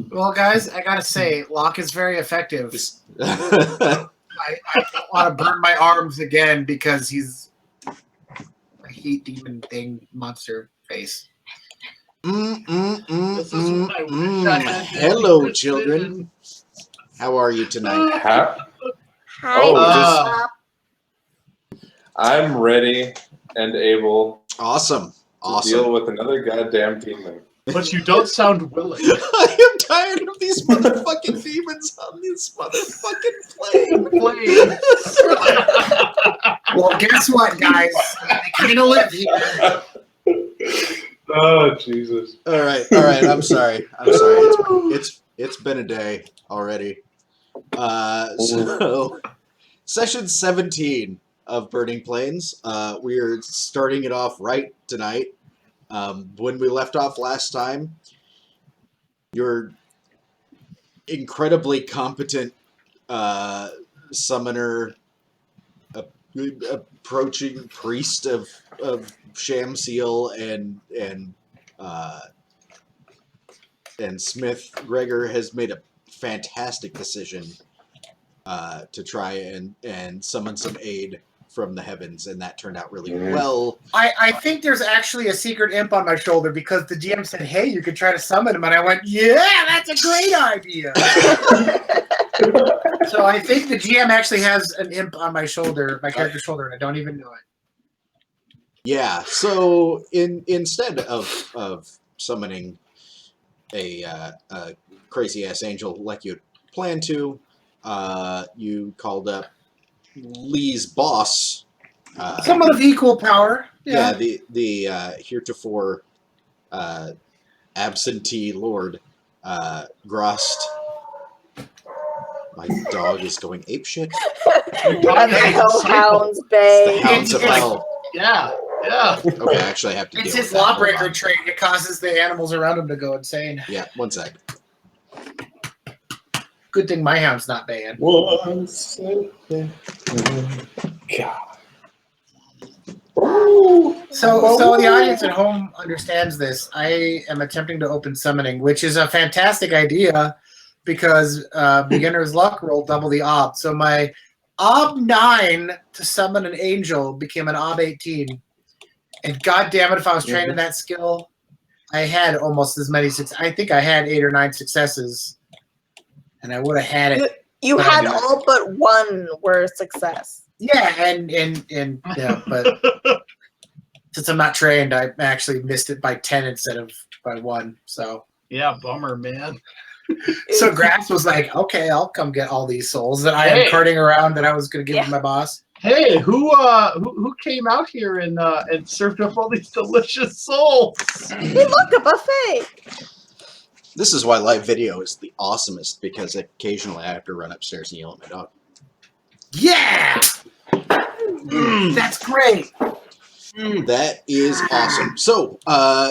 Well, guys, I gotta say, Locke is very effective. I I don't want to burn my arms again because he's a heat demon thing, monster face. This is what I wish I had. Hello, children. How are you tonight? Hi, Oh, I'm ready and able Awesome. to deal with another goddamn demon. but you don't sound willing. I am tired of these motherfucking demons on this motherfucking plane. Well, guess what, guys? They kind of live here. Oh, Jesus. All right. I'm sorry. It's been a day already. So session 17 of Burning Plains. We're starting it off right tonight. When we left off last time, your incredibly competent summoner, approaching priest of Shamsiel and Smith Gregor has made a fantastic decision to try and summon some aid from the heavens, and that turned out really well. I think there's actually a secret imp on my shoulder because the GM said, "Hey, you could try to summon him," and I went, "Yeah, that's a great idea." So I think the GM actually has an imp on my shoulder, my character's shoulder, and I don't even know it. Yeah. So instead of summoning a crazy ass angel like you planned to, you called up Lee's boss. Someone of equal power. Yeah, the heretofore absentee lord, Grost. My dog is going apeshit. Hellhounds It's Bay. the Hounds of Hell. Yeah. Okay, actually, I have to It's deal his with that. lawbreaker Hold on. trait. It causes the animals around him to go insane. Yeah, one sec. Good thing my hound's not banned. One second. God. So the audience at home understands this. I am attempting to open summoning, which is a fantastic idea because beginner's luck roll double the ob. So my ob 9 to summon an angel became an ob 18. And god damn it, if I was trained in that skill, I had almost as many successes. I think I had 8 or 9 successes. And I would have had it. You had all but one were success. Yeah, and yeah, but since I'm not trained, I actually missed it by 10 instead of by 1. So Yeah, bummer, man. so Grass was like, "Okay, I'll come get all these souls that I am carting around that I was going to give to my boss." Hey, who came out here and served up all these delicious souls? Hey, look, a buffet. This is why live video is the awesomest, because occasionally I have to run upstairs and yell at my dog. Yeah, that's great. That is awesome. So,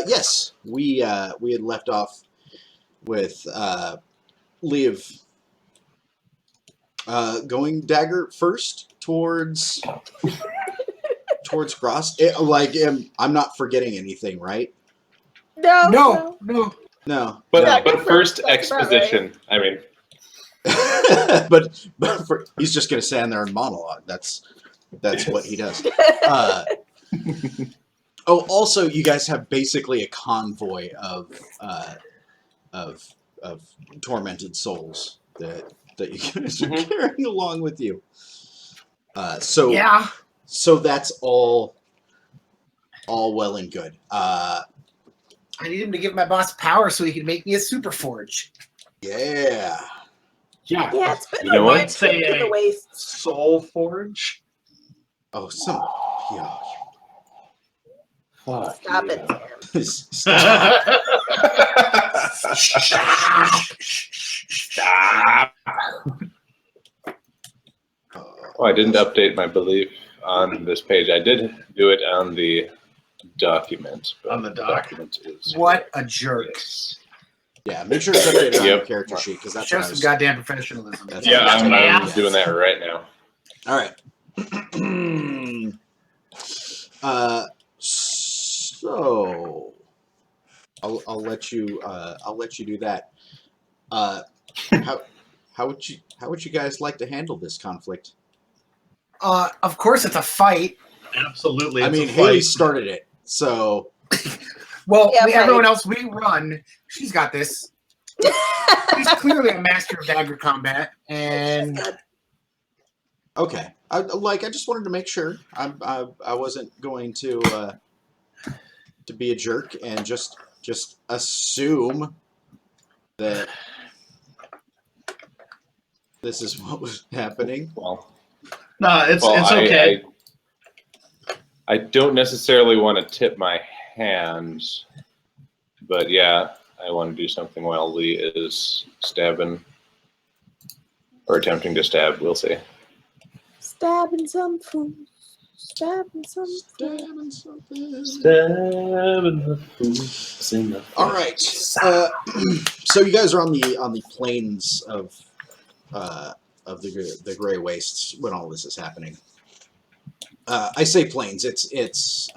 yes, we had left off with Liv going dagger first towards Gross. I'm not forgetting anything, right? No. No. But first exposition. I mean, but he's just gonna stand there and monologue. That's what he does. Also, you guys have basically a convoy of tormented souls that you guys are carrying along with you. So that's all well and good. I need him to give my boss power so he can make me a super forge. Yeah. Yeah, it's been You know what? I'd say to the waste. Soul Forge. Oh, yeah. Stop it, Sam. Stop. Oh, I didn't update my belief on this page. I did do it on the document. On the document is What a jerk. Yes. Yeah, make sure it's updated on your character sheet, because that's Show what I some was... goddamn professionalism. Yeah, I'm doing that right now. All right. So I'll let you do that. How would you guys like to handle this conflict? Of course, it's a fight. Absolutely. I it's mean, a Haley fight. started it, so Well, Yeah, everyone right. else, we run. She's got this. She's clearly a master of dagger combat, and okay. I just wanted to make sure. I wasn't going to be a jerk and just assume that this is what was happening. Well, No, it's well, okay. I don't necessarily want to tip my hand, but yeah, I want to do something while Lee is stabbing or attempting to stab. We'll see. Stabbing some fools. Stabbing some fools. Stabbing the fools in the All right. So you guys are on the plains of the Gray Wastes when all this is happening. I say plains. It's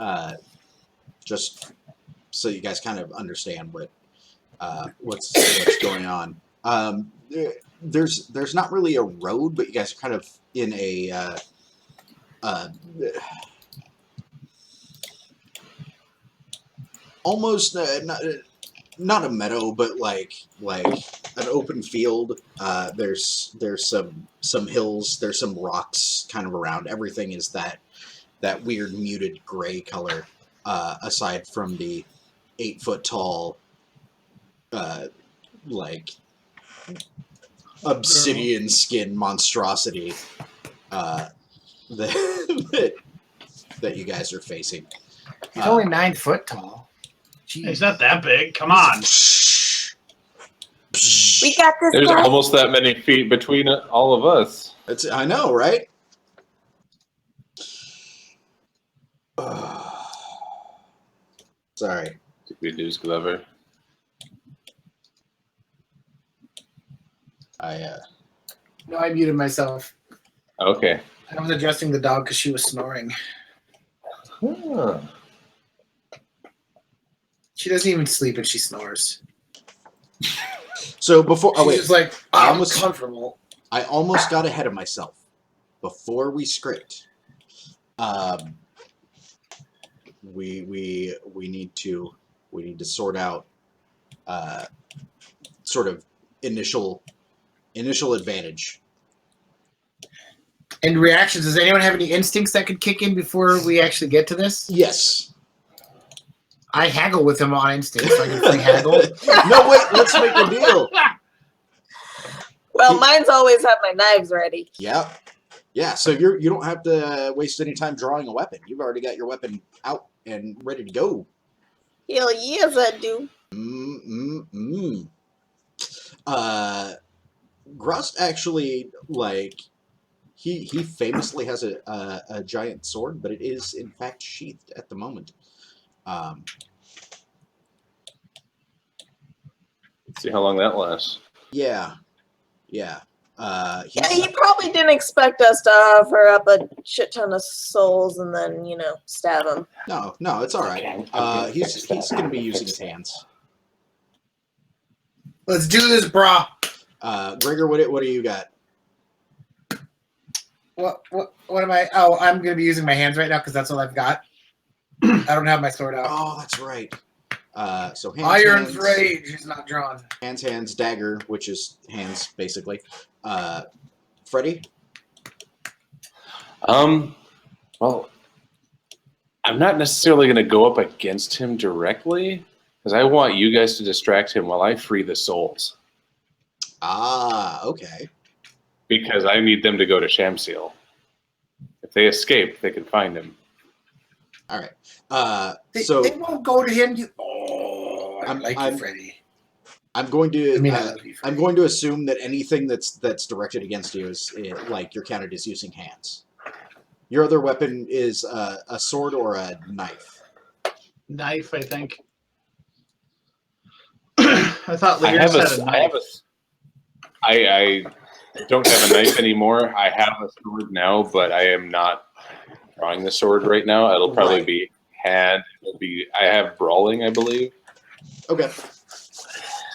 just so you guys kind of understand what's going on. There's not really a road, but you guys are kind of in a almost not a meadow, but like an open field. There's some hills. There's some rocks kind of around. Everything is that weird muted gray color, aside from the 8-foot tall, like obsidian skin monstrosity that you guys are facing. he's only 9 foot tall. He's Jeez. not that big. Come on. We got this, There's guys. almost that many feet between all of us. I know, right? Sorry. Did we lose Glover? No, I muted myself. Okay. I was adjusting the dog because she was snoring. Huh. She doesn't even sleep and she snores. So before, She's wait, just like, I I'm almost- comfortable. I almost got ahead of myself. Before we script, we need to sort out sort of initial advantage. And reactions, does anyone have any instincts that could kick in before we actually get to this? Yes. I haggle with him on instinct, so I can free haggle. No, wait. Let's make a deal. Well, mine's always have my knives ready. Yeah. Yeah. So you don't have to waste any time drawing a weapon. You've already got your weapon out and ready to go. Hell yes, I do. Grust actually, like, he famously has a giant sword, but it is in fact sheathed at the moment. Let's see how long that lasts. Yeah. Yeah, he probably didn't expect us to offer up a shit ton of souls and then, stab him. No, it's all right. He's going to be using his hands. Let's do this, brah. Gregor, what do you got? What am I? Oh, I'm going to be using my hands right now because that's all I've got. I don't have my sword out. Oh, that's right. So hands, Iron's hands, Rage is not drawn. hands, dagger, which is hands, basically. Freddy? Well, I'm not necessarily going to go up against him directly because I want you guys to distract him while I free the souls Ah, okay. because I need them to go to Shamsil. If they escape, they can find him. All right. They won't go to him. I I'm- like I'm- you, Freddy. I'm going to I mean, I love you, I'm Freddy. going to assume that anything that's directed against you is like you're counted as using hands. Your other weapon is a sword or a knife. Knife, I think. I thought I Lears have had a I knife. have I don't have a knife anymore. I have a sword now, but I am not drawing the sword right now. It'll probably Right. be hand. I have brawling, I believe. Okay.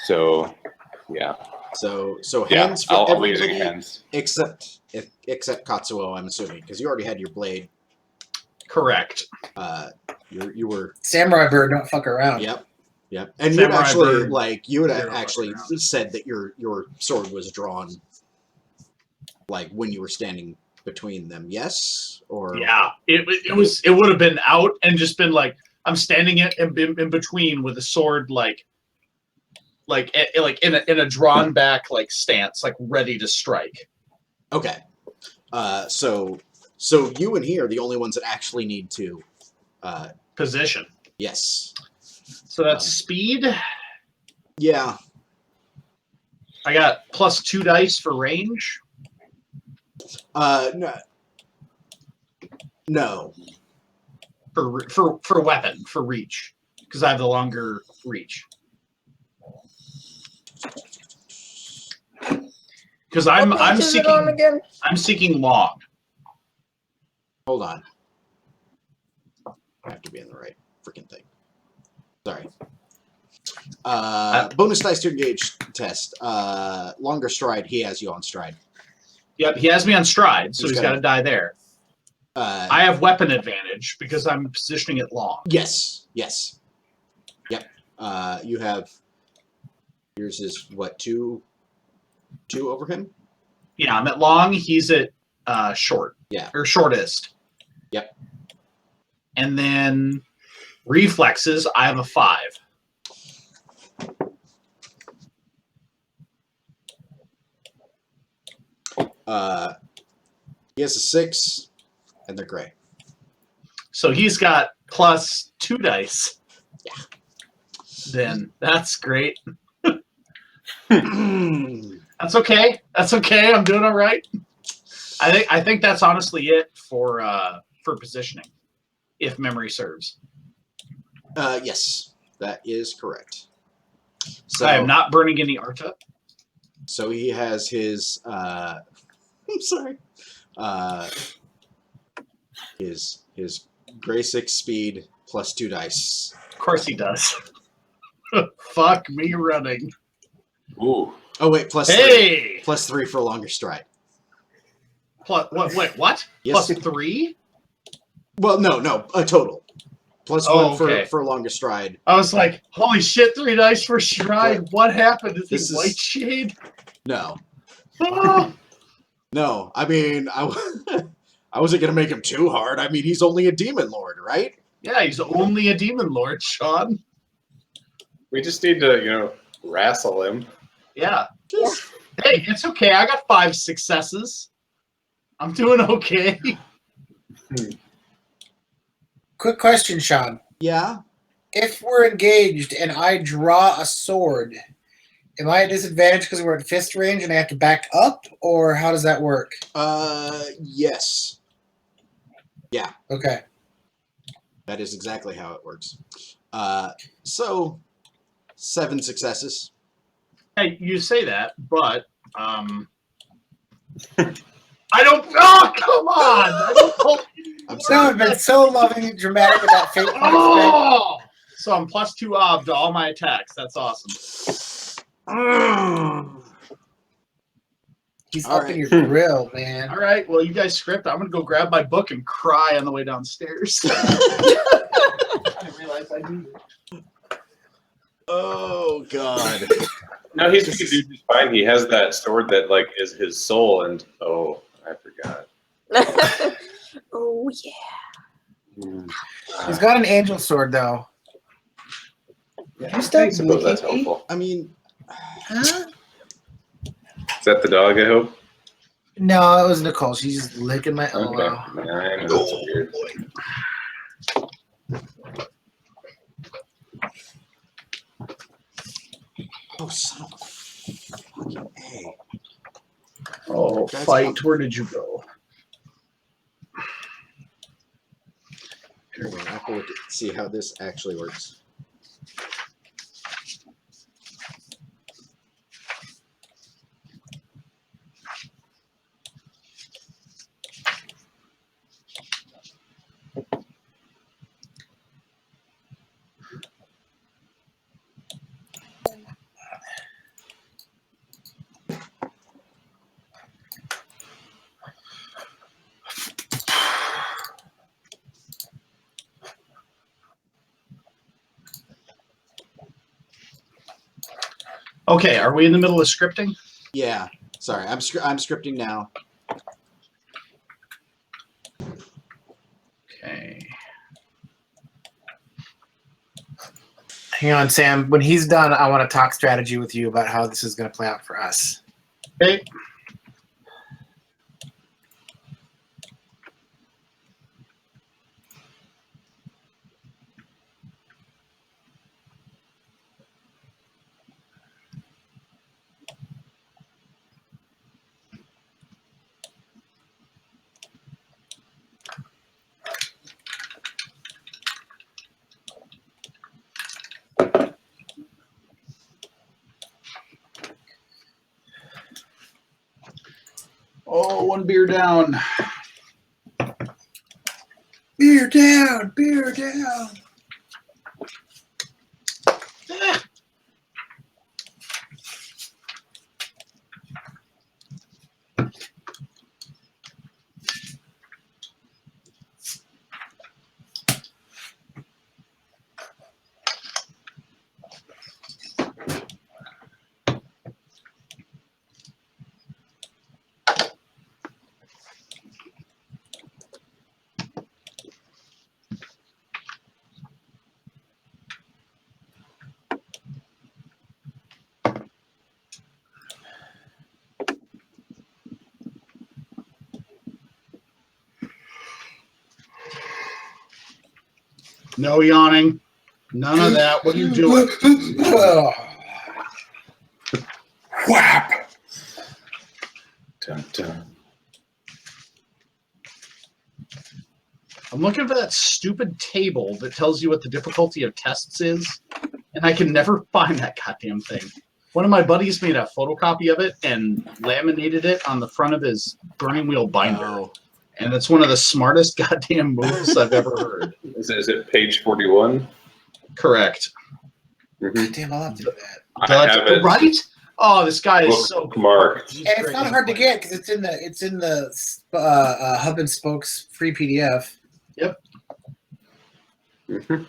So, yeah. So Yeah, hands for I'll leave it in everybody hands. except Katsuo, I'm assuming, because you already had your blade. Correct. You were. Samurai bird, don't fuck around. Yep. Yep. And you'd Samurai actually bird, like you would zero actually fucking around. said that your sword was drawn like when you were standing between them. Yes, or Yeah, it would have been out and just been like I'm standing in between with a sword like in a drawn back like stance, like ready to strike. okay. So you and he are the only ones that actually need to. Position. Yes. So that's speed. Yeah. I got +2 dice for range. No. No. For weapon for reach because I have the longer reach. Because What page is it on again? I'm seeking long. Hold on. I have to be in the right freaking thing. Sorry. Bonus dice to engage test. Longer stride. He has you on stride. Yep, he has me on stride, so He's he's got got to die there. I have weapon advantage because I'm positioning it long. Yes. Yes. Yep. You have. Yours is what, two over him? Yeah, I'm at long. He's at short. Yeah. Or shortest. Yep. And then reflexes, I have a 5. He has a 6, and they're gray. So he's got +2 dice. Yeah. Then that's great. Mm. That's okay. That's okay. I'm doing all right. I think that's honestly it for positioning, if memory serves. Yes, that is correct. So I am not burning any Arta. So he has his. I'm sorry. His gray 6 speed +2 dice. Of course he does. Fuck me running. Ooh. Oh wait, +3. Hey! +3 for a longer stride. What? Wait, what? Yes. +3? Well, no, a total. +1 okay. for a longer stride. I was like, holy shit, 3 dice for stride. What happened? Is This he is- white shade? No, Oh, no. I mean, I wasn't gonna make him too hard. I mean, he's only a demon lord, right? yeah, he's only a demon lord, Sean. We just need to, wrestle him. Yeah. Just Hey, it's okay. I got 5 successes. I'm doing okay. Quick question, Sean. yeah. If we're engaged and I draw a sword, am I at disadvantage because we're at fist range and I have to back up, or how does that work? Yes. Okay. That is exactly how it works. So 7 successes. Hey, you say that, but I don't. Oh, come on! I don't hold- I'm No, sorry. I've been so loving and dramatic with that fate point spell. Oh! So I'm +2 ob to all my attacks. That's awesome. He's All up in right. your grill, man. All right. Well, you guys script. I'm gonna go grab my book and cry on the way downstairs. I didn't realize I do. Oh God. No, he's fine. He has that sword that is his soul, and I forgot. Oh yeah. He's got an angel sword, though. Yeah, You start I suppose that's licking me? helpful. I mean, Huh? Is that the dog? I hope. No, it was Nicole. She's just licking my elbow. Okay. Yeah, I know that's weird. oh son of a fucking A. Oh, Guys, fight! Where did you go? Here, wait, I have to look at, see how this actually works. Okay, are we in the middle of scripting? Yeah. Sorry, I'm scripting now. Okay. Hang on, Sam. When he's done, I want to talk strategy with you about how this is going to play out for us. Okay. Oh, one beer down. Beer down, beer down. No yawning. None of that. What are you doing? Whap. Dun, dun. I'm looking for that stupid table that tells you what the difficulty of tests is, and I can never find that goddamn thing. One of my buddies made a photocopy of it and laminated it on the front of his Burning Wheel binder. Oh. And it's one of the smartest goddamn moves I've ever heard. Is it page 41? Correct. Mm-hmm. Damn, I'll have to do that. I have it Right? Oh, this guy is so bookmarked. He's And it's great. not hard to get because it's in the Hub and Spokes free PDF. Mm-hmm.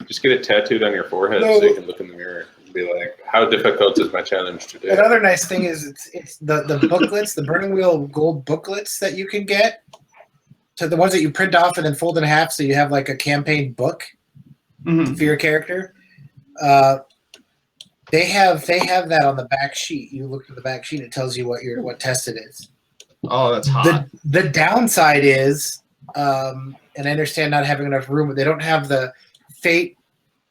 Just get it tattooed on your forehead No. so you can look in the mirror and be like, "How difficult is my challenge today?" Another nice thing is it's the booklets, the Burning Wheel gold booklets that you can get. So the ones that you print off and then fold in half, so you have like a campaign book Mhm. for your character. They have that on the back sheet. You look at the back sheet; it tells you what test it is. Oh, that's hot. The downside is, and I understand not having enough room, but they don't have the Fate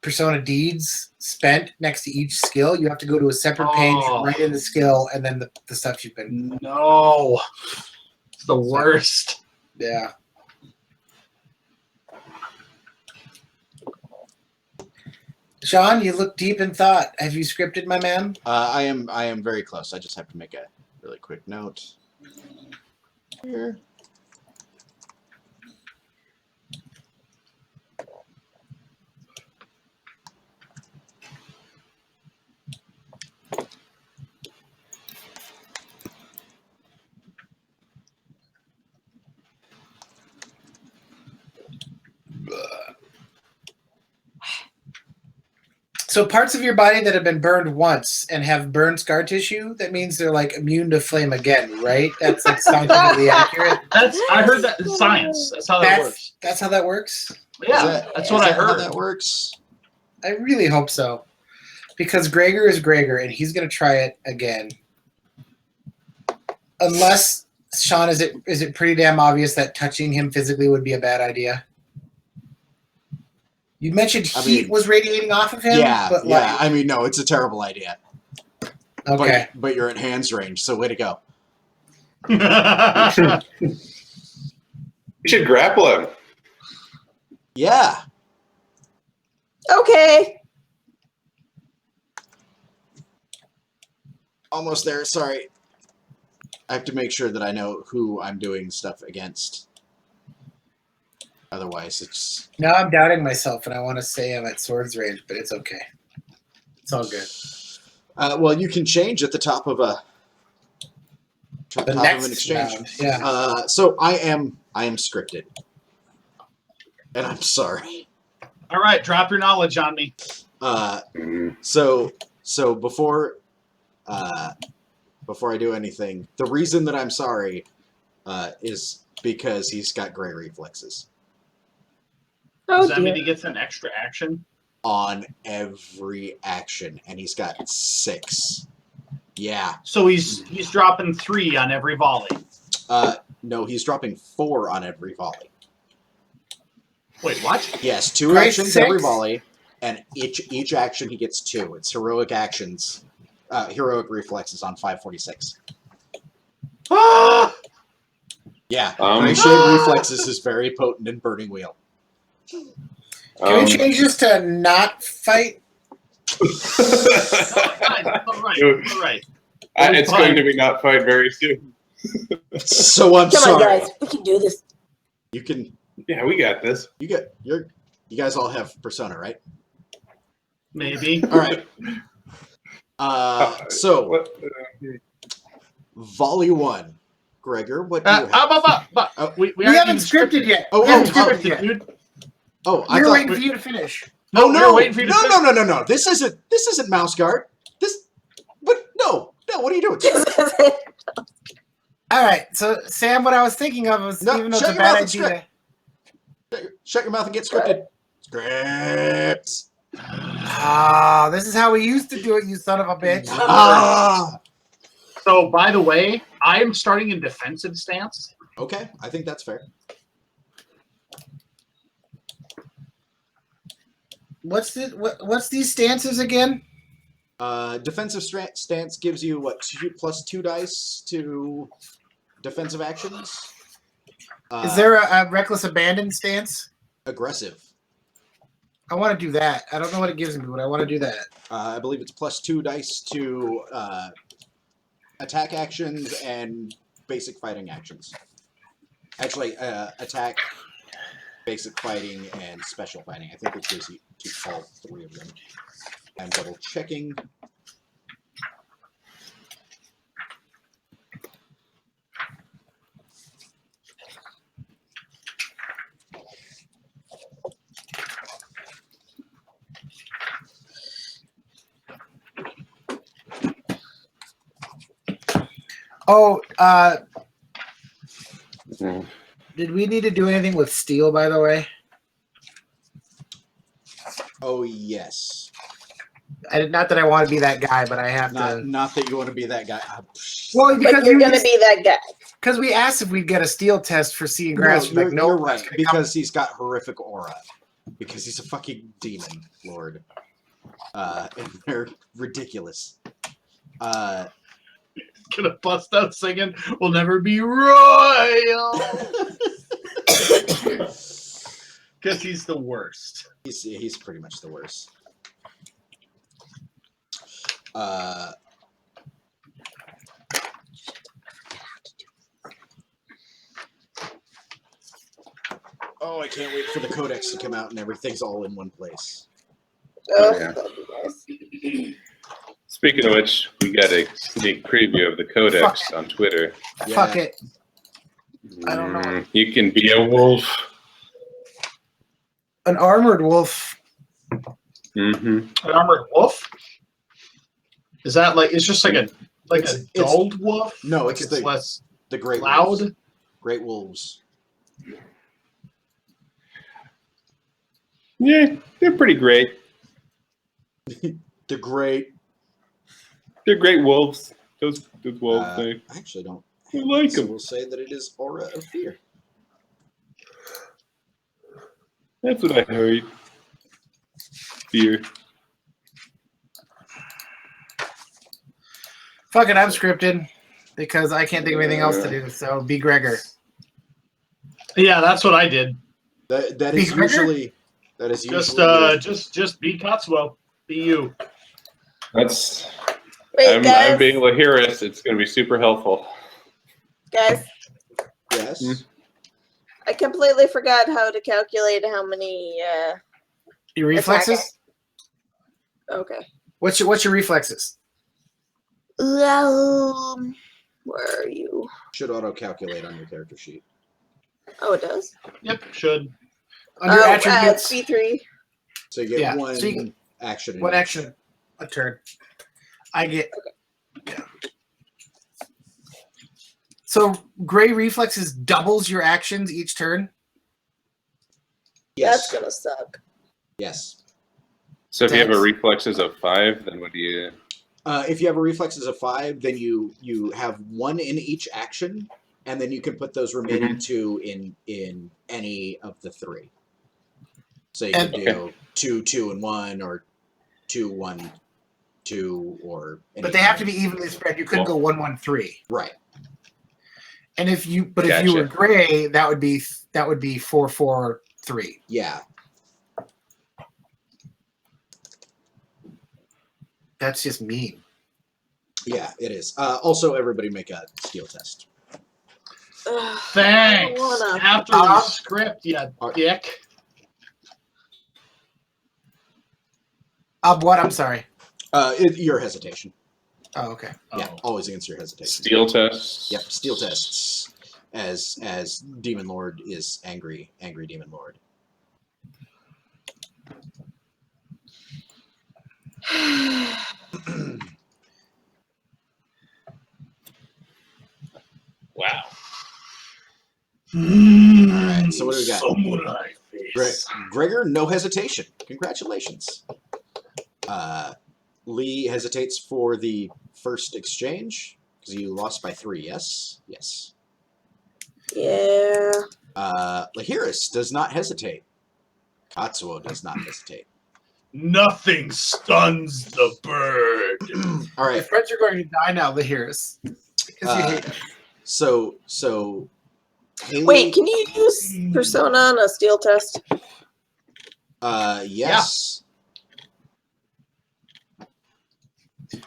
Persona deeds spent next to each skill. You have to go to a separate page, Oh. write in the skill, and then the stuff you've been. No. It's the worst. Yeah. Sean, you look deep in thought. Have you scripted, my man? I am very close. I just have to make a really quick note here. So parts of your body that have been burned once and have burned scar tissue, that means they're like immune to flame again, right? That's like scientifically accurate. I heard that in science. That's how that works. That's how that works. Yeah, that's what I How heard. that works. I really hope so. Because Gregor is Gregor and he's gonna try it again. Unless Sean, is it pretty damn obvious that touching him physically would be a bad idea? You mentioned heat was radiating off of him. Yeah, but yeah. I mean, no, it's a terrible idea. Okay. But you're at hands range, so way to go. You should grapple him. Yeah. Okay. Almost there. Sorry. I have to make sure that I know who I'm doing stuff against. Otherwise, it's... Now I'm doubting myself and I want to say I'm at swords range, but it's okay. It's all good. Well, you can change at the top of a... The top of next an exchange. round, yeah. So I am scripted. And I'm sorry. All right, drop your knowledge on me. So before I do anything, the reason that I'm sorry is because he's got gray reflexes Oh Does that mean dear. he gets an extra action? on every action, and he's got 6. Yeah. So he's dropping 3 on every volley. No, he's dropping 4 on every volley. Wait, what? Yes, 2 Great, actions 6? every volley, and each action he gets 2. It's heroic actions, heroic reflexes on 546. Ah! Yeah, Um, Gray Shade reflexes is very potent in Burning Wheel. Can we change this to not fight? Guys, all right. It's going to be not fight very soon. So I'm Come sorry. on, guys. We can do this. You can. Yeah, we got this. You guys all have Persona, right? Maybe. All right. So What? volley 1, Gregor. What do you have? We We aren't haven't even scripted yet. Oh, We haven't oh, scripted yet. dude. Oh, I We were thought. waiting for you to finish. Oh we no! were waiting for you to No! This isn't Mouse Guard. This. What? No! What are you doing? All right, so Sam, what I was thinking of was, No, even though it's shut a your bad mouth and idea. Shut your mouth and get scripted. Scripts. Ah, this is how we used to do it, you son of a bitch. Ah. So, by the way, I am starting in defensive stance. Okay, I think that's fair. What's these stances again? Defensive stance gives you what, +2 dice to defensive actions. Is there a reckless abandon stance? Aggressive? I want to do that. I don't know what it gives me, but I want to do that. I believe it's +2 dice to attack actions and basic fighting actions. Actually, attack, basic fighting, and special fighting. I think it gives you all 3 of them. I'm double checking. Oh, Mm. did we need to do anything with steel, by the way? Oh yes. Not that I want to be that guy, but I have to. Not that you want to be that guy. Well, But because you're gonna be that guy. because we asked if we'd get a steel test for seeing No, grass. you're, Like, no, you're right, because he's got horrific aura. Because he's a fucking demon lord. And they're ridiculous. Gonna bust out singing, "We'll never be royal," because he's the worst. He's pretty much the worst. Oh, I can't wait for the codex to come out and everything's all in one place. Oh, Yeah. that'd be nice. Speaking of which, we got a sneak preview of the Codex on Twitter. fuck it. I don't know. You can be a wolf. An armored wolf. Mm-hmm. An armored wolf? Is that like it's just like a It's- dulled wolf? No, Like it's it's the less great loud. wolves. Great wolves. Yeah, they're pretty great. They're great. They're great wolves. Those wolves, I actually don't. I like So them. we'll say that it is Aura of Fear. That's what I heard. Fear. Fuck it, I'm scripted because I can't think of anything else to do. So be Gregor. Yeah, that's what I did. That is Be Gregor? usually Just be Katsuo. Be you. That's. Wait, I'm guys. being Lahiris. It's going to be super helpful. Guys, yes. Mm. I completely forgot how to calculate how many. Your reflexes? Okay. What's your reflexes? Where are you? Should auto calculate on your character sheet. Oh, it does. Yep, should. Under It's attributes. B3. So you get Yeah, one so you action. One action, a turn. I get. Yeah. So Gray Reflexes doubles your actions each turn. Yes. That's gonna suck. Yes. So if you have a Dex. reflexes of 5, then what do you? If you have a reflexes of 5, then you have one in each action, and then you can put those remaining two in any of the 3. So you And- can do 2, 2, and 1, or 2, 1, 2, or. But they have to be evenly spread. You couldn't go 1, 1, 3. Right. And if you were Gotcha. Gray, that would be 4, 4, 3. Yeah. That's just mean. Yeah, it is. Also, everybody make a skill test. Ugh, Thanks. I don't wanna. After the script, you dick. What? I'm sorry. Your hesitation. Oh, okay. Yeah, Oh. always answer your hesitation. Steel tests. Yep, steel tests. As Demon Lord is angry Demon Lord. Wow. Alright, so what do we got? Samurai face. Gregor, no hesitation. Congratulations. Lee hesitates for the first exchange because you lost by 3. Yes, yes. Yeah. Lahiris does not hesitate. Katsuo does not hesitate. Nothing stuns the bird. All Your right. friends are going to die now, Lahiris. Because you hate them. So Haley, Wait, can you use Persona on a steel test? yes.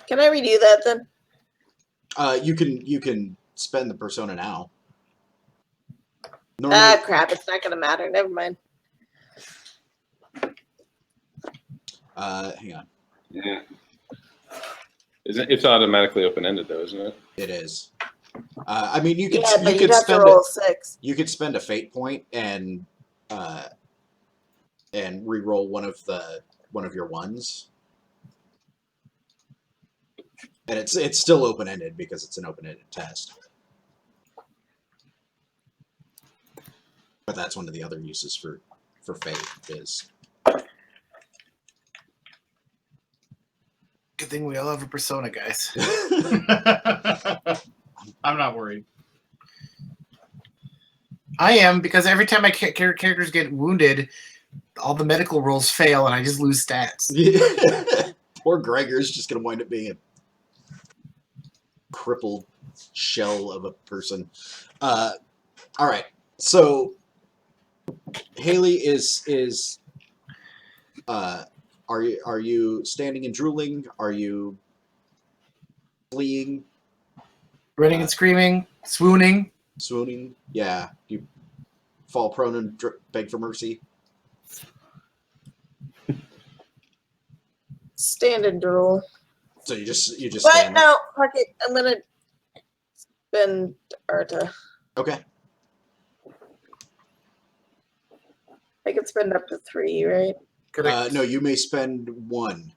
Can I redo that then? You can spend the persona now. Ah, crap! It's not gonna matter. Never mind. Hang on. Yeah. It's automatically open-ended though, isn't it? It is. I mean, you could Yeah, but you you'd could have to spend roll 6. you could spend a fate point and re-roll one of your ones, and it's still open-ended because it's an open-ended test. But that's one of the other uses for fate is. Good thing we all have a persona, guys. I'm not worried. I am, because every time my characters get wounded, all the medical rolls fail and I just lose stats. Poor Gregor's just going to wind up being a crippled shell of a person. All right. So Haley is are you standing and drooling? Are you fleeing? Running and screaming, swooning. Swooning? Yeah. You fall prone and beg for mercy. Stand and drool. So you just But stand. no, fuck it. I'm gonna spend Arta. Okay. I can spend up to 3, right? Correct. No, you may spend 1.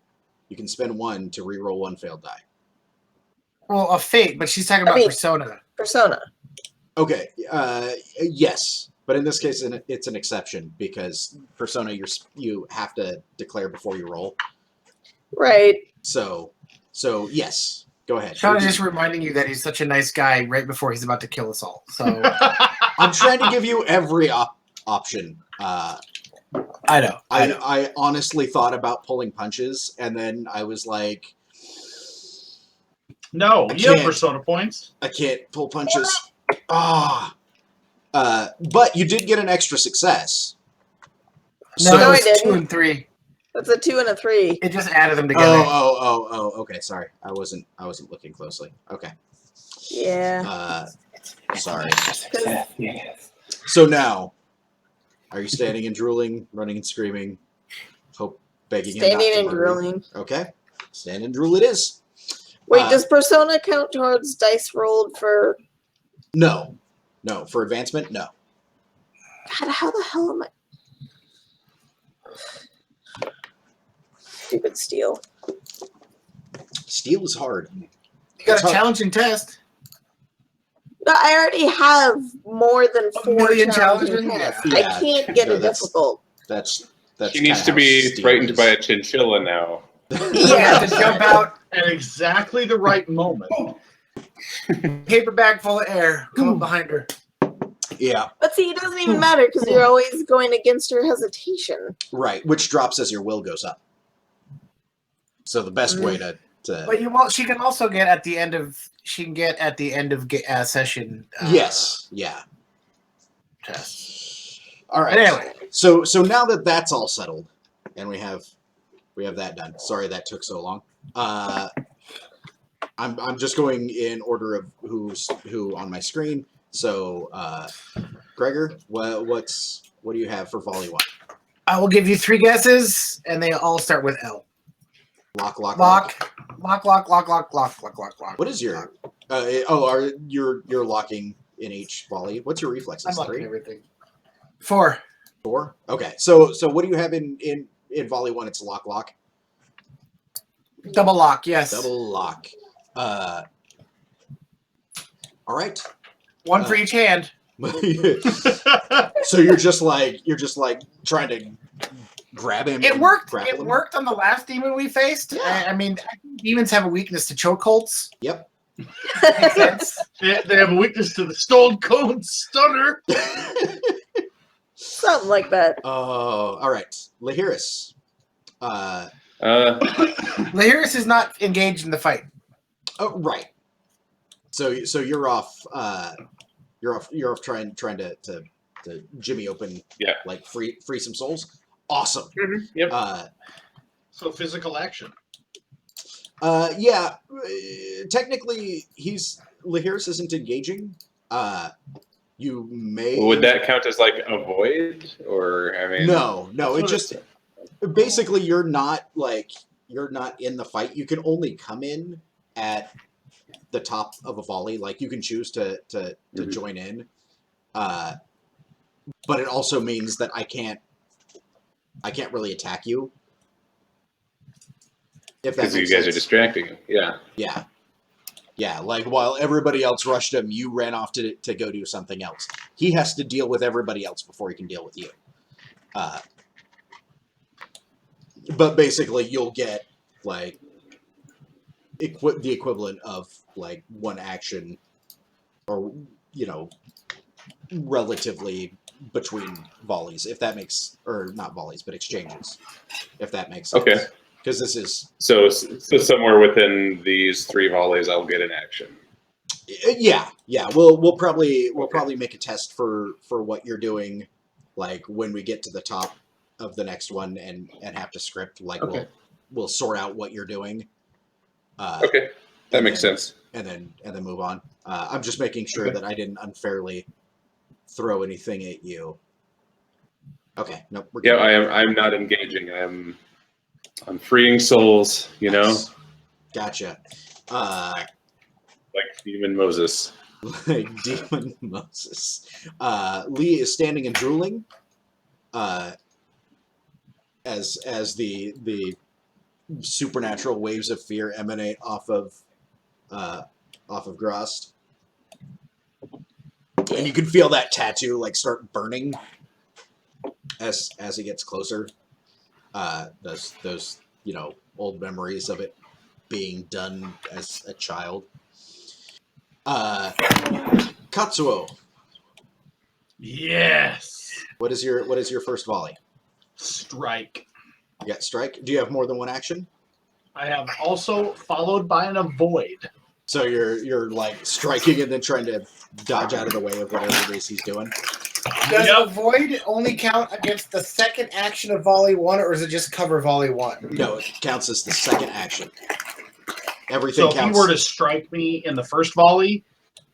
You can spend 1 to reroll 1 failed die. Well, a fate, but she's talking about persona. Persona. Okay. Yes, but in this case, it's an exception because persona you have to declare before you roll. Right. So yes. Go ahead. Sean is just reminding you that he's such a nice guy right before he's about to kill us all. So I'm trying to give you every option. I know. I honestly thought about pulling punches, and then I was like, No, I you have can't. persona points. I can't pull punches. But you did get an extra success. No, No, it I was didn't. 2 and 3. That's a 2 and a 3. It just added them together. Oh. Okay, sorry. I wasn't looking closely. Okay. Yeah. Sorry. So now, are you standing and drooling, running and screaming, begging him not Standing to and murder? drooling. Okay. Stand and drool it is. Wait, does persona count towards dice rolled for? No. For advancement, no. God, how the hell am I? Stupid steel. Steel is hard. You got It's a hard. challenging test. But I already have more than 4 million challenging challenging? tests. Yeah. I can't get No, it difficult. That's She needs to be frightened by a chinchilla now. You have to jump out, At exactly the right moment. paper bag full of air, come up behind her. Yeah, But see, it doesn't even matter because you're always going against your hesitation. right. Which drops as your will goes up. So the best way to But you won't. She can also get at the end of. She can get at the end of session. yes, yeah. Test. All right. But anyway, So now that that's all settled, and we have that done. Sorry that took so long. I'm just going in order of who's who on my screen. So Gregor, what do you have for volley 1? I will give you 3 guesses, and they all start with L. Lock. Lock. What is your? You're locking in each volley. What's your reflexes? I'm locking 3, everything. 4. 4. Okay. So what do you have in volley 1? It's lock. Double lock. Yes. Double lock. All right. 1 for each hand. So you're just like trying to grab him. It and worked. grapple It him? worked on the last demon we faced. Yeah. I think demons have a weakness to chokeholds. Yep. Makes sense. They have a weakness to the Stone Cold Stunner. Something like that. Oh, all right. Lahiris. Lahiris is not engaged in the fight. Oh, right. So you're off. You're off trying to jimmy open. Yeah. Like free some souls. Awesome. Yep. So physical action. Yeah. Technically, Lahiris isn't engaging. You may. Would that count as like a void, or I mean? No. That's It what just basically you're not in the fight. You can only come in at the top of a volley. Like you can choose to join in. But it also means that I can't really attack you. If that Because you makes guys are sense. distracting him. Yeah. Yeah, like while everybody else rushed him, you ran off to go do something else. He has to deal with everybody else before he can deal with you. But basically, you'll get like the equivalent of like 1 action, or relatively between volleys, if that makes, or not volleys, but exchanges, if that makes sense. Okay. Because this is So somewhere within these 3 volleys, I'll get an action. yeah. We'll probably make a test for what you're doing, like when we get to the top of the next one and have to script. Like Okay. we'll sort out what you're doing. Okay, that makes sense. And then move on. I'm just making sure that I didn't unfairly throw anything at you. Okay. Nope. We're Yeah, good. I'm not engaging. I'm freeing souls. Gotcha. Like Demon Moses. Like Demon Moses. Lee is standing and drooling. As the supernatural waves of fear emanate off of Grost. And you can feel that tattoo like start burning as he gets closer. Those old memories of it being done as a child. Katsuo, Yes. what is your first volley? Strike. You got strike. Do you have more than 1 action? I have also followed by an avoid. So you're like striking and then trying to dodge out of the way of whatever it is he's doing. Does Yep. avoid only count against the second action of volley 1, or is it just cover volley 1? No, it counts as the second action. Everything So if counts. he were to strike me in the first volley,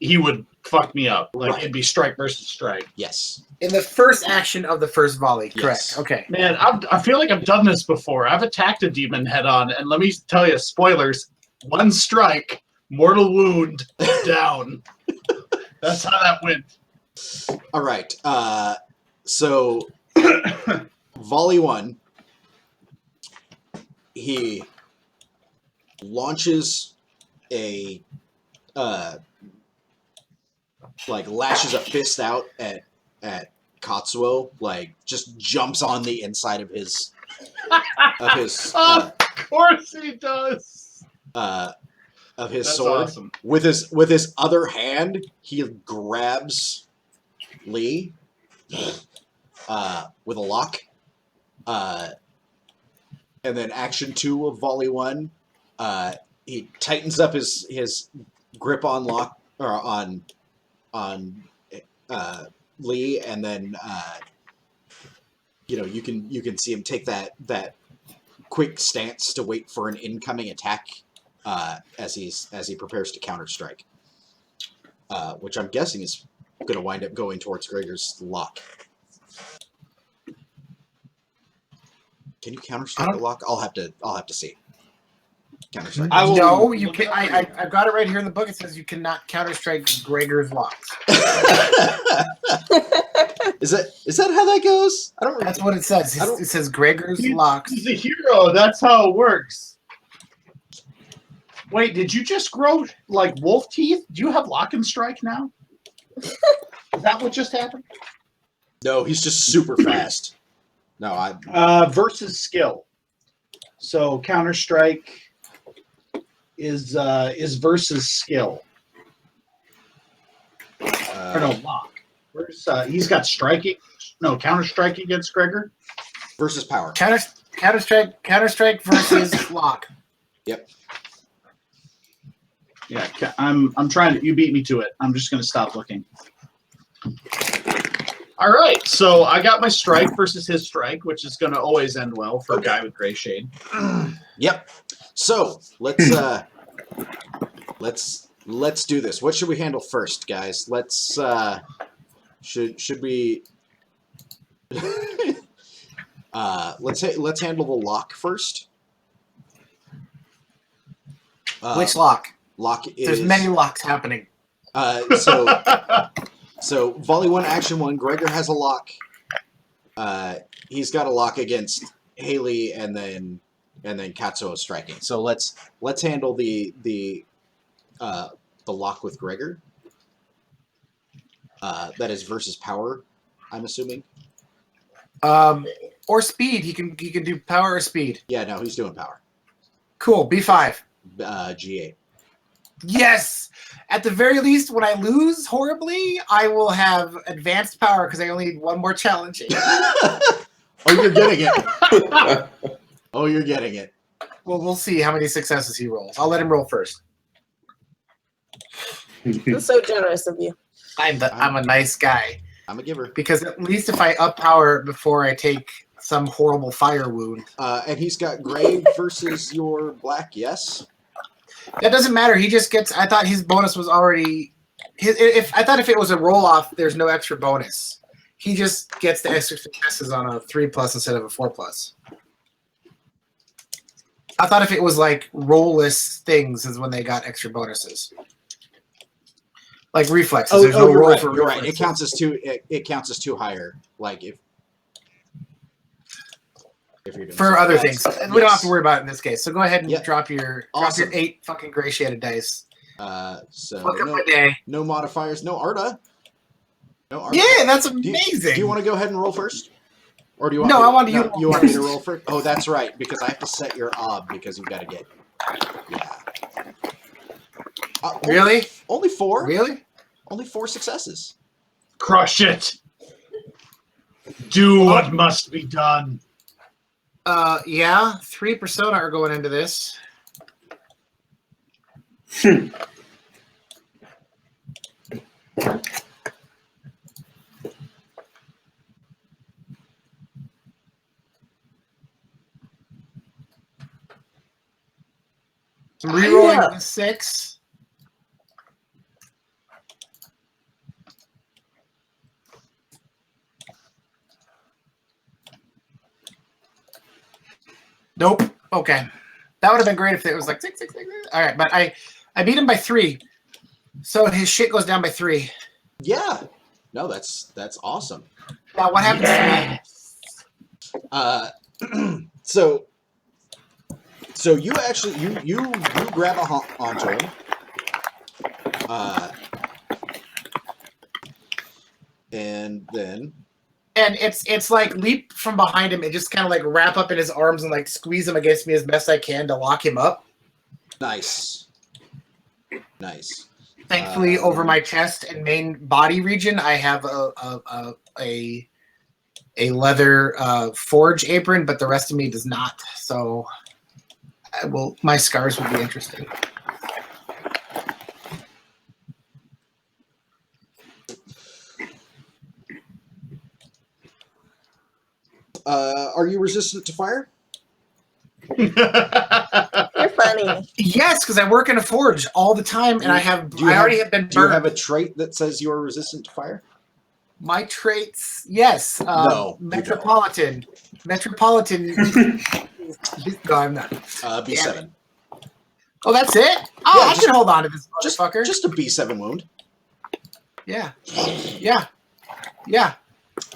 he would fuck me up. Like Right. it'd be strike versus strike. Yes. In the first action of the first volley, Yes. correct? Okay. Man, I feel like I've done this before. I've attacked a demon head on, and let me tell you, spoilers: 1 strike, mortal wound, down. That's how that went. All right. So volley 1. he launches a like lashes a fist out at Katsuo, like just jumps on the inside of his Of course he does. Of his That's sword. awesome. With his other hand, he grabs Lee with a lock. And then action 2 of volley 1, he tightens up his grip on lock or on Lee, and then you can see him take that quick stance to wait for an incoming attack as he prepares to counter strike, which I'm guessing is going to wind up going towards Gregor's lock. Can you counter strike the lock? I'll have to see. Counter strike. I will No, you look can. it up for you. I've got it right here in the book. It says you cannot counterstrike Gregor's locks. Is that how that goes? I don't. That's what it says. I don't- It says Gregor's locks. He's a hero. That's how it works. Wait, did you just grow like wolf teeth? Do you have lock and strike now? Is that what just happened? No, he's just super fast. No, I. Versus skill. So Counter Strike is versus skill. Or no, lock. Where's he's got striking? No, Counter Strike against Gregor. Versus power. Counter strike versus lock. Yep. Yeah, I'm trying to. You beat me to it. I'm just gonna stop looking. All right, so I got my strike versus his strike, which is gonna always end well for a guy with gray shade. Yep. So let's do this. What should we handle first, guys? Let's should we let's handle the lock first. Which lock? Lock is There's many locks happening. So volley 1, action 1. Gregor has a lock. He's got a lock against Haley, and then Katsuo is striking. So let's handle the lock with Gregor. That is versus power, I'm assuming. Or speed. He can do power or speed. Yeah, no, he's doing power. Cool. B5. G8. Yes. At the very least, when I lose horribly, I will have advanced power because I only need one more challenge. Oh, you're getting it. Oh, you're getting it. Well, we'll see how many successes he rolls. I'll let him roll first. That's so generous of you. I'm a nice guy I'm a giver. because at least if I up power before I take some horrible fire wound, And he's got gray versus your black, yes? that doesn't matter. He just gets. I thought his bonus was already. If it was a roll off, there's no extra bonus. He just gets the extra successes on a 3+ instead of a 4+. I thought if it was like roll-less things is when they got extra bonuses. Like reflexes. There's no you're roll right. for You're right. reflexes. It counts as 2 higher. Like if you're doing For other something things. else. And we don't have to Yes. worry about it in this case. So go ahead and Yep. drop your Awesome. 8 fucking gray shaded dice. So Fuck up my day. no modifiers, no Arda. No Arda. Yeah, that's Do you- amazing. Do you want to go ahead and roll first? Or do you want No, me, I want you to you roll want me to first. roll first? Oh, that's right, because I have to set your ob because you've got to get. Yeah. Really? Only 4? Really? Only 4 successes. Crush it. Do what must be done. Yeah. 3 persona are going into this. Rerolling Yeah. the 6. Nope. Okay. That would have been great if it was like 6, 6, 6, 6. All right, but I beat him by 3. So his shit goes down by 3. Yeah. No, that's awesome. Now what happens to me? So So you actually you grab onto him. And then And it's like leap from behind him and just kind of like wrap up in his arms and like squeeze him against me as best I can to lock him up. nice. Thankfully, over my chest and main body region, I have a leather forge apron, but the rest of me does not. So, my scars will be interesting. Are you resistant to fire? You're funny. Yes, because I work in a forge all the time, and I already have been Do you burned. have a trait that says you are resistant to fire? My traits, yes. No, you Metropolitan. Metropolitan. No, I'm not. B7. Oh, that's it? Oh, Yeah, I can hold on to this Just motherfucker. just a B7 wound. Yeah.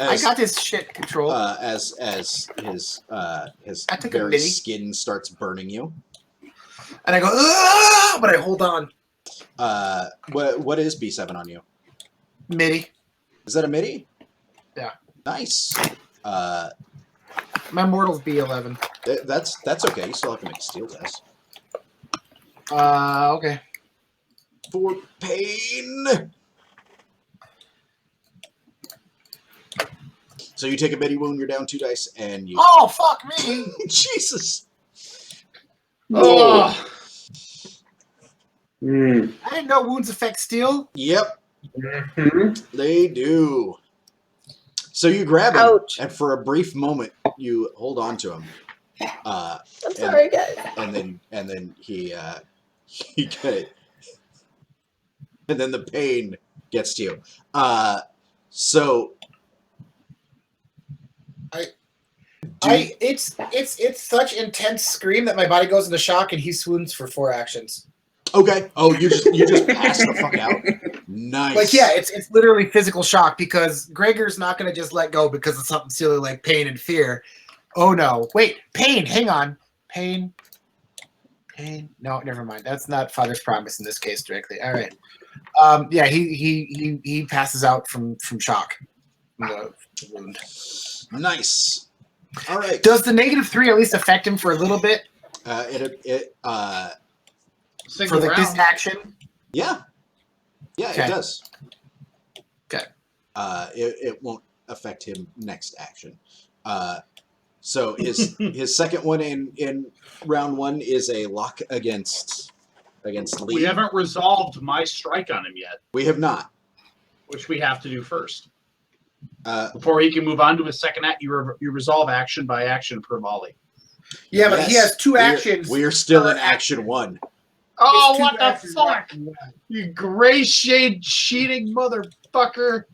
I As, got this shit controlled. as his I took a very mini. skin starts burning you. And I go, "Ugh!" But I hold on. What is B7 on you? MIDI. Is that a MIDI? Yeah. Nice. My mortal's B11. That's okay. You still have to make a steel test. Okay. For pain. So you take a MIDI wound, you're down 2 dice, and you. Oh, fuck me. Jesus. Oh, I didn't know wounds affect steel. Yep, Mhm. they do. So you grab him, Ouch. and for a brief moment, you hold on to him. I'm sorry, guys. And then he get it. And then the pain gets to you. So It's such intense scream that my body goes into shock and he swoons for 4 actions. okay. Oh, you just pass the fuck out. Nice. Like, yeah, it's literally physical shock because Gregor's not going to just let go because of something silly like pain and fear. Oh no! Wait, pain. Hang on, pain. No, never mind. That's not Father's Promise in this case directly. All right. Yeah, he passes out from shock. From the wound. Nice. All right. Does the -3 at least affect him for a little bit single for like this round. action? Yeah, Okay. it does. Okay. It won't affect him next action. So his second one in round 1 is a lock against Lee. We haven't resolved my strike on him yet, We have not. which we have to do first. Uh, Before he can move on to his second act, you resolve action by action per volley. Yeah, but he yes, has 2 actions. We are still in per action 1. Oh, It's 2 what the actions. fuck! You gray shade cheating motherfucker!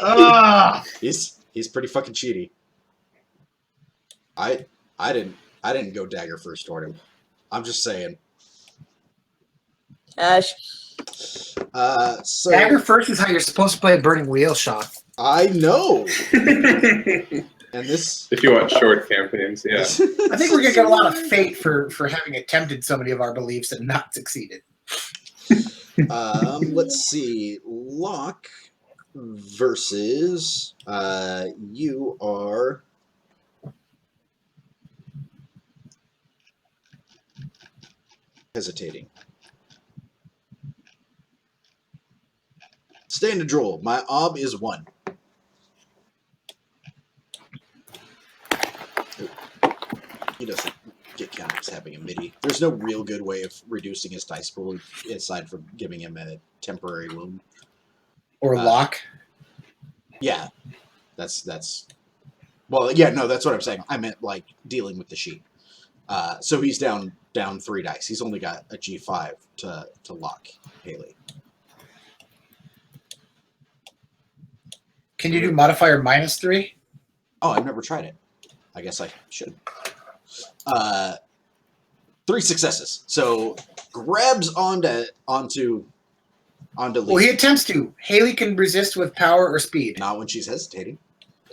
Ah, He's pretty fucking cheaty. I didn't go dagger first toward him. I'm just saying. Ash. So Dagger first is how you're supposed to play a burning wheel shot. I know. And this If you want short campaigns, yeah. I think we're gonna get a lot of fate for having attempted so many of our beliefs and not succeeded. Let's see. Locke versus you are hesitating. Stand to droll. My ob is 1. He doesn't get counted as having a MIDI. There's no real good way of reducing his dice pool aside from giving him a temporary wound. Or lock. Yeah, that's. Well, yeah, no, that's what I'm saying. I meant like dealing with the sheet. So he's down 3 dice. He's only got a G5 to lock Haley. Can you do modifier -3? Oh, I've never tried it. I guess I should. 3 successes. So grabs onto Lee. Well, he attempts to. Haley can resist with power or speed. Not when she's hesitating.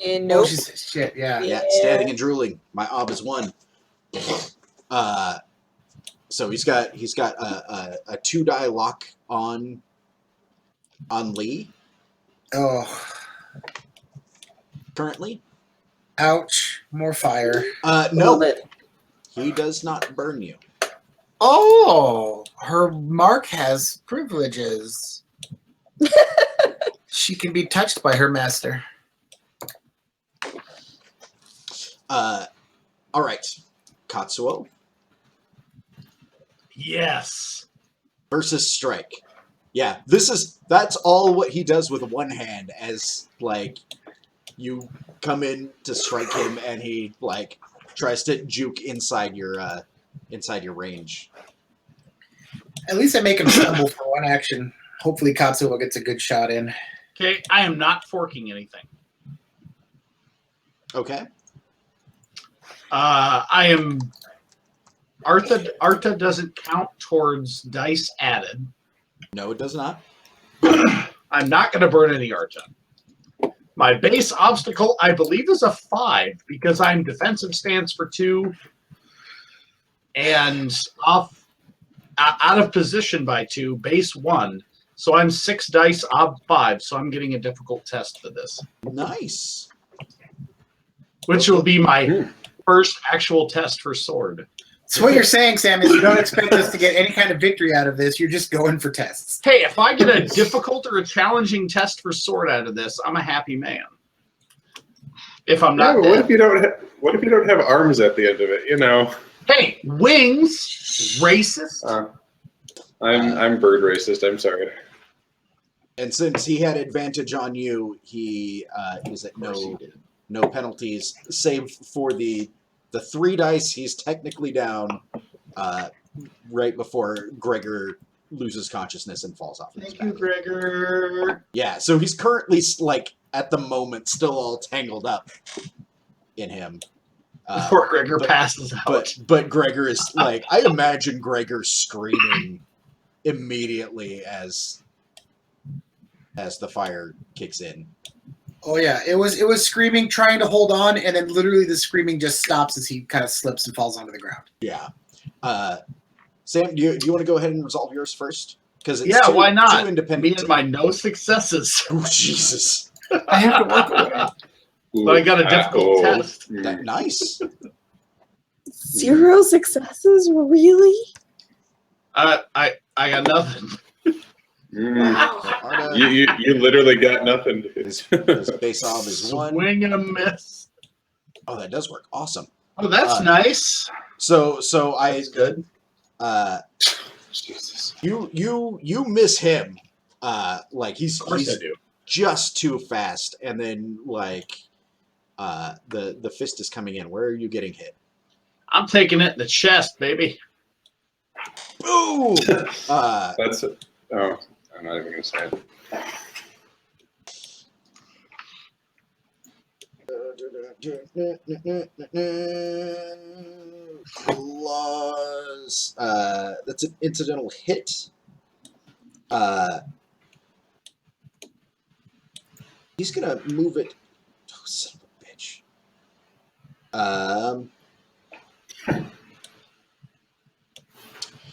And Oh, nope. she's shit. Yeah. Yeah, Yeah. standing and drooling. My ob is 1. So he's got a 2-die lock on Lee Oh, currently. ouch! More fire. No, Love it. he does not burn you. Oh, her mark has privileges. She can be touched by her master. All right, Katsuo Yes. versus Strike. Yeah, that's all what he does with one hand. As like you come in to strike him, and he like tries to juke inside your range. At least I make him stumble for one action. Hopefully Katsuo gets a good shot in. Okay, I am not forking anything. Okay. I am. Arta doesn't count towards dice added. No, it does not. I'm not going to burn any Arta. My base obstacle, I believe, is a 5 because I'm defensive stance for 2 and out of position by 2, base 1. So I'm 6 dice, ob 5. So I'm getting a difficult test for this, Nice. which will be my first actual test for sword. So what you're saying, Sam, is you don't expect us to get any kind of victory out of this. You're just going for tests. Hey, if I get a difficult or a challenging test for sword out of this, I'm a happy man. If I'm Yeah, not but dead. what if you don't have arms at the end of it? You know, Hey, wings, racist. I'm bird racist. I'm sorry. And since he had advantage on you, he is at no penalties, save for the 3 dice he's technically down right before Gregor loses consciousness and falls off of his Thank you, back. Gregor. Yeah, so he's currently like at the moment still all tangled up in him. Before Gregor passes out. But Gregor is like, I imagine Gregor screaming immediately as the fire kicks in. Oh yeah, it was screaming, trying to hold on, and then literally the screaming just stops as he kind of slips and falls onto the ground. Yeah. Sam, do you want to go ahead and resolve yours first? Because it's Yeah, why not? Two Me independent. and my no successes. Oh Jesus! I have to work away. But I got a difficult test. Nice. 0 successes? Really? I got nothing. Wow. Arda, You literally got nothing. his base ob is 1. Swing and a miss. Oh, that does work. Awesome. Oh, that's nice. So I That's good. Jesus. you miss him. Like he's Of course I do. just too fast, and then like the fist is coming in. Where are you getting hit? I'm taking it in the chest, baby. Boom! That's it. Oh, I'm not even gonna say it. Claws. That's an incidental hit. He's gonna move it. Oh, son of a bitch.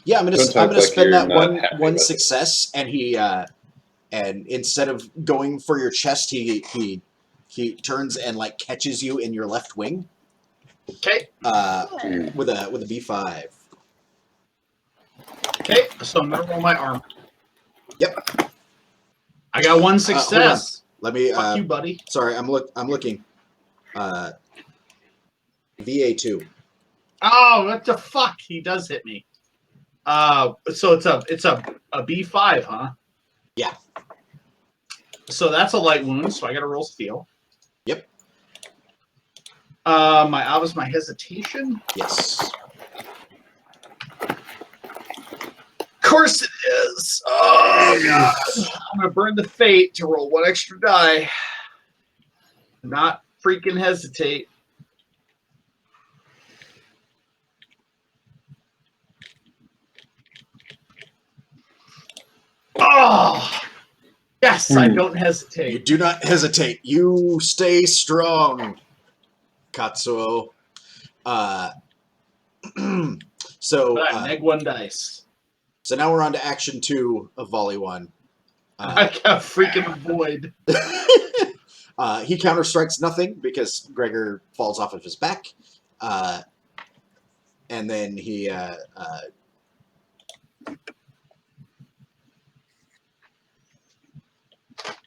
Yeah, I'm Don't gonna talk like spend you're that not happy one with it. success, and he and instead of going for your chest, he turns and like catches you in your left wing. Okay. With a B5. Okay. So I'm gonna roll my arm. Yep. I got 1 success. Let me. Fuck you, buddy. Sorry, I'm looking. VA2. Oh, what the fuck? He does hit me. So it's a B5, huh? Yeah. So that's a light wound, so I gotta roll steel. Yep. My ob is my hesitation. Yes. Of course it is. Oh god. I'm gonna burn the fate to roll 1 extra die. Not freaking hesitate. Oh yes, I don't You hesitate. do not hesitate. You stay strong, Katsuo. So, But I neg 1 dice. so now we're on to action 2 of Volley 1. I got freaking void. He counterstrikes nothing because Gregor falls off of his back. And then he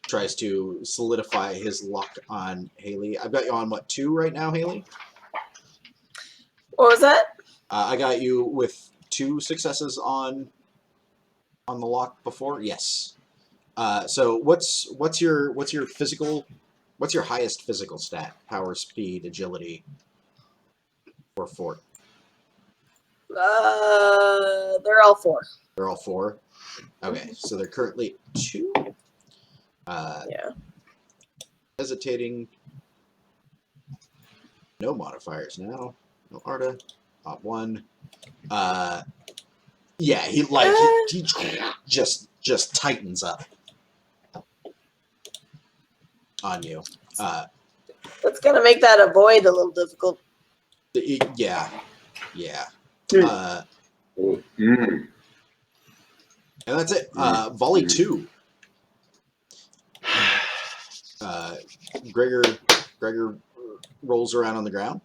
tries to solidify his lock on Haley. I've got you on, what, 2 right now, Haley? What was that? I got you with 2 successes on the lock before. Yes. So what's your highest physical stat? Power, speed, agility, or fort? They're all 4. They're all 4. Okay, so they're currently 2. Yeah. Hesitating. No modifiers now. No Arda. Op 1. Yeah, he just tightens up on you. That's gonna make that avoid a little difficult. Yeah. Mm. And that's it. Volley 2. Gregor rolls around on the ground.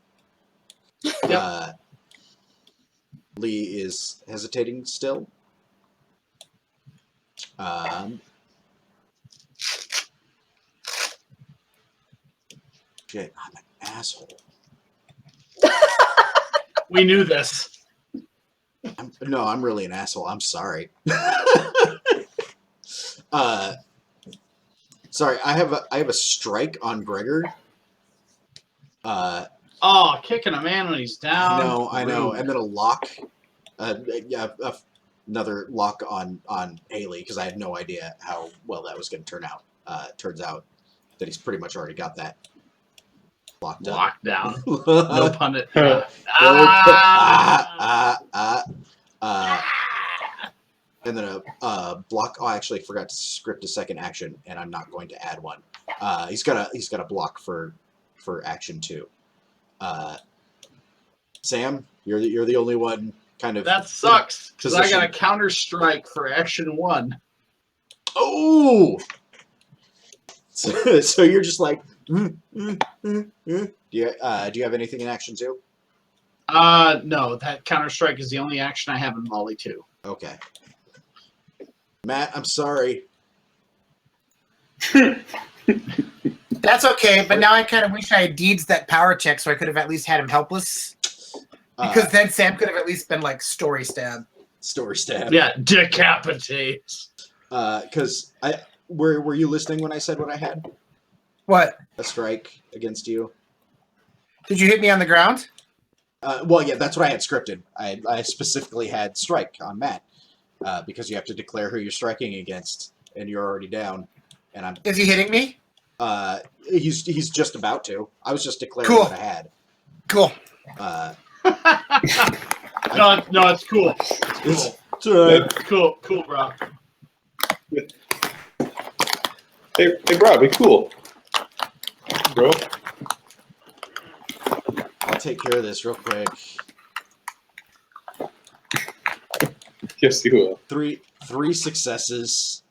Lee is hesitating still. Shit, I'm an asshole. We knew this. I'm really an asshole. I'm sorry. Sorry, I have a strike on Gregor. Oh, kicking a man when he's down. I know, Rude. and then a lock. Another lock on Haley because I had no idea how well that was going to turn out. Turns out that he's pretty much already got that locked up. Locked down. No pun it. And then a block. Oh, I actually forgot to script a second action, and I'm not going to add one. He's got a block for action 2. Sam, you're the only one kind of. That sucks because I got a position. counter strike for action 1. Oh. So you're just like. Do you have anything in action 2? No, that counter strike is the only action I have in Volley 2. Okay. Matt, I'm sorry. That's okay, but now I kind of wish I had deeds that power check so I could have at least had him helpless. Because then Sam could have at least been like story stab. Story stab. Yeah, decapitate. Because were you listening when I said what I had? What? A strike against you. Did you hit me on the ground? Well, yeah, that's what I had scripted. I specifically had strike on Matt because you have to declare who you're striking against, and you're already down. And I'm. Is he hitting me? He's just about to. I was just declaring Cool. what I had. Cool. No, it's cool. It's alright. Cool, bro. Hey, bro, be cool, bro. I'll take care of this real quick. Yes, you will. Three successes.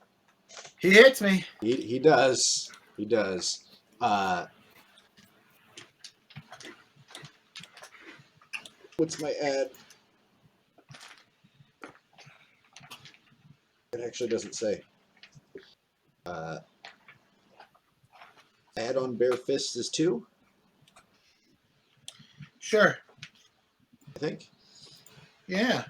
He hits me. He does. He does. What's my ad? It actually doesn't say. Ad on Bare Fists is 2, Sure. I think. Yeah.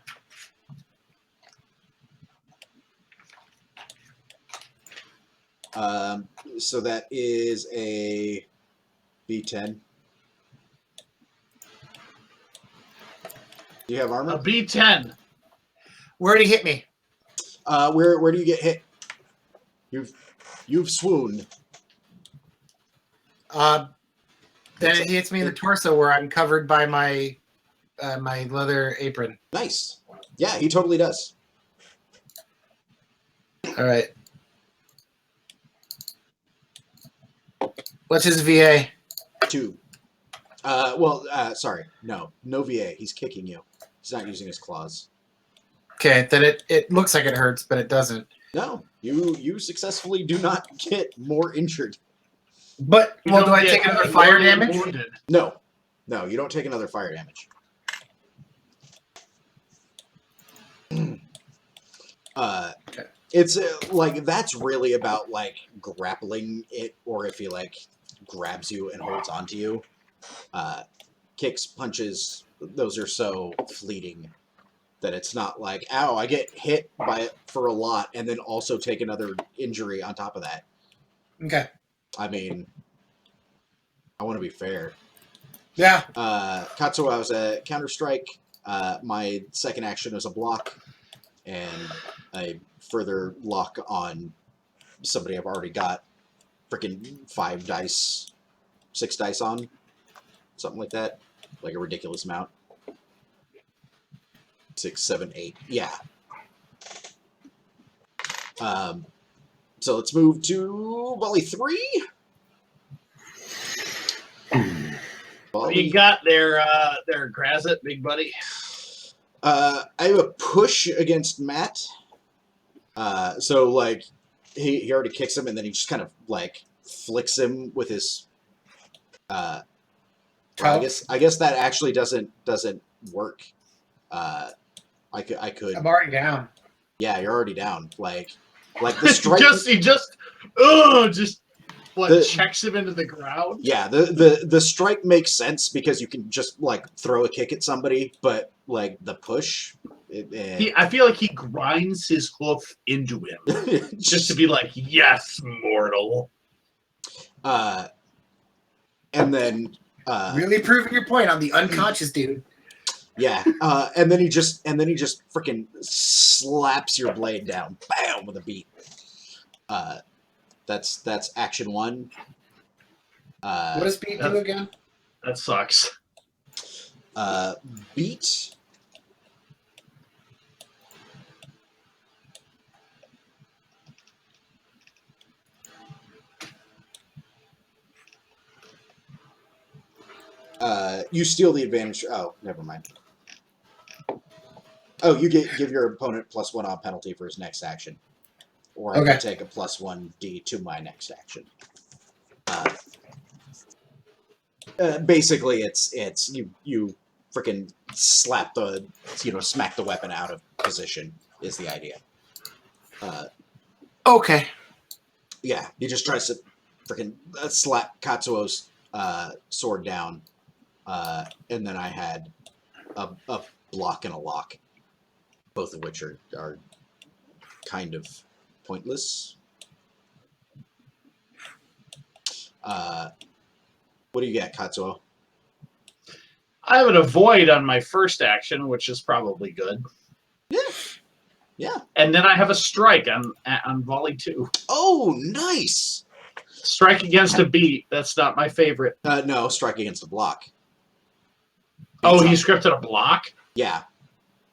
So that is a B10. Do you have A armor? B10. Where'd he hit me? Where do you get hit? You've swooned. Then it hits me in the torso where I'm covered by my my leather apron. Nice. Yeah, he totally does. All right. What's his VA? 2. Sorry. No VA. He's kicking you. He's not using his claws. Okay, then it looks like it hurts, but it doesn't. No, you successfully do not get more injured. But You well, do don't I get take another fire mortally damage? wounded. No, you don't take another fire damage. It's like that's really about like grappling it, or if he like grabs you and holds onto you. Kicks, punches, those are so fleeting that it's not like, ow, I get hit by it for a lot and then also take another injury on top of that. Okay. I mean, I want to be fair. Yeah. Katsuo was a counter-strike. My second action was a block, and a further lock on somebody I've already got freaking 5 dice, 6 dice on. Something like that. Like a ridiculous amount. 6, 7, 8. Yeah. So let's move to volley 3. What you got there, Grazit, big buddy? I have a push against Matt. So like he already kicks him, and then he just kind of like flicks him with his. Well, I guess that actually doesn't work. I could. I'm already down. Yeah, you're already down. Like the strike. he just checks him into the ground. Yeah, the strike makes sense because you can just like throw a kick at somebody, but like the push. I feel like he grinds his hoof into him just to be like, yes, mortal. And then Really proving your point on the unconscious dude. yeah, and then he just freaking slaps your blade down, bam, with a beat. That's action 1. What does beat do again? That sucks. Beat. You steal the advantage. Oh, never mind. Oh, you give your opponent +1 on penalty for his next action, or I can take a +1d to my next action. Basically, it's you freaking slap smack the weapon out of position is the idea. Okay. Yeah, he just tries to freaking slap Katsuo's sword down, and then I had a block and a lock, both of which are kind of pointless. What do you get, Katsuo? I have an avoid on my first action, which is probably good. Yeah. And then I have a strike on volley 2. Oh, nice. Strike against a beat. That's not my favorite. No, strike against the block. Oh, he scripted a block? Yeah.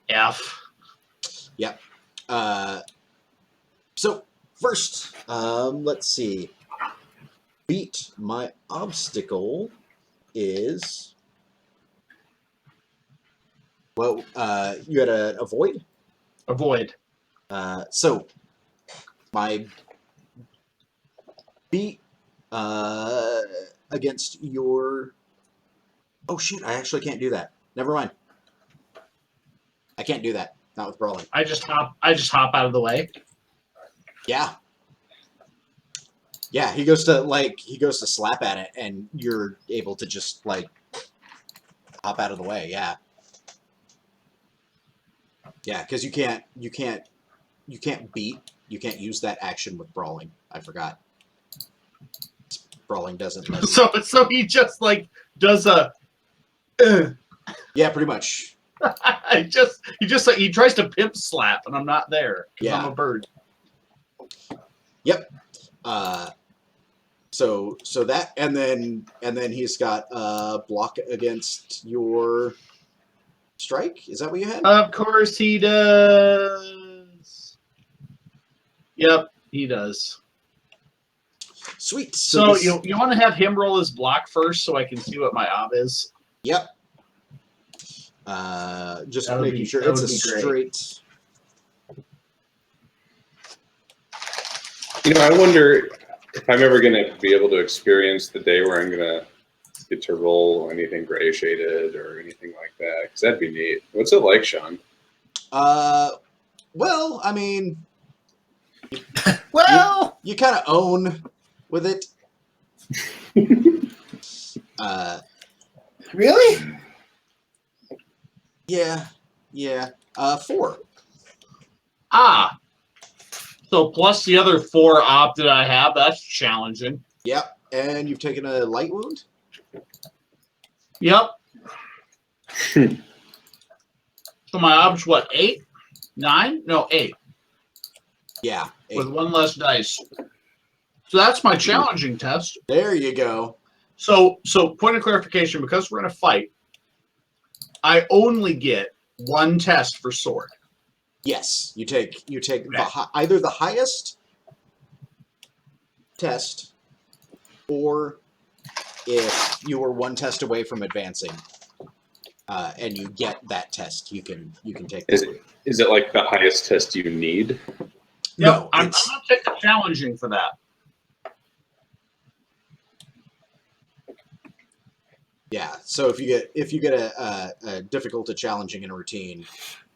F. Yep. So first, let's see. Beat, my obstacle is, well, you had a avoid? Avoid. So my beat against your, oh shoot, I actually can't do that. Never mind. I can't do that. Not with brawling. I just hop out of the way. Yeah. Yeah, he goes to slap at it, and you're able to just like hop out of the way. Yeah. Yeah, because you can't beat. You can't use that action with brawling. I forgot. Brawling doesn't let you. So he just like does a. Yeah, pretty much. He tries to pimp slap, and I'm not there. Yeah. I'm a bird. Yep. So that, and then he's got a block against your strike. Is that what you had? Of course he does. Yep, he does. Sweet. So this- you want to have him roll his block first, so I can see what my ob is. Yep. That would making be- sure that it's a would be great. straight. You know, I wonder if I'm ever going to be able to experience the day where I'm going to get to roll anything gray shaded or anything like that, because that'd be neat. What's it like, Sean? Well, I mean, Well, you kind of own with it. really? Yeah. 4. Ah. So plus the other 4 op that I have, that's challenging. Yep. And you've taken a light wound. Yep. So my op's what, 8? 9? No, 8. Yeah. 8. With 1 less dice. So that's my challenging test. There you go. So point of clarification, because we're in a fight, I only get 1 test for sword. Yes, you take Okay. either the highest test, or if you were 1 test away from advancing, and you get that test, you can take. Is it like the highest test you need? No, I'm it's not taking challenging for that. yeah. So if you get a difficult to challenging in a routine,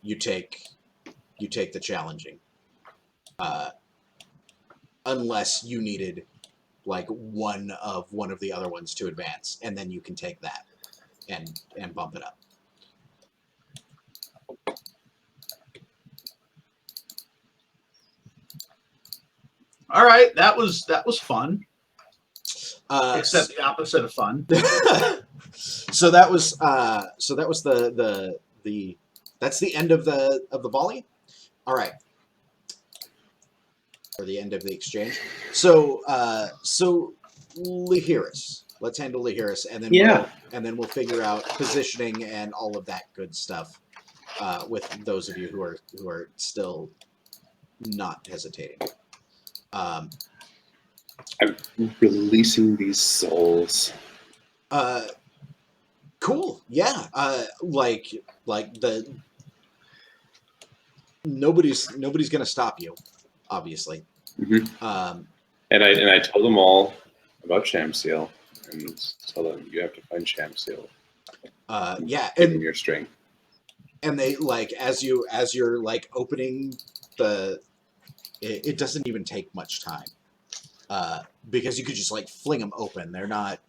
you take the challenging, unless you needed like one of the other ones to advance, and then you can take that and bump it up. All right, that was fun. Uh, Except the opposite of fun. so that was the that's the end of the volley. All right, or the end of the exchange. So Lahiris, let's handle Lahiris, and then we'll figure out positioning and all of that good stuff with those of you who are still not hesitating. I'm releasing these souls. Cool. Yeah. Like the nobody's gonna stop you, obviously. Mhm. And I told them all about Shamsil and tell them you have to find Shamsil. Yeah, Give him and your strength. they like as you're like opening it doesn't even take much time. Because you could just like fling them open. They're not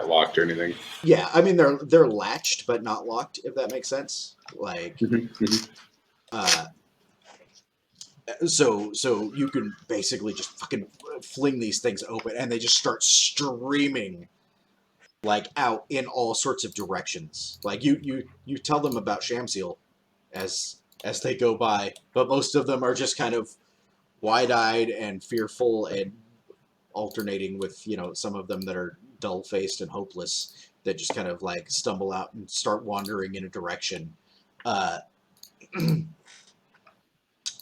locked or anything. Yeah, I mean they're latched but not locked, if that makes sense. Like so you can basically just fucking fling these things open and they just start streaming like out in all sorts of directions. Like you tell them about Shamsil as they go by, but most of them are just kind of wide-eyed and fearful and alternating with, some of them that are dull-faced and hopeless that just kind of like stumble out and start wandering in a direction.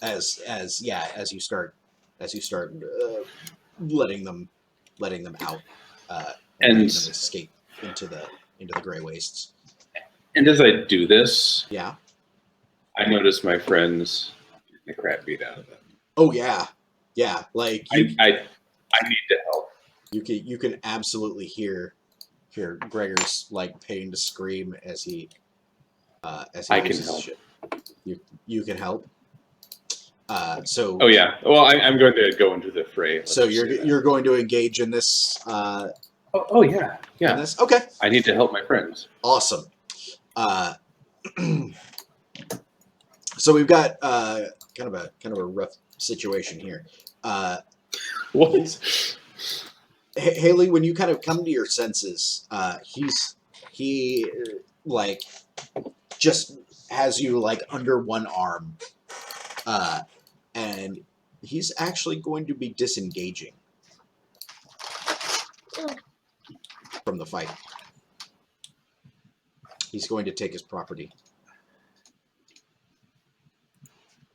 As you start letting them out and letting them escape into the gray wastes. And as I do this, Yeah. I notice my friends getting the crap beat out of them. Oh yeah. Like I need to help. you can absolutely hear Gregor's like pained scream as he I can loses help. shit. You can help. So. Oh yeah. Well, I'm going to go into the fray. Let's So just say that. you're going to engage in this. Oh yeah. In this? Okay. I need to help my friends. Awesome. So we've got kind of a rough situation here. What? Haley, when you kind of come to your senses, he like just has you like under one arm, and he's actually going to be disengaging from the fight. He's going to take his property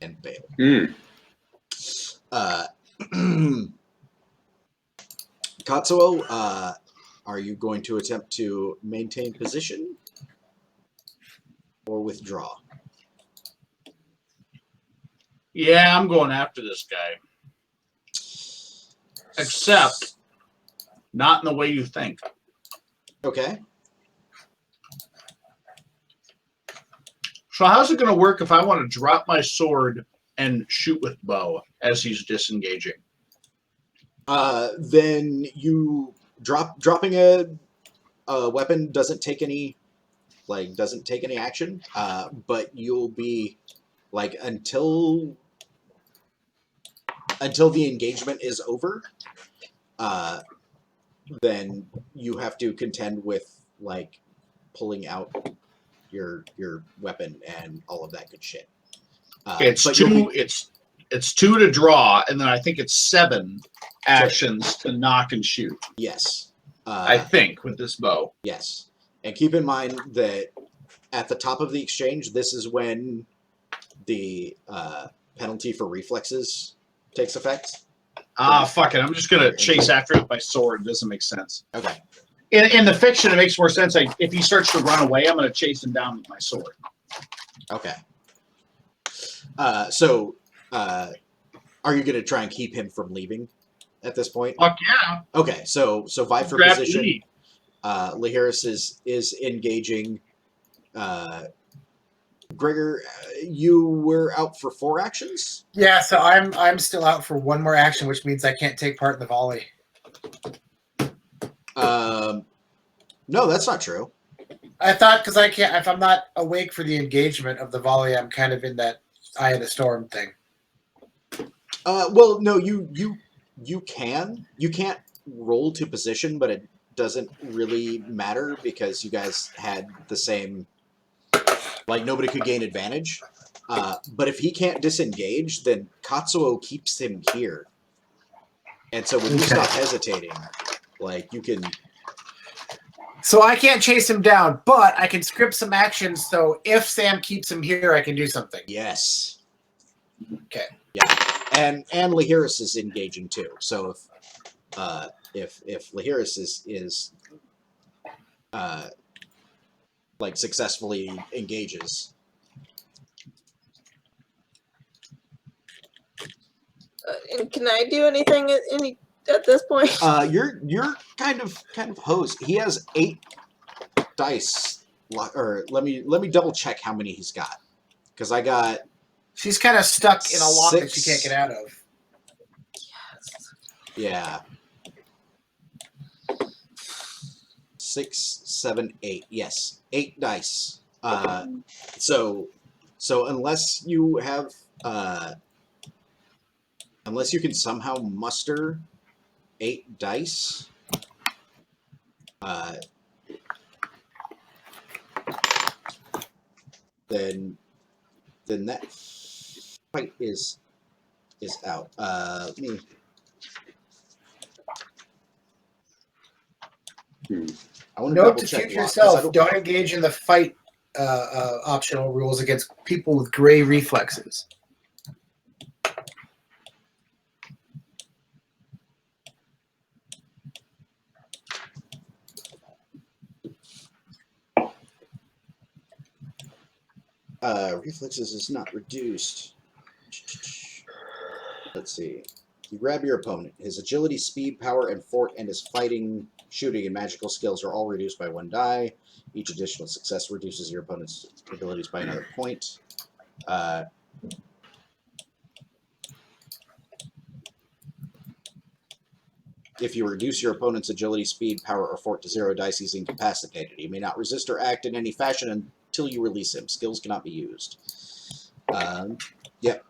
and bail. Katsuo, are you going to attempt to maintain position? or withdraw? Yeah, I'm going after this guy. Except, not in the way you think. Okay. So how's it going to work if I want to drop my sword and shoot with bow as he's disengaging? Then you dropping a weapon doesn't take any action. But you'll be like until the engagement is over. Then you have to contend with like pulling out your weapon and all of that good shit. It's but two. It's 2 to draw, and then I think it's 7 actions to knock and shoot. Yes. I think with this bow. Yes. And keep in mind that at the top of the exchange, this is when the penalty for reflexes takes effect. Fuck it. I'm just going to chase after it with my sword. It doesn't make sense. Okay. In the fiction, it makes more sense. Like, if he starts to run away, I'm going to chase him down with my sword. Okay. So, are you going to try and keep him from leaving at this point? Fuck yeah. Okay. So vie for Grab position. lead. Lahiris is engaging. Gregor, you were out for 4 actions? Yeah, so I'm still out for 1 more action, which means I can't take part in the volley. No, that's not true. I thought because I can't, if I'm not awake for the engagement of the volley, I'm kind of in that eye of the storm thing. Well, no, you can't roll to position, but it doesn't really matter because you guys had the same. Like, nobody could gain advantage. But if he can't disengage, then Katsuo keeps him here. And so when you stop hesitating, like, you can... So I can't chase him down, but I can script some actions, so if Sam keeps him here, I can do something. Yes. Okay. Yeah. And Lahiris is engaging, too. So if Lahiris is like successfully engages. And can I do anything at this point? You're kind of hosed. He has 8 dice. Or let me double check how many he's got, because I got. She's kind of stuck in a lock that 6. she can't get out of. Yeah. 6, 7, 8. Yes, 8 dice. So unless you have, unless you can somehow muster 8 dice, then that fight is out. Let me. I want to Note double to check. future yourself: don't engage in the fight optional rules against people with gray reflexes. Reflexes is not reduced. Let's see. You grab your opponent. His agility, speed, power, and fort, and his fighting, shooting, and magical skills are all reduced by 1 die. Each additional success reduces your opponent's abilities by another point. If you reduce your opponent's agility, speed, power, or fort to 0 dice, he's incapacitated. He may not resist or act in any fashion until you release him. Skills cannot be used. Yep.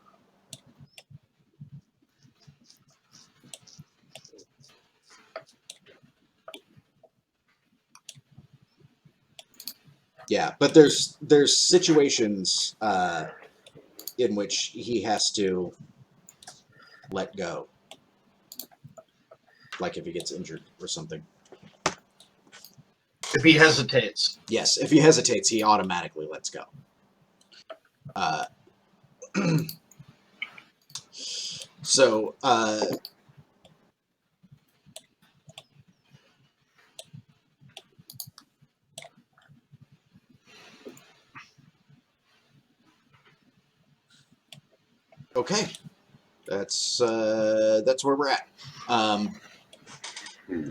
Yeah, but there's situations in which he has to let go, like if he gets injured or something. If he hesitates. Yes, if he hesitates, he automatically lets go. So, Okay, that's where we're at.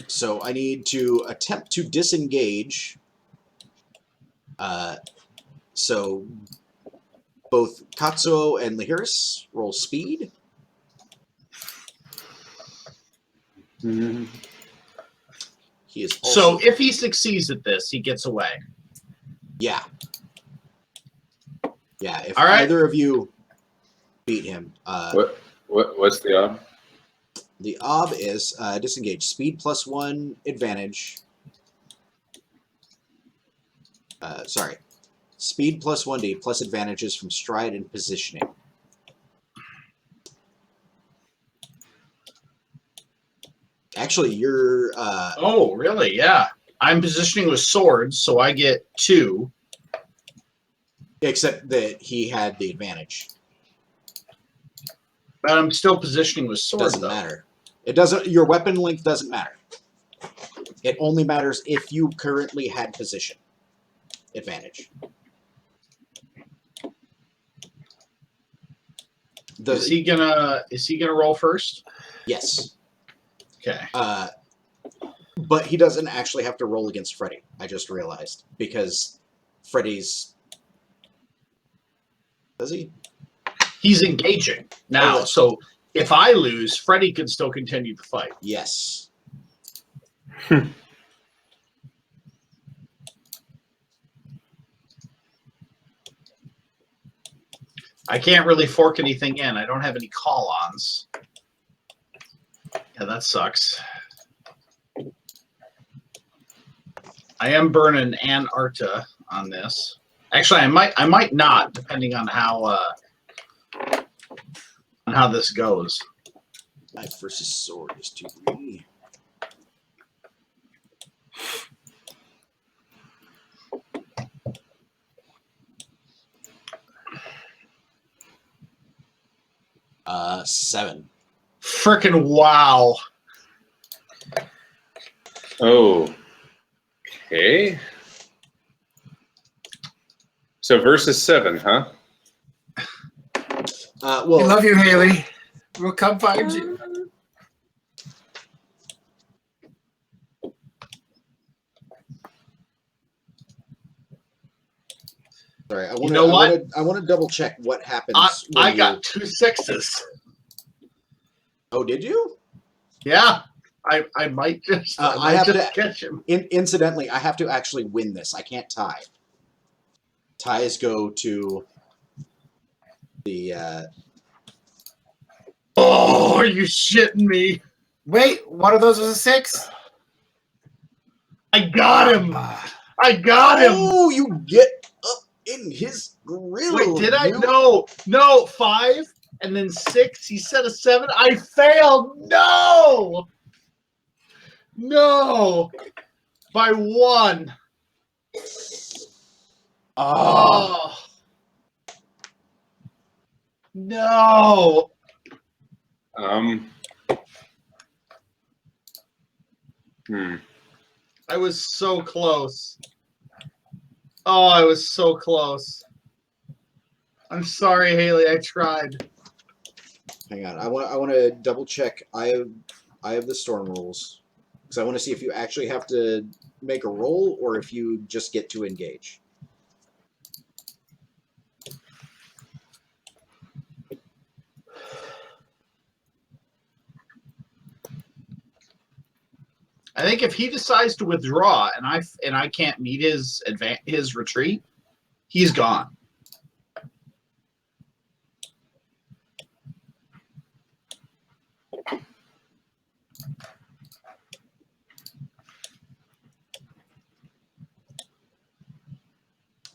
So I need to attempt to disengage. So both Katsuo and Lahiris roll speed. Mhm. He is So also, if he succeeds at this, he gets away. yeah. Yeah, if All right. either of you beat him, What's the ob? the ob is disengage. Speed +1 advantage. Sorry. Speed +1d plus advantages from stride and positioning. Actually, you're... Oh, really? Yeah. I'm positioning with swords, so I get 2. except that he had the advantage. But I'm still positioning with swords, Doesn't though. matter. It doesn't. Your weapon length doesn't matter. It only matters if you currently had position advantage. Is he gonna roll first? Yes. Okay. But he doesn't actually have to roll against Freddy. I just realized because Freddy's. Does he? He's engaging now, that's- so if I lose, Freddy can still continue the fight. Yes. I can't really fork anything in. I don't have any call-ons. Yeah, that sucks. I am burning Antarctica on this. Actually, I might not, depending on how this goes. Knife versus sword is 2-3. Seven. Frickin' wow. Oh. Okay. So versus 7, huh? We Well, love you, Haley. We'll come find you. sorry. I You know what? want to double check what happens. I when got 2 6s. Oh, did you? Yeah. I might just, I might have just to- catch him. Incidentally, I have to actually win this. I can't tie. Ties go to the. Oh, are you shitting me? Wait, one of those was a 6? I got him. I got him. Oh, you get up in his grill. Wait, did I? you- No, 5 and then 6. He said a 7. I failed. No. By 1. Oh, Oh. No. I was so close. Oh, I was so close. I'm sorry, Haley. I tried. hang on. I want to double check. I have the storm rules because I want to see if you actually have to make a roll or if you just get to engage. I think if he decides to withdraw and I can't meet his retreat, he's gone.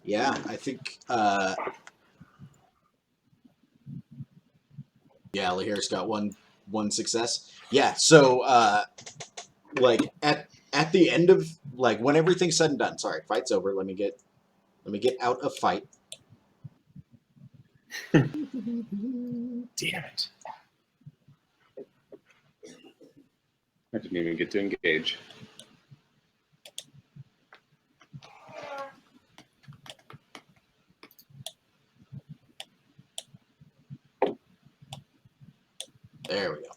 Yeah, I think. Yeah, Lahir's got one success. Yeah, so like at the end of like when everything's said and done. Sorry, fight's over. Let me get out of fight. Damn it. I didn't even get to engage. There we go.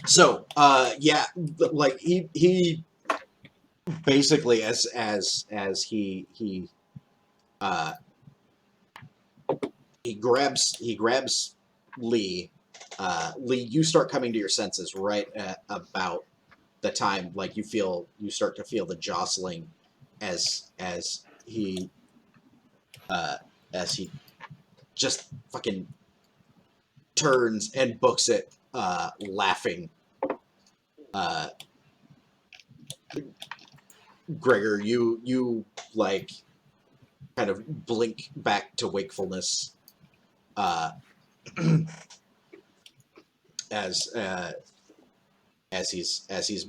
So, yeah, like he basically as he grabs Lee. Lee, you start coming to your senses right at about the time, like you start to feel the jostling as he just fucking turns and books it, laughing. Gregor, you like kind of blink back to wakefulness, as he's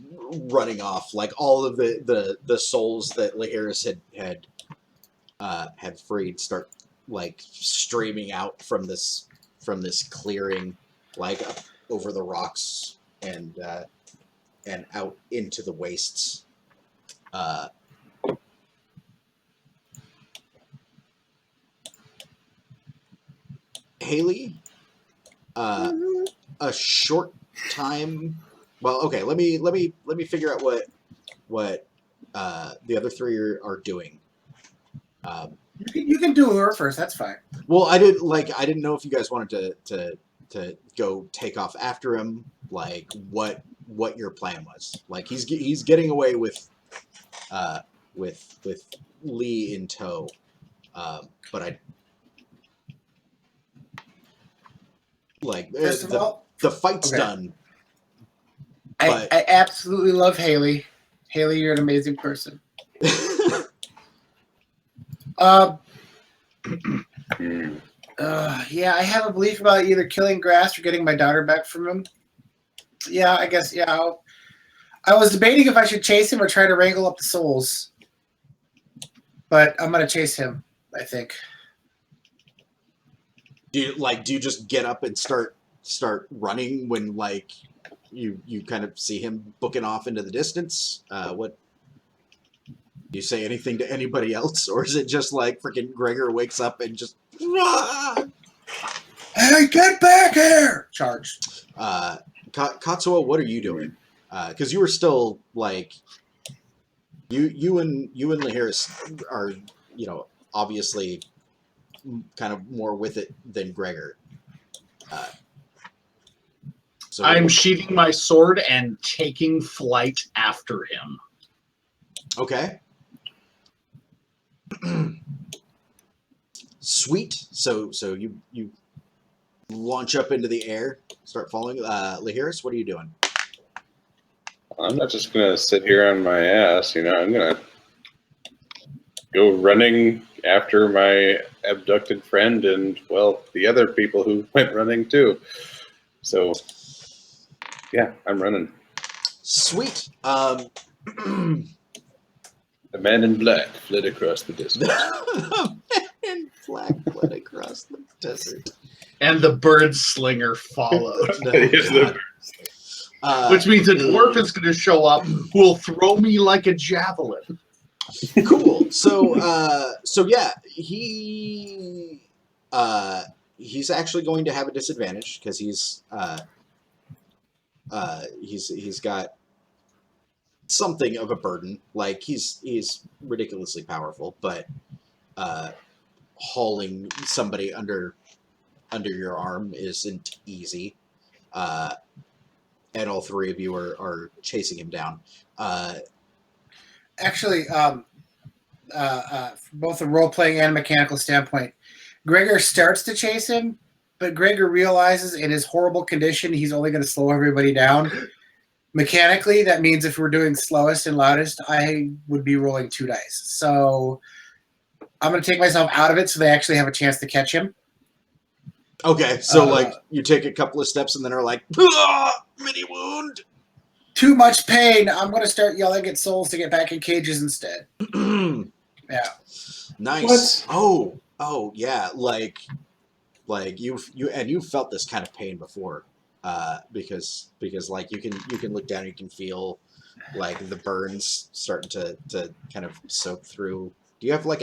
running off, like all of the souls that Laharis had freed start like streaming out from this clearing, like up over the rocks and out into the wastes. Haley, a short time. Well, okay. Let me figure out what the other three are doing. You can do her first. That's fine. Well, I didn't know if you guys wanted to go take off after him. Like what your plan was. Like he's getting away with Lee in tow, but I like First of all, the fight's okay. done. I absolutely love Haley. Haley, you're an amazing person. Yeah, I have a belief about either killing Grass or getting my daughter back from him. Yeah, I guess, yeah. I was debating if I should chase him or try to wrangle up the souls. But I'm going to chase him, I think. Do you just get up and start running when like you kind of see him booking off into the distance? What do you say anything to anybody else, or is it just like freaking Gregor wakes up and just hey, get back here! Charge. Katsuo, what are you doing? Because you were still like you and Laharis are, obviously kind of more with it than Gregor. So I'm sheathing my sword and taking flight after him. Okay. Sweet. So you launch up into the air, start falling. Laharis, what are you doing? I'm not just gonna sit here on my ass. I'm gonna go running after my abducted friend and, well, the other people who went running too. So, yeah, I'm running. Sweet. The man in black fled across the desert. The man in black fled across the desert. And the bird slinger followed. Yes, the Which means a dwarf is going to show up who will throw me like a javelin. Cool. So yeah, he's actually going to have a disadvantage because he's got something of a burden. Like he's ridiculously powerful, but hauling somebody under your arm isn't easy. And all three of you are chasing him down. Actually, both a role-playing and mechanical standpoint, Gregor starts to chase him, but Gregor realizes in his horrible condition he's only going to slow everybody down. Mechanically, that means if we're doing slowest and loudest, I would be rolling 2 dice. So I'm going to take myself out of it so they actually have a chance to catch him. Okay, so like you take a couple of steps and then are like, mini wound. Too much pain. I'm going to start yelling at souls to get back in cages instead. Yeah. Nice. What? Oh yeah. Like you felt this kind of pain before, because like you can look down and you can feel like the burns starting to kind of soak through. Do you have like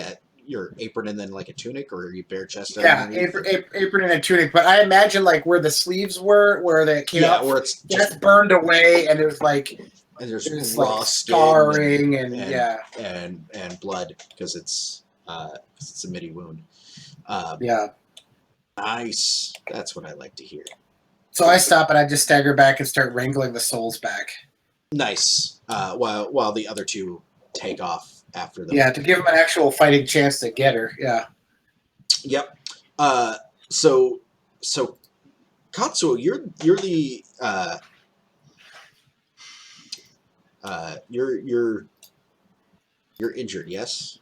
your apron and then like a tunic, or are you bare chested? Yeah, apron and a tunic. But I imagine like where the sleeves were, where they came Yeah, out, where it's that's just burned away, and there's like there's like raw skin scarring and yeah, and blood because it's a midi wound. yeah. Nice. That's what I like to hear. So I stop and I just stagger back and start wrangling the souls back. Nice. While the other two take off after them. Yeah, to give them an actual fighting chance to get her. Yeah. Yep. So Katsuo, you're the you're injured, yes?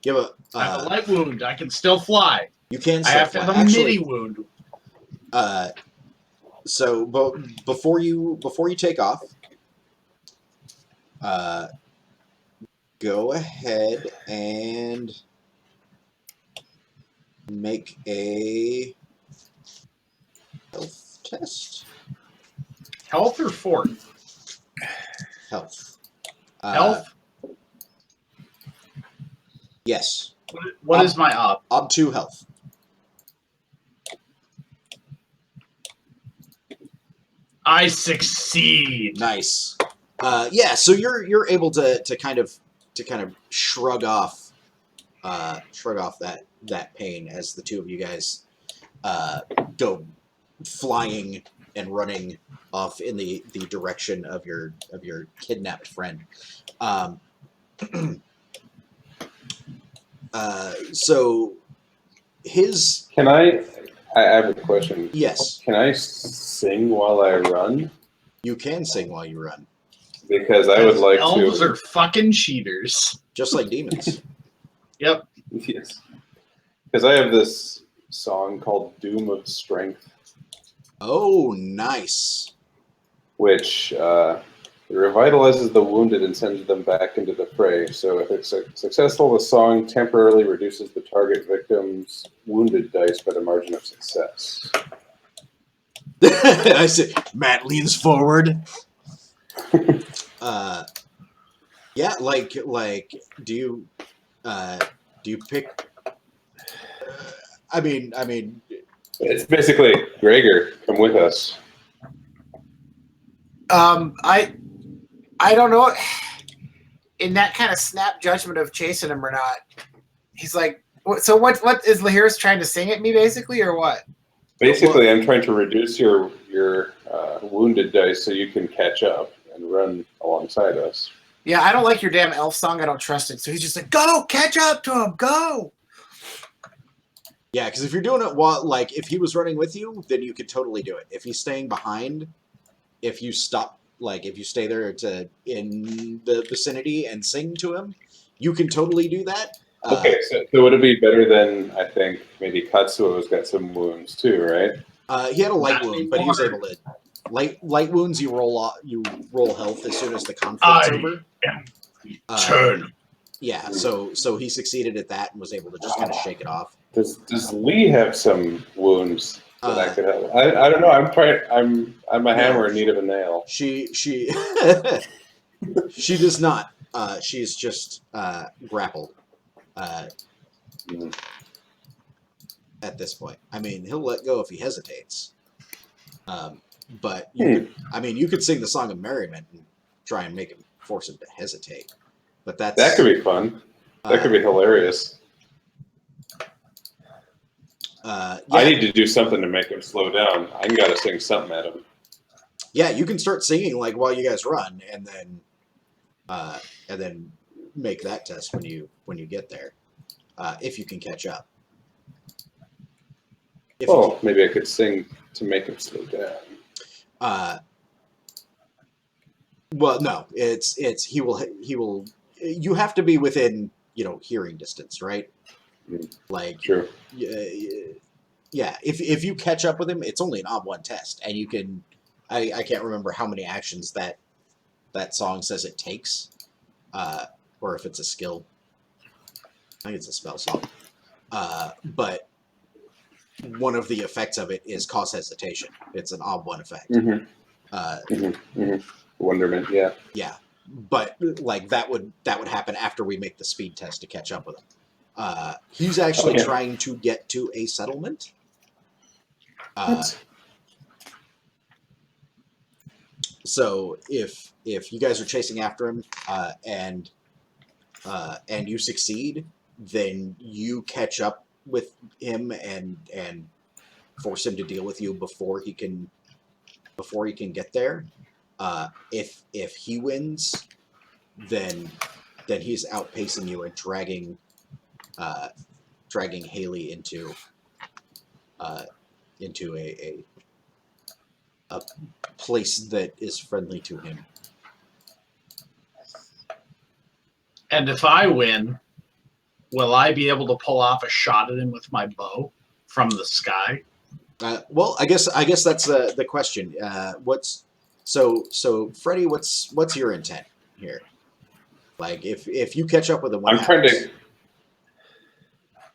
You have I have a light wound. I can still fly. you can I still have to fly. have a Actually, midi wound. So before you take off, go ahead and make a health test. Health or fort? Health. Health? Yes. What is my op? Up to health. I succeed. Nice. Yeah. So you're able to kind of shrug off that pain as the two of you guys go flying and running off in the direction of your kidnapped friend. So his Can I have a question. yes, Can I sing while I run? you can sing while you run, Because I would like Elves to. are fucking cheaters. just like demons. Yep. Yes. Because I have this song called Doom of Strength, Oh, nice. which revitalizes the wounded and sends them back into the fray. So if it's successful, the song temporarily reduces the target victim's wounded dice by the margin of success. I see. Matt leans forward. Yeah, like, do you pick? I mean, It's basically, Gregor, come with us. I don't know in that kind of snap judgment of chasing him or not. He's like, so what is Lahiris trying to sing at me basically, or what? Basically, I'm trying to reduce your wounded dice so you can catch up and run alongside us. Yeah, I don't like your damn elf song. I don't trust it. So he's just like, go catch up to him, go. yeah, because if you're doing it while, like, if he was running with you, then you could totally do it. If he's staying behind, if you stop, like, if you stay there in the vicinity and sing to him, you can totally do that. Okay, so would it be better than, I think, maybe Katsuo's got some wounds too, right? He had a light Not wound, but he was anymore. able to. Light wounds, you roll health as soon as the conflict's over. Turn. Yeah, so he succeeded at that and was able to just kind of shake it off. Does Lee have some wounds that I Uh, could help? I don't know. I'm a hammer in need of a nail. She she does not. She's just grappled Mhm. at this point. I mean, he'll let go if he hesitates. But you could sing the Song of Merriment and try and force him to hesitate. But that could be fun. That could be hilarious. Yeah, I need to do something to make him slow down. I got to sing something at him. yeah, you can start singing like while you guys run, and then make that test when you get there, if you can catch up. If you Oh, maybe I could sing to make him slow down. Well, no, it's he will. You have to be within hearing distance, right? Like, True. yeah. If you catch up with him, it's only an odd one test, and you can. I can't remember how many actions that song says it takes, or if it's a skill. I think it's a spell song, but one of the effects of it is cause hesitation. It's an odd one effect. Wonderment, yeah. Yeah, but like that would happen after we make the speed test to catch up with him. He's actually Okay. trying to get to a settlement. So if you guys are chasing after him and you succeed, then you catch up with him and force him to deal with you before he can get there. If he wins, then he's outpacing you and dragging Haley into a place that is friendly to him. And if I win, will I be able to pull off a shot at him with my bow from the sky? Well, I guess that's the question. So Freddie, what's your intent here? Like, if you catch up with him, what I'm trying happens? to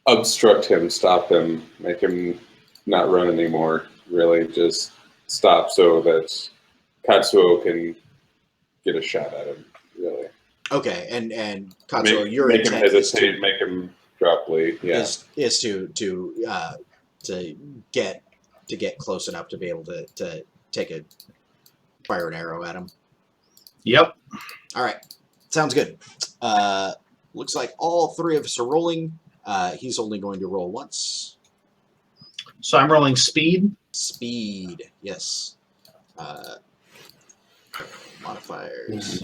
obstruct him, stop him, make him not run anymore. Really, just stop so that Katsuo can get a shot at him. Really, Okay, and Katsuo, your make him intent hesitate, make him drop lead. Yeah, is to get close enough to be able to take a fire an arrow at him. Yep. All right, sounds good. Looks like all three of us are rolling. He's only going to roll once. So I'm rolling speed. Speed, yes. Modifiers.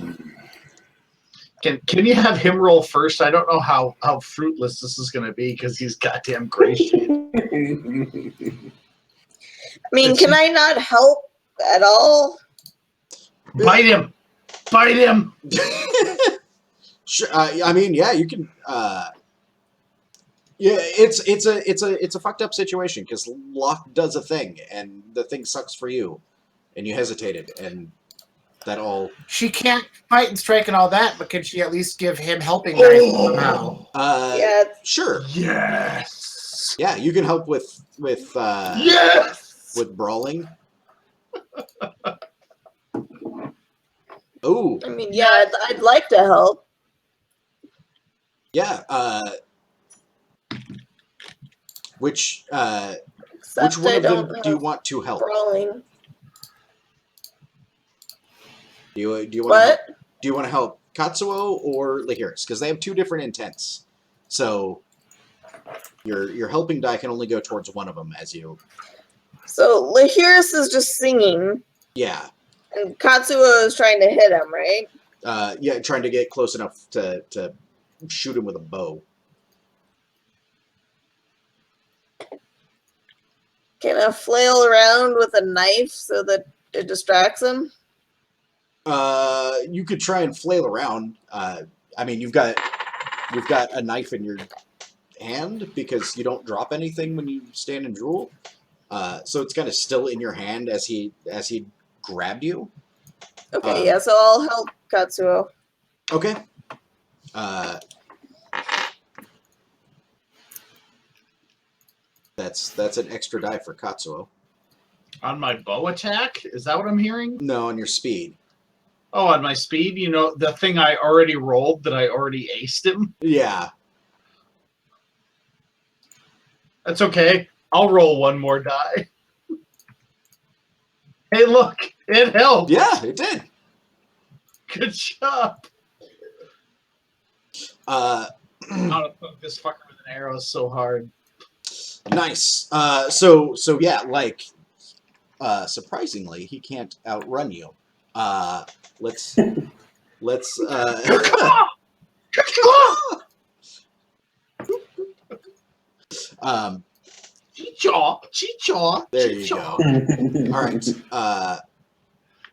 Can you have him roll first? I don't know how fruitless this is going to be because he's goddamn gray shade. I mean, can I not help at all? Bite him! Bite him! Sure. I mean, yeah, you can. Yeah, it's a fucked up situation because Locke does a thing and the thing sucks for you, and you hesitated, and that all. She can't fight and strike and all that, but can she at least give him helping knife somehow? Yeah. Sure. Yes! Yeah, you can help with Yes! with brawling. Oh, I mean, yeah, I'd like to help. yeah. Which Except one I of them don't do you have want to help? brawling. Do you want What? do you want to help Katsuo or Lahiris? Because they have two different intents. So your helping die can only go towards one of them as you. So Lahiris is just singing, Yeah. and Katsuo is trying to hit him, right? Yeah, trying to get close enough to shoot him with a bow. Can I flail around with a knife so that it distracts him? You could try and flail around. I mean, you've got a knife in your hand because you don't drop anything when you stand and drool. So it's kind of still in your hand as he grabbed you. Okay, yeah, so I'll help Katsuo. Okay. That's an extra die for Katsuo. On my bow attack? Is that what I'm hearing? No, on your speed. Oh, on my speed? You know, the thing I already rolled that I already aced him? Yeah. That's okay. I'll roll one more die. Hey, look, it helped. Yeah, it did. Good job. How to poke this fucker with an arrow is so hard. Nice. So yeah, like surprisingly, he can't outrun you. Let's Chichaw. there you go. All right.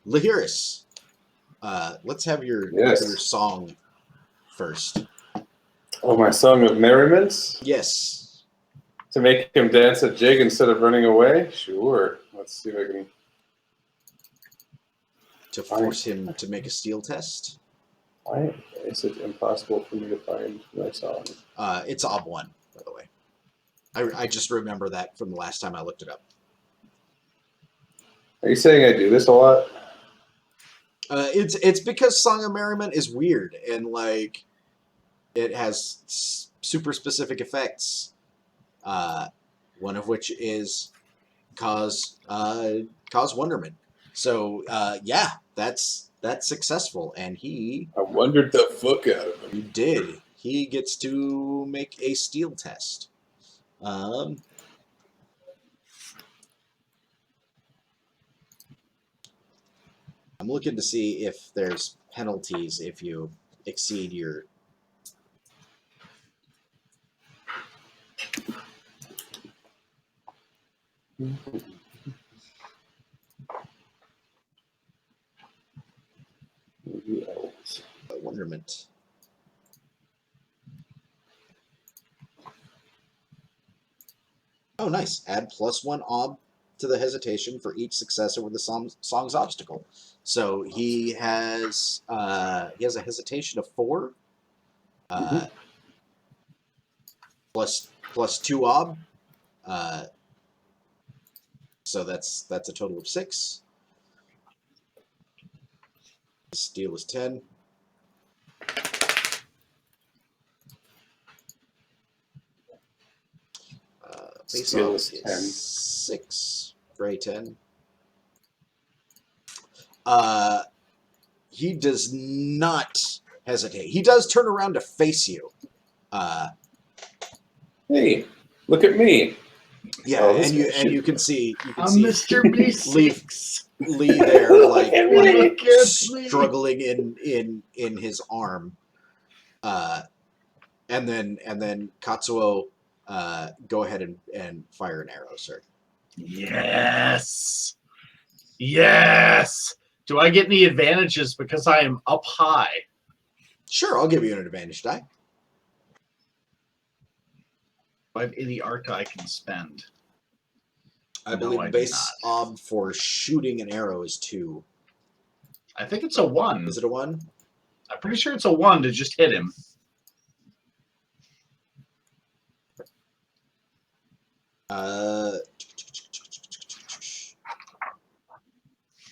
Lahiris, let's have your song first. Oh, my song of merriment? Yes. To make him dance a jig instead of running away? Sure. Let's see if I can. To force him to make a steel test. Why is it impossible for me to find my song? It's Ob1, by the way. I just remember that from the last time I looked it up. Are you saying I do this a lot? It's because Song of Merriment is weird and like it has super specific effects. One of which is cause wonderment. So yeah, that's successful, and he I wondered the fuck out of him. did. He gets to make a steel test. I'm looking to see if there's penalties if you exceed your. Wonderment. Oh, nice. Add +1 ob to the hesitation for each success over the song's obstacle. So he has a hesitation of 4, plus 2 ob. So that's a total of 6. Steel is 10. Base Steel ob is 10. 6. Gray 10. He does not hesitate. He does turn around to face you. Hey, look at me. Yeah, Oh, this and guy you should- can see I'm Mr. B6. Lee there like Look at me. struggling in his arm. And then Katsuo, go ahead and fire an arrow, sir. Yes. Yes. Do I get any advantages because I am up high? Sure, I'll give you an advantage die. Do I have any arca I can spend? I No, believe I do base not. ob for shooting an arrow is 2. I think it's a 1. Is it a 1? I'm pretty sure it's a 1 to just hit him.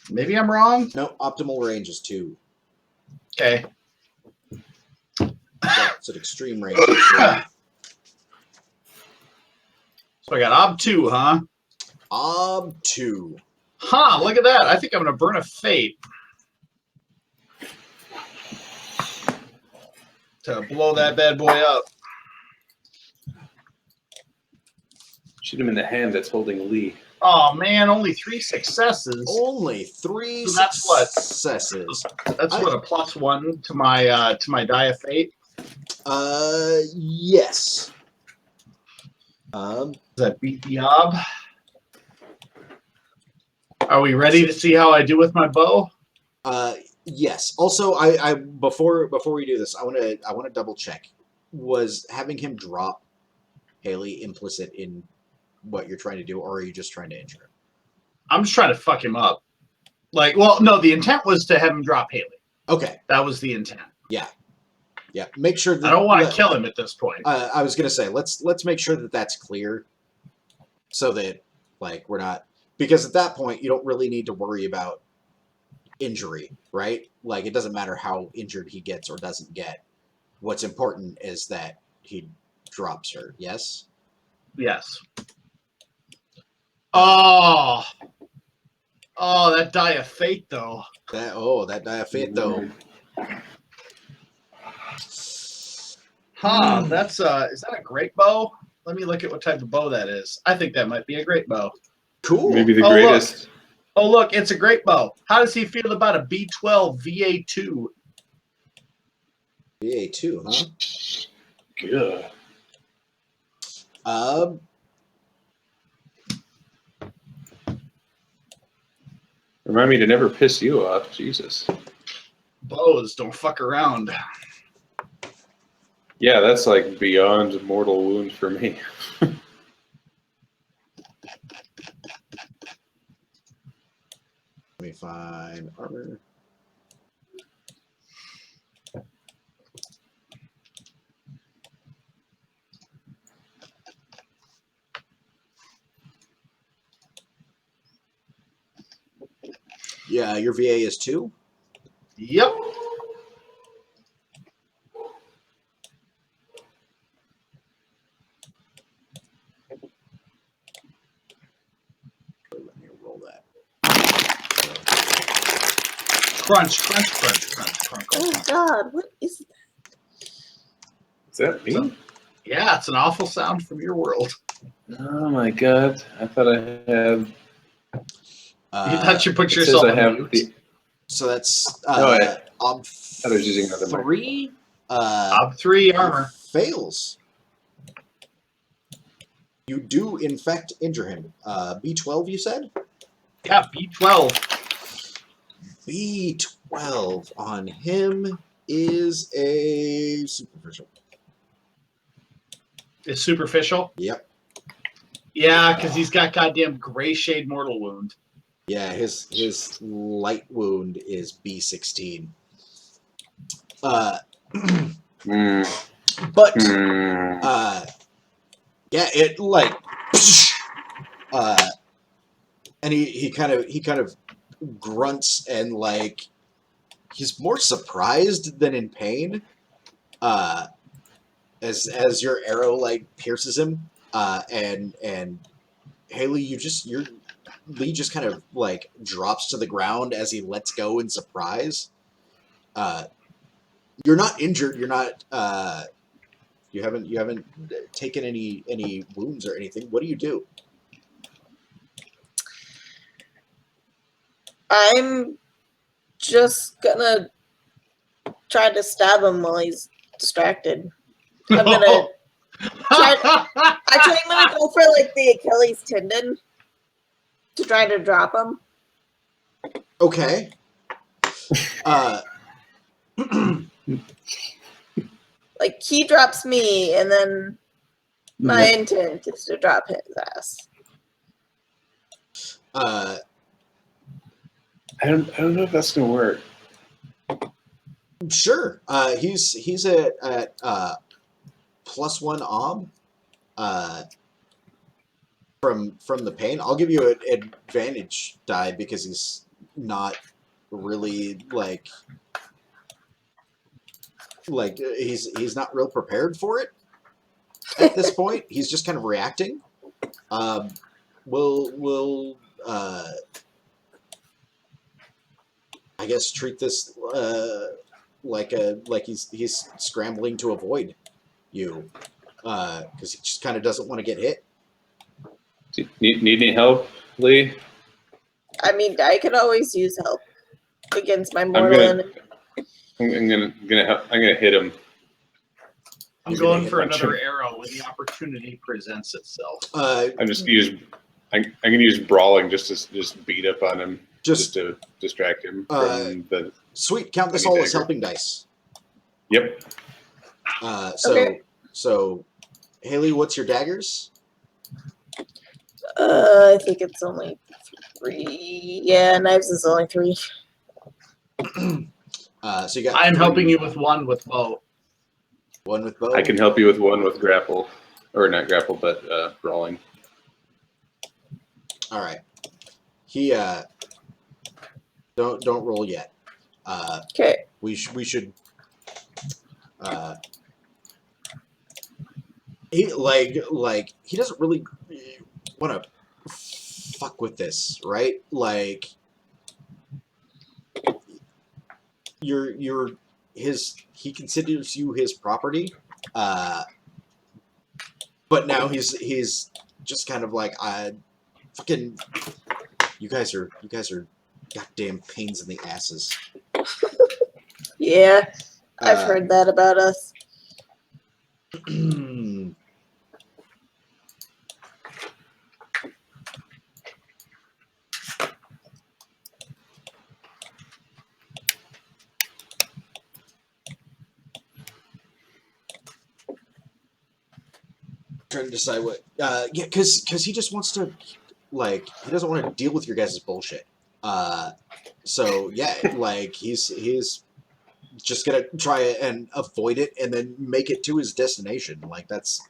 Maybe I'm wrong. No, optimal range is 2. Okay. So it's an extreme range. Of 3. So I got ob 2, huh? Ob 2. Huh, look at that. I think I'm going to burn a fate to blow that bad boy up. Shoot him in the hand that's holding Lee. Oh, man, only 3 successes. Only 3 So that's what? successes. That's what, a +1 to my die of fate? Yes. Does that beat the ob? Are we ready to see how I do with my bow? Yes. Also, I before we do this, I want to double check. Was having him drop Haley implicit in what you're trying to do, or are you just trying to injure him? I'm just trying to fuck him up. Like, well, no, the intent was to have him drop Haley. Okay. That was the intent. Yeah. Make sure that I don't want to kill him at this point. I was gonna say let's make sure that that's clear, so that like we're not, because at that point you don't really need to worry about injury, right? Like it doesn't matter how injured he gets or doesn't get. What's important is that he drops her. Yes. Yes. Oh, that die of fate, though. That die of fate though. Huh? That's is that a great bow? Let me look at what type of bow that is. I think that might be a great bow. Cool. Maybe the Oh, look. greatest. Oh, look, it's a great bow. How does he feel about a B12 VA2? VA2, huh? Good. Remind me to never piss you off, Jesus. Bows don't fuck around. Yeah, that's like beyond mortal wound for me. Let me find armor. Yeah, your VA is 2. Yep. Crunch, crunch, crunch, crunch, crunch. Oh God, what is that? Is that me? So- Yeah, it's an awful sound from your world. Oh my god! I thought I had. You Uh, thought you put It says yourself I on have mute? the. so that's No, I ob thought I was using another 3 Ob 3 armor. fails. You do in fact injure him. B12, you said? Yeah, B12. B12 on him is a superficial. Is superficial? Yep. Yeah, because he's got goddamn Gray Shade Mortal Wound. Yeah, his light wound is B16. But yeah, it like and he kind of grunts and like he's more surprised than in pain as your arrow like pierces him and Haley Lee just kind of like drops to the ground as he lets go in surprise. You're not injured, you're not you haven't taken any wounds or anything. What do you do? I'm just gonna try to stab him while he's distracted. I'm gonna actually I'm gonna go for like the Achilles tendon to try to drop him. Okay. Like he drops me, and then my intent is to drop his ass. Uh, I don't know if that's gonna work. sure. He's at +1 ob from the pain. I'll give you an advantage die because he's not really like he's not real prepared for it at this point. He's just kind of reacting. We'll I guess treat this like he's scrambling to avoid you because he just kind of doesn't want to get hit. Need any help, Lee? I mean, I could always use help against my I'm mortal gonna, enemy. I'm gonna hit him. I'm You're going gonna for hit another him. arrow when the opportunity presents itself. I'm just gonna use. I'm gonna use brawling just to beat up on him, just just to distract him Uh, from the. sweet. Count this Any all as dagger. helping dice. Yep. Okay. So Haley, what's your daggers? I think it's only 3. Yeah, knives is only 3. So you got. I'm 3. helping you with one with bow. One with bow. I can help you with one with grapple, or not grapple, but brawling. All right. He don't roll yet. Okay. We should. He like he doesn't really want to fuck with this, right? Like you're his. He considers you his property, but now he's just kind of like fucking. You guys are goddamn pains in the asses. Yeah, I've Uh, heard that about us. Trying to decide what yeah, because he just wants to like he doesn't want to deal with your guys' bullshit. So yeah, like he's just gonna try and avoid it and then make it to his destination. Like that's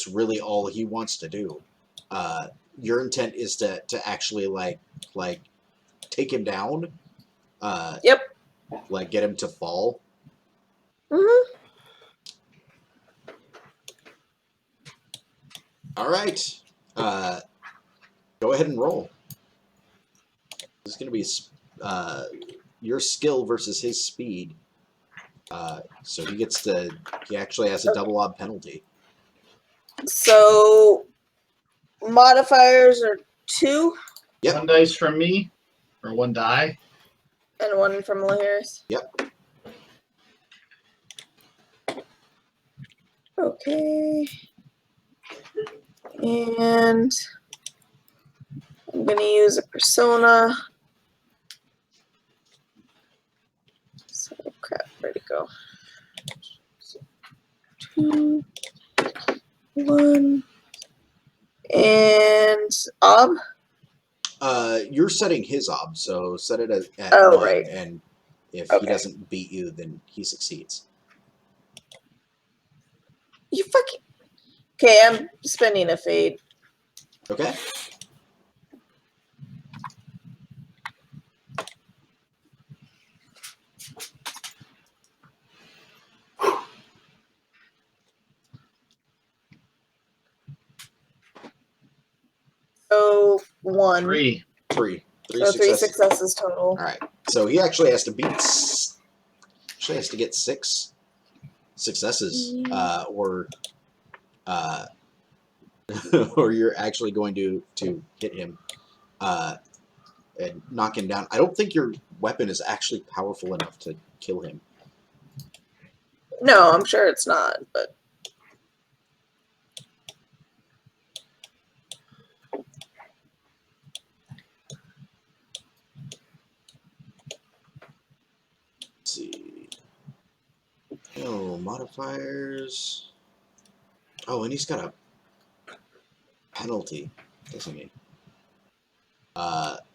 really all he wants to do. Your intent is to actually like take him down. Yep. Like get him to fall. Mm-hmm. All right. Go ahead and roll. This is going to be your skill versus his speed. So he actually has a double odd penalty. So modifiers are 2 Yep. 1 dice from me, or 1 die. and 1 from Lahiris. Yep. Okay. And I'm going to use a persona. So, crap, where'd it go? 2, 1. And Ob? You're setting his ob, so set it at Oh, 1, right. and if Okay. he doesn't beat you, then he succeeds. You fucking. Okay, I'm spending a fade. Okay. So 1. 3. Three So 3 successes. successes total. All right. So he actually has to beat. Actually has to get 6 successes, or or you're actually going to hit him and knock him down. I don't think your weapon is actually powerful enough to kill him. No, I'm sure it's not, but. Let's see. Oh, modifiers. Oh, and he's got a penalty, doesn't he?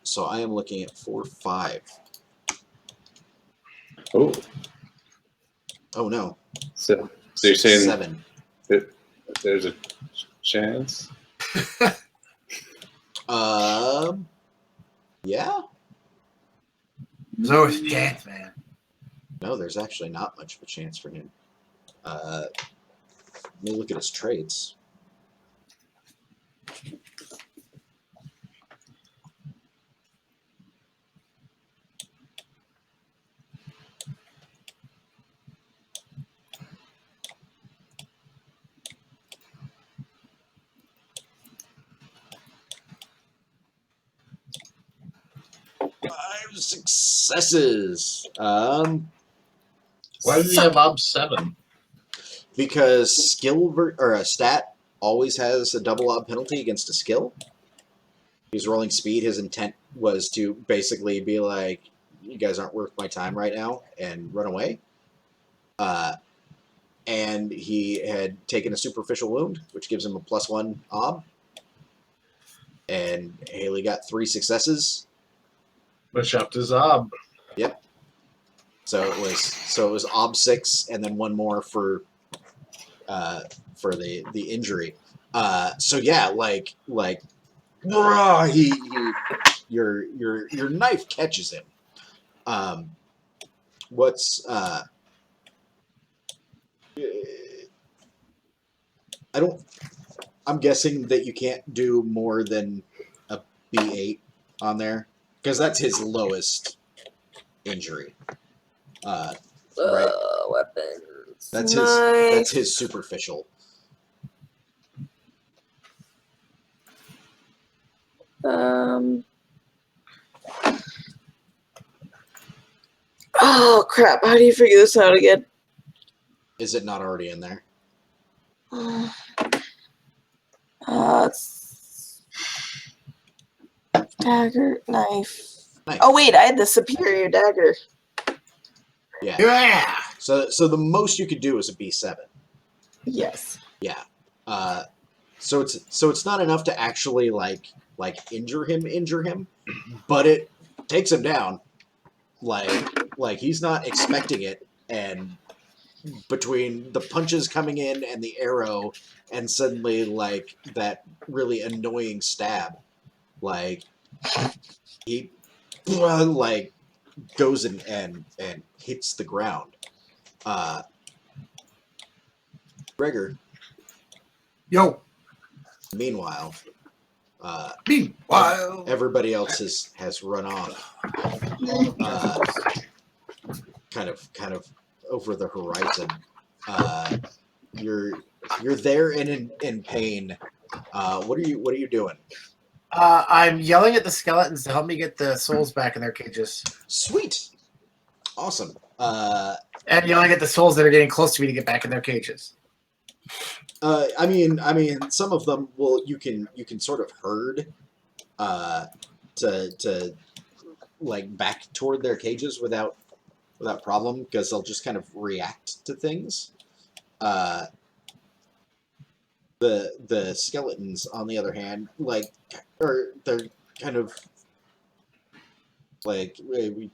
So I am looking at 4, 5. Oh, Oh no. so you're saying 7. there's a chance? Yeah. There's always a chance, man. No, there's actually not much of a chance for him. Let me look at his traits. Five successes. Why did he have Ob 7? Because skill or a stat always has a double odd penalty against a skill. He's rolling speed. His intent was to basically be like, "You guys aren't worth my time right now," and run away. And he had taken a superficial wound, which gives him a +1 ob. And Haley got 3 successes. Which upped his Ob. So it was ob 6 and then 1 more for the injury. So yeah, like he your knife catches him. I'm guessing that you can't do more than a B8 on there because that's his lowest injury. Right. Weapons. That's Knife. his superficial. Oh crap! How do you figure this out again? Is it not already in there? It's dagger, knife. Knife. Oh wait, I had the superior dagger. Yeah. Yeah. So the most you could do is a B7. Yes. Yeah. So it's not enough to actually like injure him, but it takes him down. Like he's not expecting it, and between the punches coming in and the arrow, and suddenly like that really annoying stab, like he like goes and hits the ground. Gregor, Yo. meanwhile, Meanwhile. everybody else has run off. kind of over the horizon. You're there and in pain. What are you doing? I'm yelling at the skeletons to help me get the souls back in their cages. Sweet, awesome. And yelling at the souls that are getting close to me to get back in their cages. I mean, some of them you can sort of herd to like back toward their cages without problem, because they'll just kind of react to things. The skeletons, on the other hand, they're kind of like they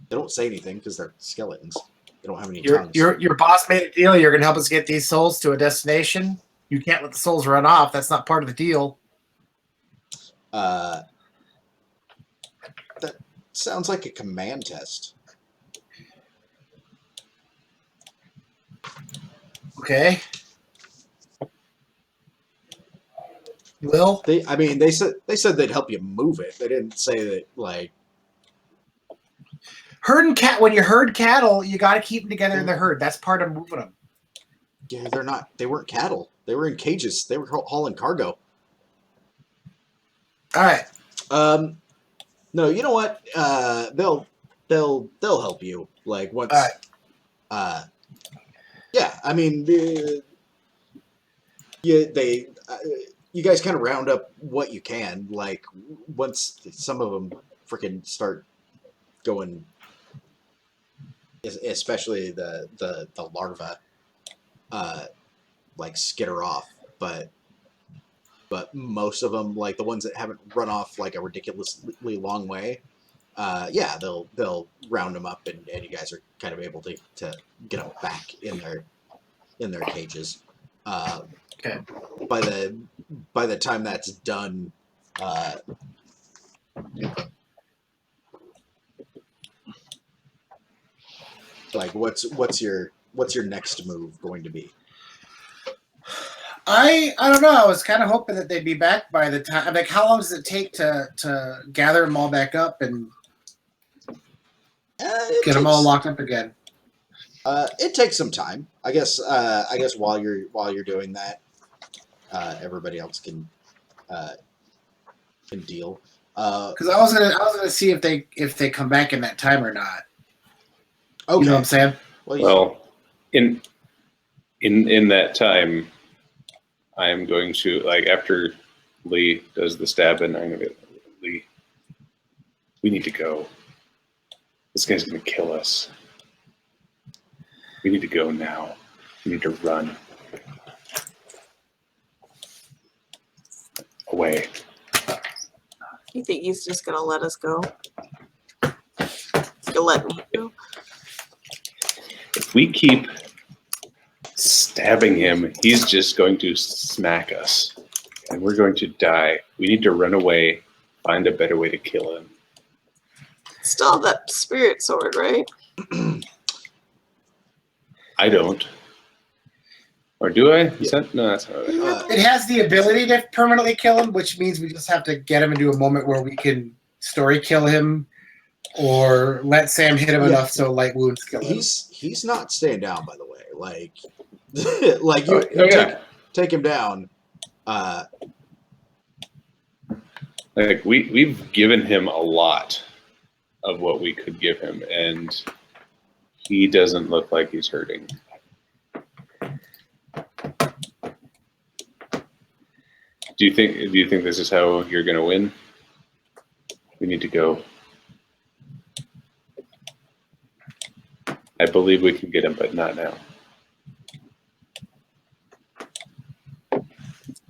don't say anything because they're skeletons. They don't have any tongues. Your boss made a deal. You're going to help us get these souls to a destination. You can't let the souls run off. That's not part of the deal. That sounds like a command test. Okay. Will? They said they'd help you move it. They didn't say that like Herding cat. When you herd cattle, you got to keep them together in the herd. That's part of moving them. yeah, they weren't cattle. They were in cages. They were hauling cargo. All right. No, you know what? They'll help you. Like once. All right. Yeah, I mean, you guys kind of round up what you can. Like once some of them freaking start going, especially the larva, like skitter off. But most of them, like the ones that haven't run off like a ridiculously long way, yeah, they'll round them up, and you guys are kind of able to get them back in their cages. Okay. By the time that's done, like what's your next move going to be? I don't know. I was kind of hoping that they'd be back by the time. Like, how long does it take to gather them all back up and get them all locked up again? It takes some time, I guess. While you're doing that, everybody else can deal. Because I was gonna see if they come back in that time or not. Okay. You know what I'm saying? Well, in that time, I am going to, like, after Lee does the stabbing, I'm going to Lee, we need to go. This guy's going to kill us. We need to go now. We need to run away. You think he's just gonna let us go? He'll let me go. If we keep stabbing him, he's just going to smack us, and we're going to die. We need to run away, find a better way to kill him. Still have that spirit sword, right? I don't. Or do I? Is that, no, that's not right. It has the ability to permanently kill him, which means we just have to get him into a moment where we can story kill him, or let Sam hit him enough so light wounds kill him. He's not staying down, by the way. Like, like you, take him down. Like we've given him a lot of what we could give him, and he doesn't look like he's hurting. Do you think this is how you're going to win? We need to go. I believe we can get him, but not now.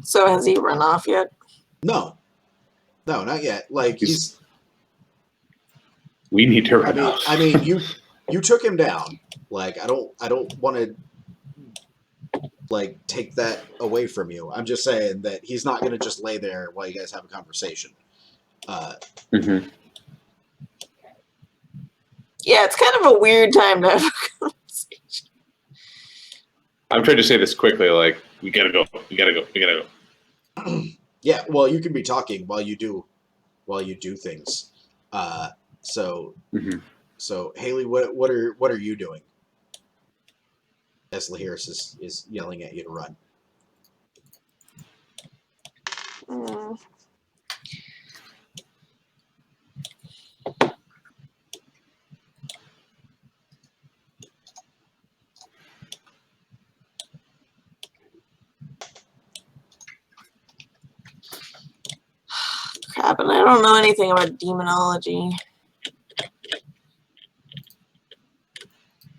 So has he run off yet? No, not yet. Like we need to run off. I mean, you took him down. Like I don't want to like take that away from you. I'm just saying that he's not going to just lay there while you guys have a conversation. Mm-hmm. Yeah, it's kind of a weird time to have a conversation. I'm trying to say this quickly. Like we gotta go. We gotta go. Yeah, well, you can be talking while you do things. So Mhm. so Haley, what are you doing? As Lahiris is yelling at you to run. Mm. Crap, and I don't know anything about demonology.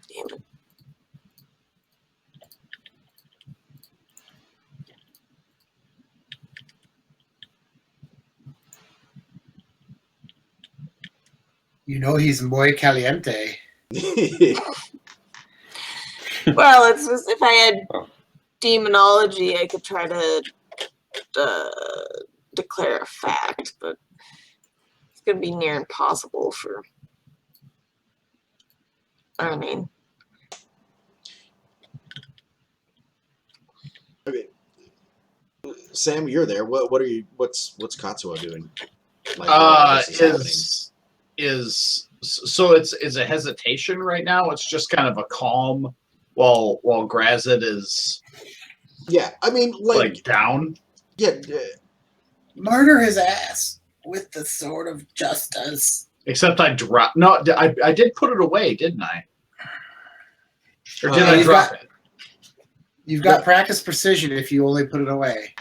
Damn it. You know he's muy caliente. Well, it's just if I had Oh. demonology, I could try to declare a fact, but it's gonna be near impossible for. I mean, Okay. Sam, you're there. What are you? What's Katsuo doing? Like, what is happening? So it's a hesitation right now. It's just kind of a calm while Grazit is Yeah, I mean, like down. yeah. Murder his ass with the sword of justice. Except I dropped. No, I did put it away, didn't I? Or did Uh, I you've drop got- it? You've got practice precision if you only put it away.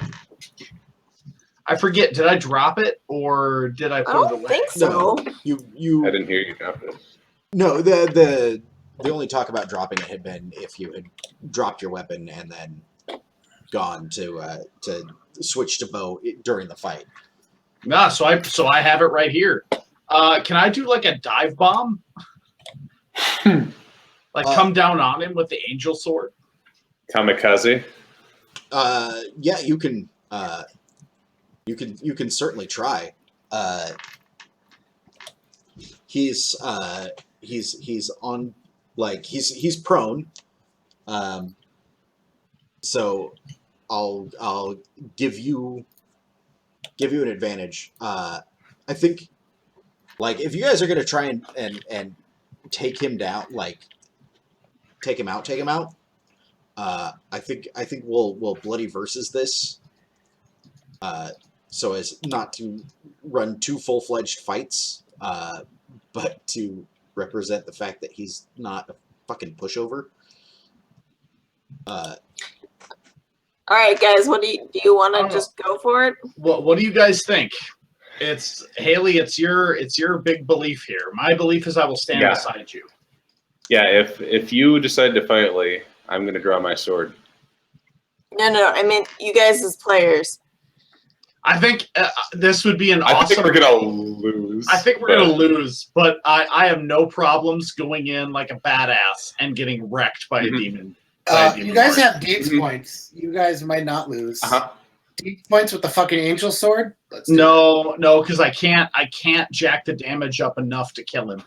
I forget. Did I drop it or did I I put it don't away? think so. You I didn't hear you drop it. no the only talk about dropping it had been if you had dropped your weapon and then gone to switch to bow during the fight. Nah, so I have it right here. Can I do like a dive bomb? Like come down on him with the angel sword? Kamikaze. Yeah, you can certainly try. He's on, like, he's prone. So I'll give you an advantage. I think, like, if you guys are gonna try and take him down, like take him out. I think we'll bloody versus this, so as not to run two full-fledged fights, but to represent the fact that he's not a fucking pushover. All right, guys. What do you want I don't to just go for it? What do you guys think? It's Haley. It's your big belief here. My belief is I will stand Yeah. beside you. Yeah, if you decide to fight Lee, I'm gonna draw my sword. No. I mean, you guys as players. I think this would be an I awesome. think we're gonna lose. I think we're gonna lose, but I have no problems going in like a badass and getting wrecked by a demon. You guys Lord. have deeds points. You guys might not lose. Uh-huh. Deeds points with the fucking angel sword. Let's do it. No, because I can't jack the damage up enough to kill him.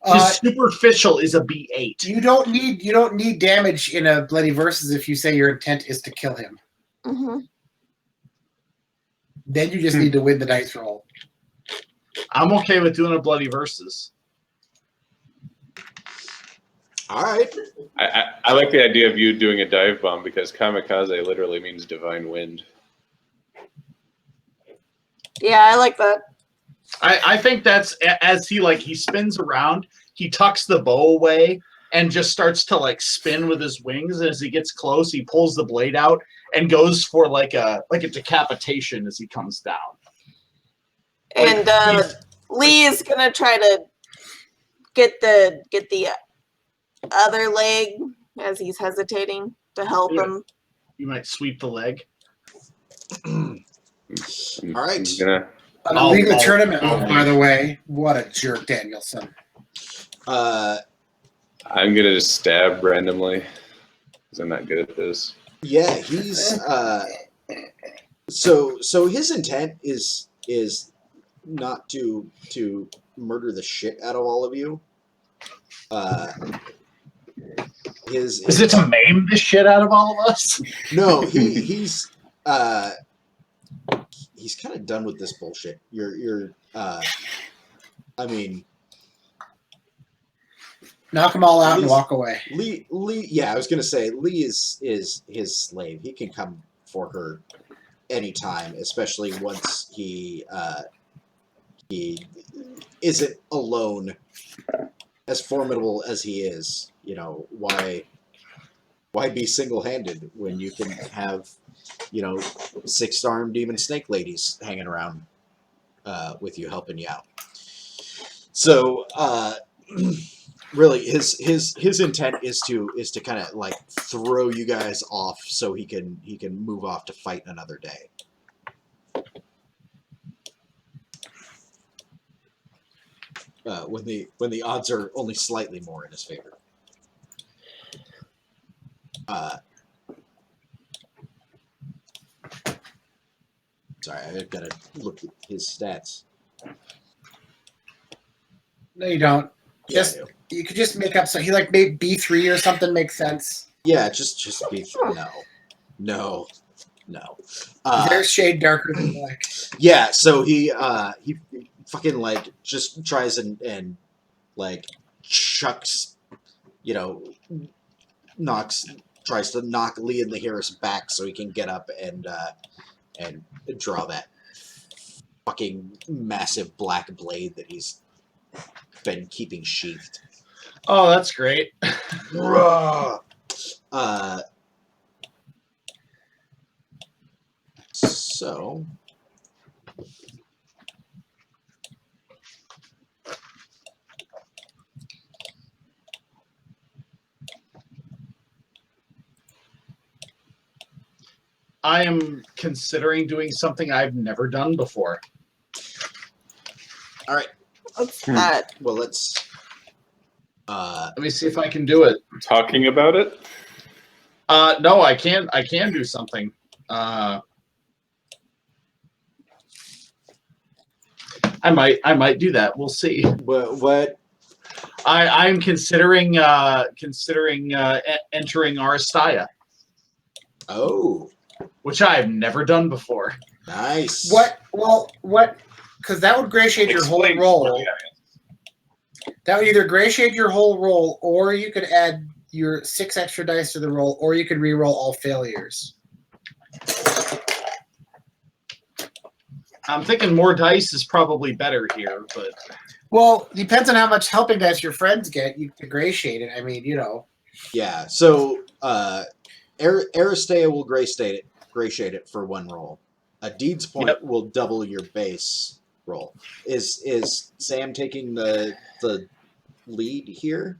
His superficial is a B8. You don't need damage in a bloody versus if you say your intent is to kill him. Mm-hmm. Then you just need to win the dice roll. I'm okay with doing a bloody versus. All right. I like the idea of you doing a dive bomb because kamikaze literally means divine wind. Yeah, I like that. I think that's as he spins around, he tucks the bow away and just starts to like spin with his wings. And as he gets close, he pulls the blade out and goes for like a decapitation as he comes down. And Lee is gonna try to get the other leg as he's hesitating to help him. You might sweep the leg. All right. I'm gonna, An illegal Oh, tournament oh. move, by the way. What a jerk, Danielson. I'm gonna just stab randomly because I'm not good at this. Yeah, he's so his intent is not to murder the shit out of all of you. Is it to maim the shit out of all of us? No, he's kind of done with this bullshit. I mean, Knock them all out and Lee's- walk away. Lee. Yeah, I was gonna say Lee is his slave. He can come for her anytime, especially once he isn't alone. As formidable as he is, you know, why be single-handed when you can have, you know, 6-armed demon snake ladies hanging around with you, helping you out. So really his intent is to kind of like throw you guys off so he can move off to fight another day. When the odds are only slightly more in his favor. Sorry, I've got to look at his stats. No, you don't. Yeah, Just I do. you could just make up. So he like made B3 or something makes sense. Yeah, just be no. There's shade darker than black. Yeah, so he fucking like just tries and like chucks, you know, tries to knock Lee and the Harris back so he can get up and draw that fucking massive black blade that he's been keeping sheathed. Oh, that's great. So I am considering doing something I've never done before. all right, What's that? well let's Let me see if I can do it. Talking about it? No, I can. I can do something. I might do that. We'll see. what I'm considering entering Aristaya, oh which I've never done before. nice. What? Well, what? Because that would gratiate your whole Explain roll. what That would either gratiate your whole roll, or you could add your 6 extra dice to the roll, or you could re-roll all failures. I'm thinking more dice is probably better here, but Well, depends on how much helping dice your friends get. You could gratiate it. I mean, you know. Yeah, so Aristea will gratiate it for 1 roll. A deeds point Yep. will double your base roll. Is Sam taking the lead here?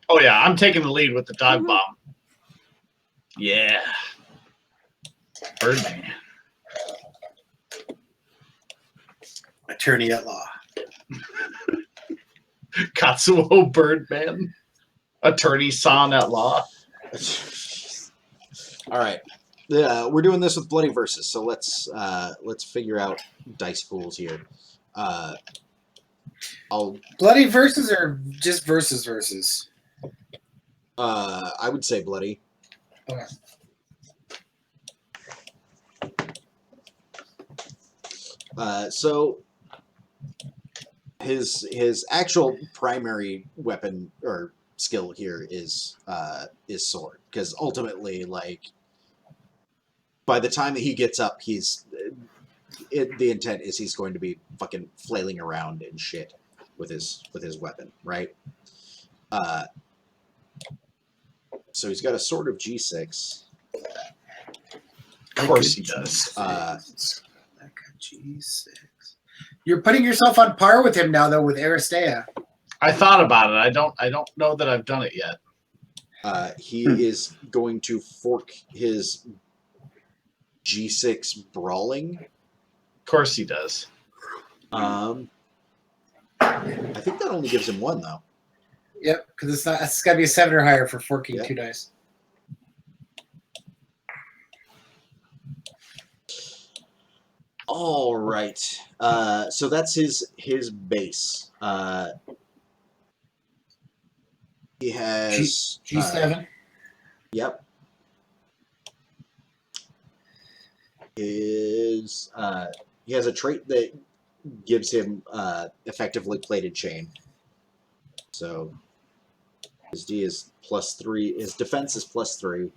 oh yeah, I'm taking the lead with the dog Mhm. bomb. Yeah, Birdman. Attorney at law. Katsuo Birdman, attorney san at law. All right. We're doing this with bloody verses, so let's figure out dice pools here. Bloody verses or just verses? I would say bloody. Okay. So his actual primary weapon or skill here is sword, because ultimately, like, by the time that he gets up, the intent is he's going to be fucking flailing around and shit with his weapon, right? So he's got a sword of G6. Of course he does. G6. You're putting yourself on par with him now, though, with Aristea. I thought about it. I don't know that I've done it yet. He is going to fork his G6 brawling. Of course he does. I think that only gives him 1 though. Yep, because it's got to be a 7 or higher for forking Yeah. 2 dice. All right. So that's his base. He has G7. Yep. He has a trait that gives him effectively plated chain. So his D is +3. His defense is +3.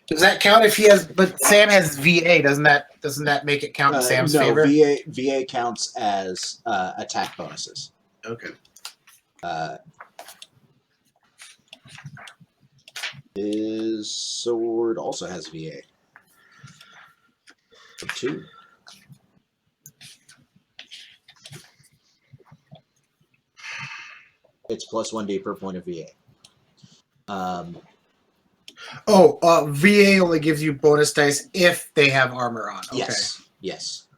Does that count if he has? But Sam has VA. Doesn't that make it count in Sam's no, favor? VA counts as attack bonuses. Okay. His sword also has VA. For 2. It's +1d per point of VA. VA only gives you bonus dice if they have armor on. Okay. Yes.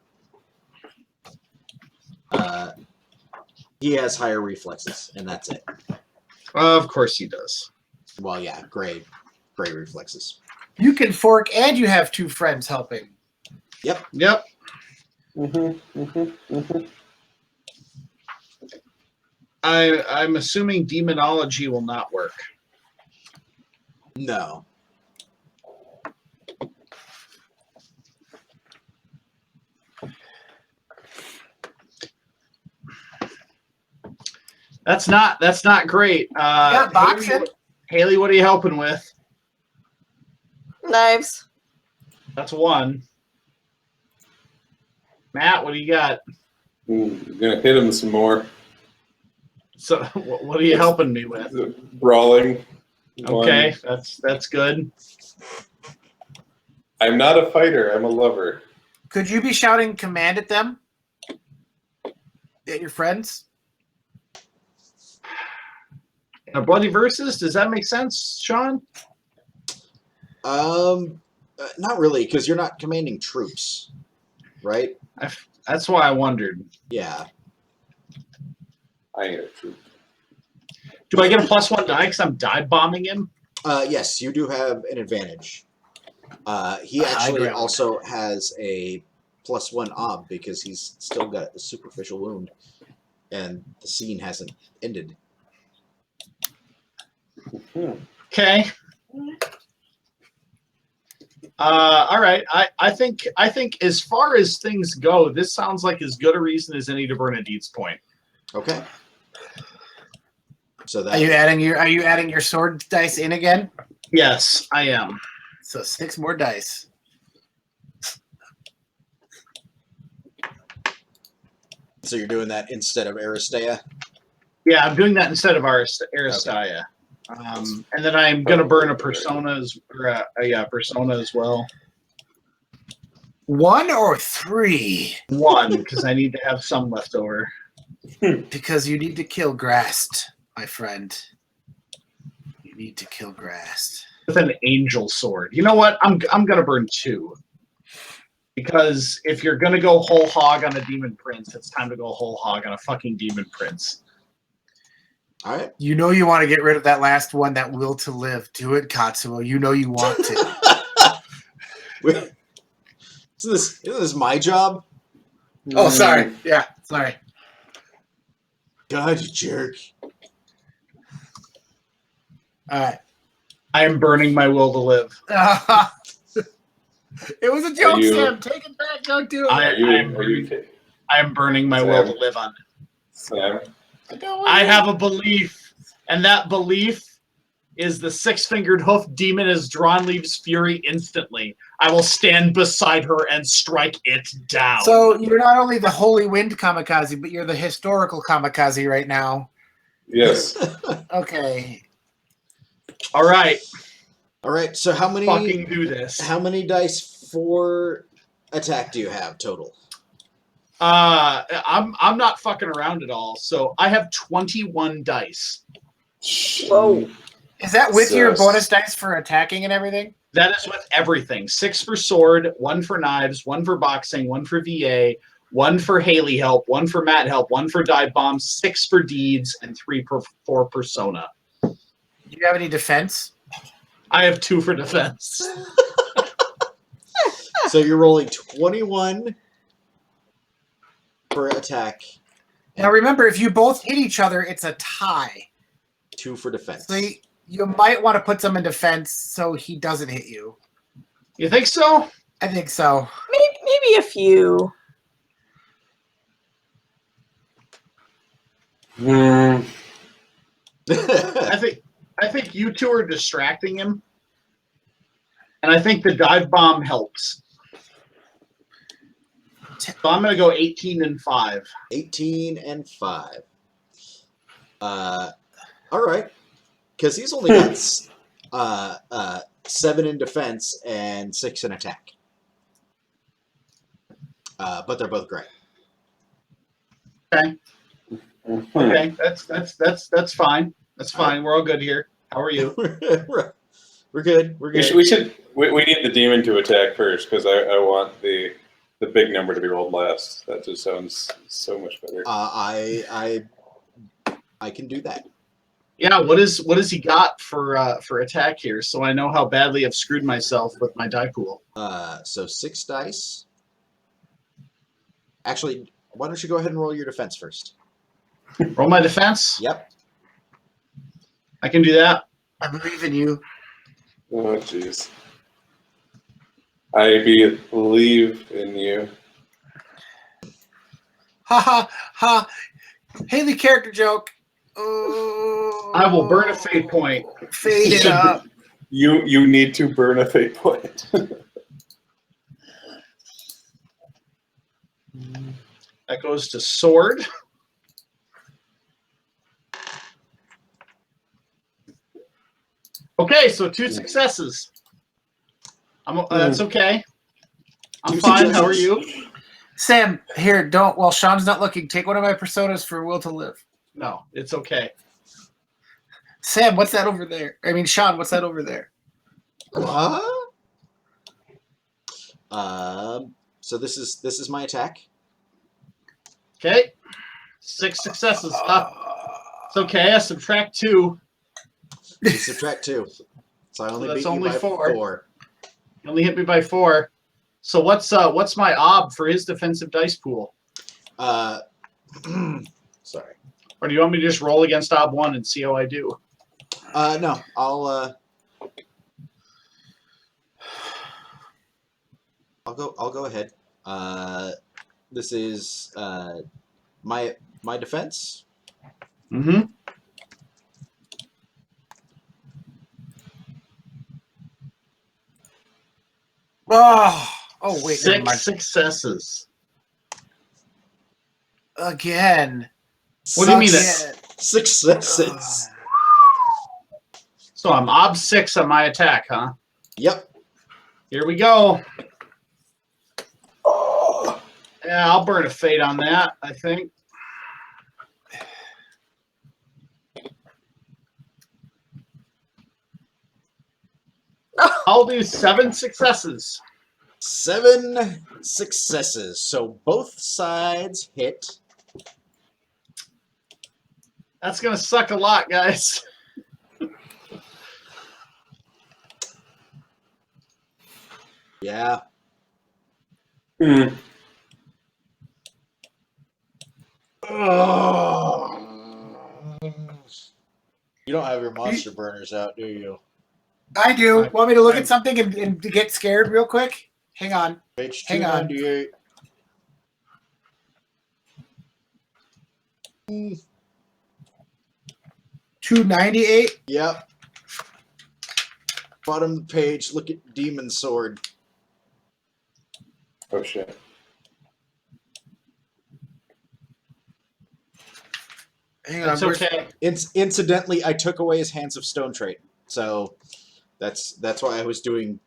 He has higher reflexes, and that's it. Of course he does. Well, yeah, gray reflexes. You can fork, and you have 2 friends helping. Yep. I'm assuming demonology will not work. No. That's not great. Boxing. Haley, what are you helping with? Knives. That's 1. Matt, what do you got? I'm gonna hit him some more. So, what are you helping me with? Brawling. Okay, that's good. I'm not a fighter. I'm a lover. Could you be shouting command at them? At your friends? In a bloody versus, does that make sense, Sean? Not really, because you're not commanding troops, right? That's why I wondered. Yeah. I ain't a troop. Do I get a +1 die because I'm dive bombing him? Yes, you do have an advantage. He actually ground. also has a +1 ob because he's still got a superficial wound, and the scene hasn't ended. Okay. All right. I think as far as things go, this sounds like as good a reason as any to burn a Deeds point. Okay. So that Are you adding your sword dice in again? Yes, I am. So 6 more dice. so you're doing that instead of Aristea? Yeah, I'm doing that instead of Aristia. And then I'm gonna burn a persona persona as well. 1 or 3? 1 because I need to have some left over. Because you need to kill Grast, my friend. You need to kill Grast. With an angel sword. You know what? I'm gonna burn 2. Because if you're gonna go whole hog on a demon prince, it's time to go whole hog on a fucking demon prince. All right. You know you want to get rid of that last one, that will to live. Do it, Katsuo. You know you want to. Isn't this my job? Oh, sorry. Yeah, sorry. God, you jerk. All right. I am burning my will to live. It was a joke, you- Sam. Take it back. Don't do it. Are you I am burning my will to live on. Sam? I have a belief, and that belief is the 6-fingered hoof demon as drawn leaves fury instantly. I will stand beside her and strike it down. So you're not only the holy wind kamikaze, but you're the historical kamikaze right now. Yes. Okay. all right, All right. So how many fucking do this. how many dice for attack do you have total? I'm not fucking around at all. So I have 21 dice. Whoa. Is that with your Sus. bonus dice for attacking and everything? That is with everything. 6 for sword, 1 for knives, 1 for boxing, 1 for VA, 1 for Haley help, 1 for Matt help, 1 for dive bomb, 6 for deeds, and 3 for persona. Do you have any defense? I have 2 for defense. So you're rolling 21 for attack, Now remember, if you both hit each other, it's a tie. 2 for defense. So you might want to put some in defense so he doesn't hit you. You think so? I think so. Maybe a few. Hmm. I think you two are distracting him, and I think the dive bomb helps. So I'm going to go 18 and 5. 18 and 5. All right, because he's only got 7 in defense and 6 in attack. But they're both great. Okay. Okay. That's fine. That's fine. We're all good here. How are you? We're good. We're good. We need the demon to attack first because I want the big number to be rolled last. That just sounds so much better. I can do that. Yeah. What is he got for attack here? So I know how badly I've screwed myself with my die pool. So 6 dice. Actually, why don't you go ahead and roll your defense first? Roll my defense. Yep. I can do that. I believe in you. Oh jeez. I believe in you. Ha ha ha. Haley character joke. Oh, I will burn a fate point. Fade it up. You need to burn a fate point. That goes to sword. Okay, so 2 successes. That's okay. I'm 2 fine. How are successes. you? Sam, here, don't. While Sean's not looking, take one of my personas for Will to Live. No, it's okay. Sam, what's that over there? I mean, Sean, what's that over there? So this is my attack. Okay. 6 successes. It's okay. I subtract 2. You subtract 2. So I only So that's beat you only by 4. 4. You only hit me by 4. So what's my ob for his defensive dice pool? Sorry. Or do you want me to just roll against ob 1 and see how I do? No, I'll go ahead. This is my defense. Mm-hmm. Oh wait, never 6 mind. successes. Again. What do you mean? Again. Successes. So I'm ob 6 on my attack, huh? Yep. Here we go. Yeah, I'll burn a fate on that, I think. I'll do 7 successes. 7 successes. So both sides hit. That's going to suck a lot, guys. Yeah. You don't have your monster burners out, do you? I do. Want me to look at something and get scared real quick? Hang on. Page Hang on. 298. $298. Yep. Bottom of the page, look at Demon Sword. Oh shit. Hang on. That's okay. Incidentally, I took away his Hands of Stone trait. So that's why I was doing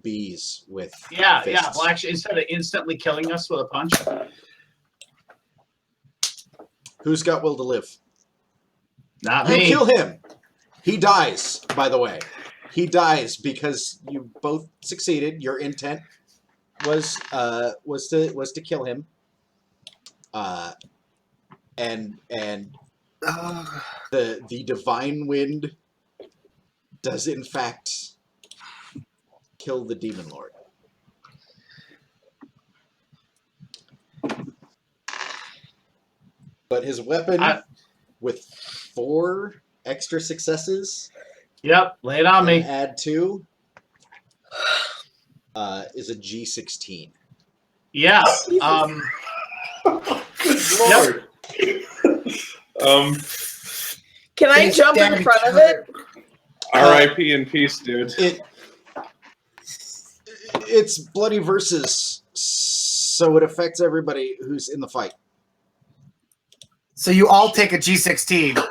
bees with Yeah. fists. Well, actually, instead of instantly killing us with a punch. Who's got will to live? Not You me. kill him. He dies, by the way. He dies because you both succeeded. Your intent was to kill him. And the divine wind does in fact kill the demon lord. But his weapon with 4 extra successes, Yep, lay it on me. add 2, is a G16. Yeah. Good lord. Can I They jump stab in each front of other. it? R.I.P. in peace, dude. It's bloody versus, so it affects everybody who's in the fight. So you all take a G16.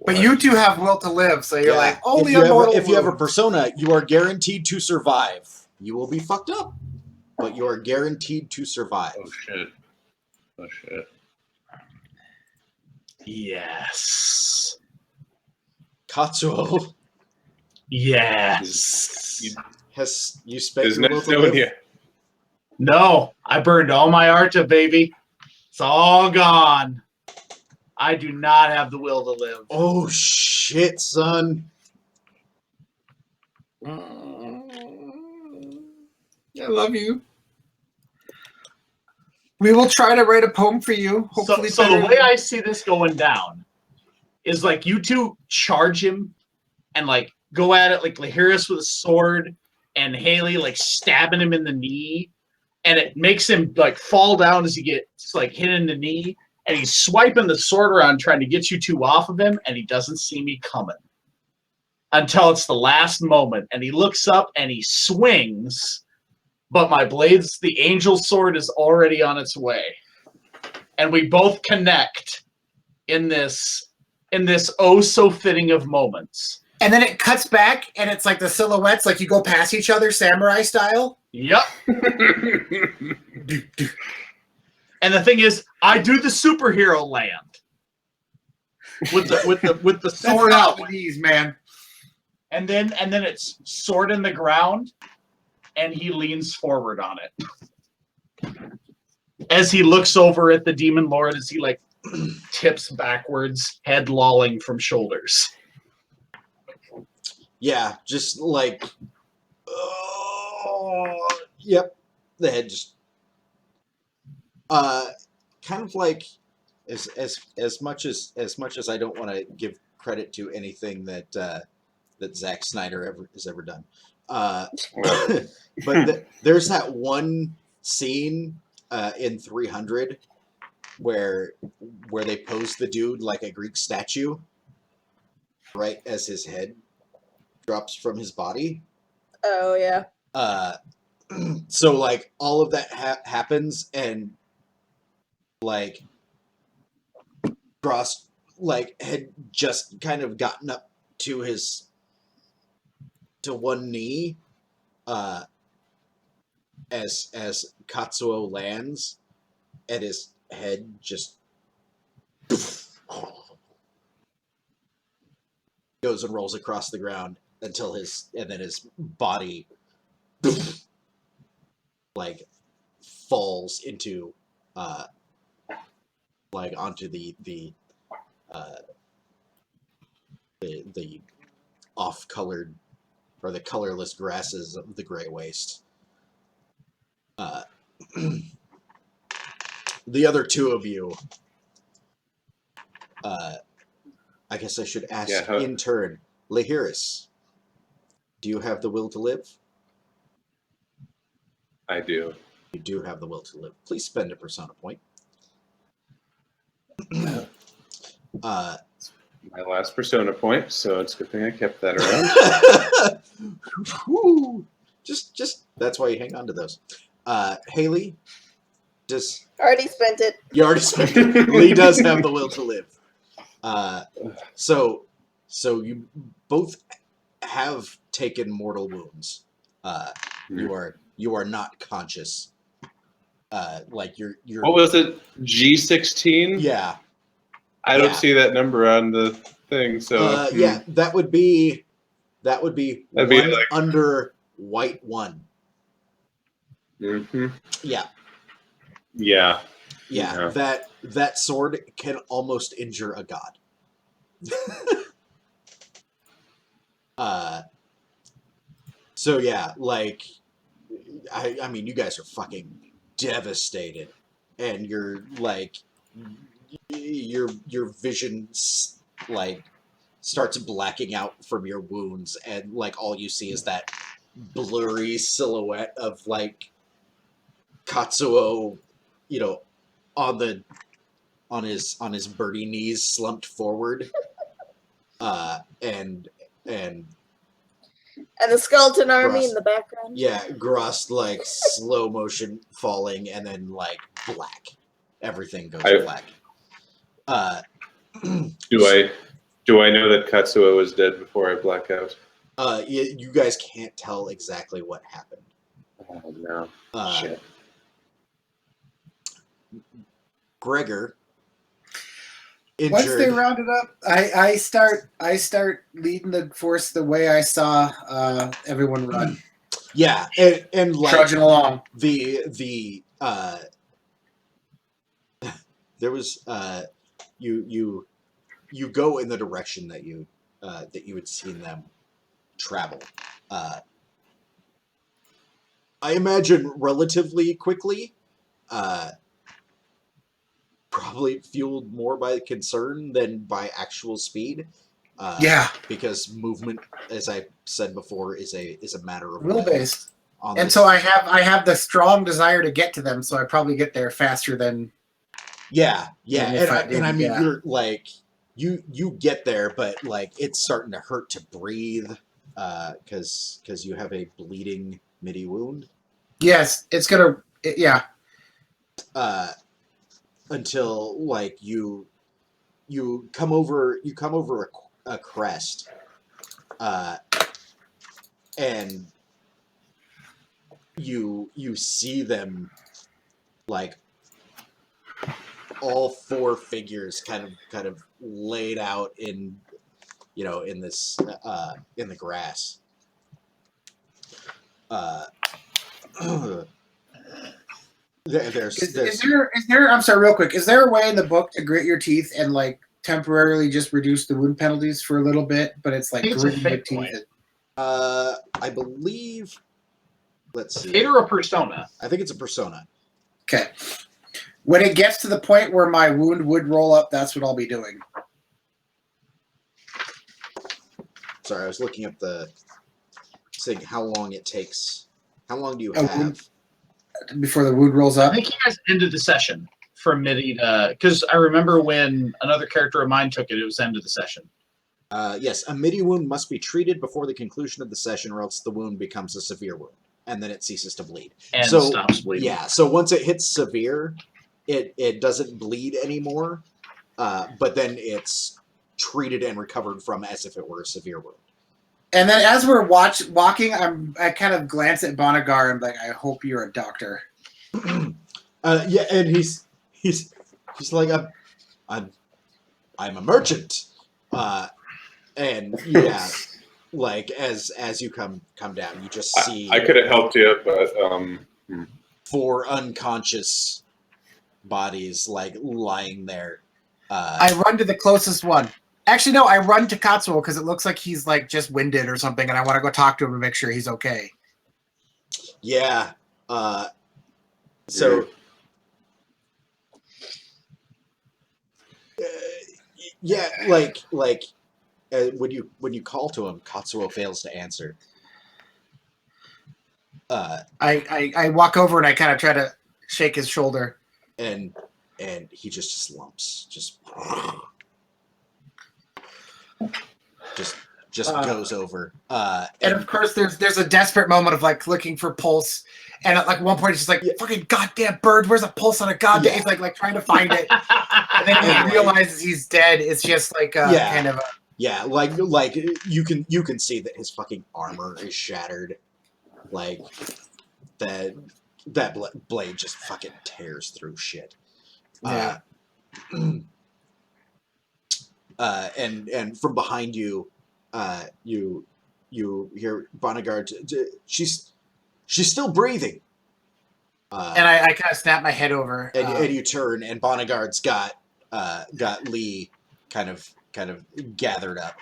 But you two have will to live, so you're like, only if you a mortal if you have a wound. persona, you are guaranteed to survive. You will be fucked up, but you are guaranteed to survive. Oh shit. Oh shit. Yes. Katsuo Yes. has you spent Is your will next to known live. here? No, I burned all my Arta, baby. It's all gone. I do not have the will to live. Oh shit, son! I love you. We will try to write a poem for you. Hopefully, So the better way than- I see this going down is like you two charge him and like go at it like Lahiris with a sword and Haley like stabbing him in the knee, and it makes him like fall down as he gets like hit in the knee, and he's swiping the sword around trying to get you two off of him, and he doesn't see me coming until it's the last moment, and he looks up and he swings, but my blades, the angel sword is already on its way, and we both connect in this oh so fitting of moments. And then it cuts back, and it's like the silhouettes, like you go past each other, samurai style. Yep. And the thing is, I do the superhero land with the That's sword not out, with these, man. and then it's sword in the ground, and he leans forward on it as he looks over at the demon lord as he like tips backwards, head lolling from shoulders. Yeah, just like, yep, the head just, kind of like, as much as I don't want to give credit to anything that that Zack Snyder has ever done, but there's that one scene in 300 where they pose the dude like a Greek statue, right as his head drops from his body. Oh yeah. So like all of that happens, and like Gross like had just kind of gotten up to one knee as Katsuo lands, and his head just goes and rolls across the ground until his body like falls into like onto the off-colored or the colorless grasses of the Grey Waste. The other two of you, I guess I should ask in turn. Lahiris, do you have the will to live? I do. You do have the will to live. Please spend a persona point. My last persona point, so it's a good thing I kept that around. just that's why you hang on to those. Haley, just Already spent it. you already spent it. Lee does have the will to live. So you both have taken mortal wounds. You are not conscious. Like you're. What was it? G16? Yeah. I don't see that number on the thing, so yeah, that would be That'd be one like- under white one. Mhm. Yeah. Yeah. Yeah, Yeah. that sword can almost injure a god. So yeah, like I mean you guys are fucking devastated, and you're like your vision like starts blacking out from your wounds, and like all you see is that blurry silhouette of like Katsuo, you know, on the on his birdie knees, slumped forward, and And the skeleton army Gross. in the background. yeah, Grust like slow motion falling, and then like black. Everything goes black. Do I know that Katsuo is dead before I black out? You guys can't tell exactly what happened. Oh no. Uh, Gregor, Once they injured. round it up, I start leading the force the way I saw everyone run, Yeah, and like trudging along. the there was you go in the direction that you had seen them travel. I imagine relatively quickly, probably fueled more by concern than by actual speed. Yeah, Because movement, as I said before, is a matter of will based. on And this- so I have the strong desire to get to them, so I probably get there faster than. yeah, And if I and I didn't, mean yeah. you're like you get there, but like it's starting to hurt to breathe, because you have a bleeding midi wound. Yes, it's gonna. Yeah, Until like you come over a crest, and you see them, like all four figures kind of laid out in in this in the grass. There's is there? I'm sorry, real quick. Is there a way in the book to grit your teeth and like temporarily just reduce the wound penalties for a little bit? But it's like I think it's a gritting your fate teeth. point. I believe. Let's see. Fate or a persona? I think it's a persona. Okay. When it gets to the point where my wound would roll up, that's what I'll be doing. Sorry, I was looking at saying how long it takes. How long do you Oh, have? Before the wound rolls I up. think you guys ended the session for MIDI because I remember when another character of mine took it, it was end of the session. Yes, a midi wound must be treated before the conclusion of the session, or else the wound becomes a severe wound, and then it ceases to bleed. And So, stops bleeding. Yeah, so once it hits severe, it doesn't bleed anymore, but then it's treated and recovered from as if it were a severe wound. And then as we're walking, I kind of glance at Bonagar and like, I hope you're a doctor. Yeah, and he's like, I'm a merchant, and yeah, like as you come down, you just see I could have helped you, but four unconscious bodies like lying there. I run to the closest one. Actually, no, I run to Katsuo because it looks like he's like just winded or something, and I want to go talk to him and make sure he's okay. Yeah. So. Yeah, like when you call to him, Katsuo fails to answer. I walk over and I kind of try to shake his shoulder. And he just slumps, just goes over. And of course, there's a desperate moment of like looking for pulse, and at like one point, he's just like, "Fucking goddamn bird, where's a pulse on a goddamn?" Yeah. He's like trying to find it, and then when he realizes he's dead, it's just like kind of a. Yeah, like you can see that his fucking armor is shattered, like that blade just fucking tears through shit. Yeah. And from behind you, you hear Bonagard. She's still breathing. And I kind of snap my head over. And you turn, and Bonagard's got Lee kind of gathered up.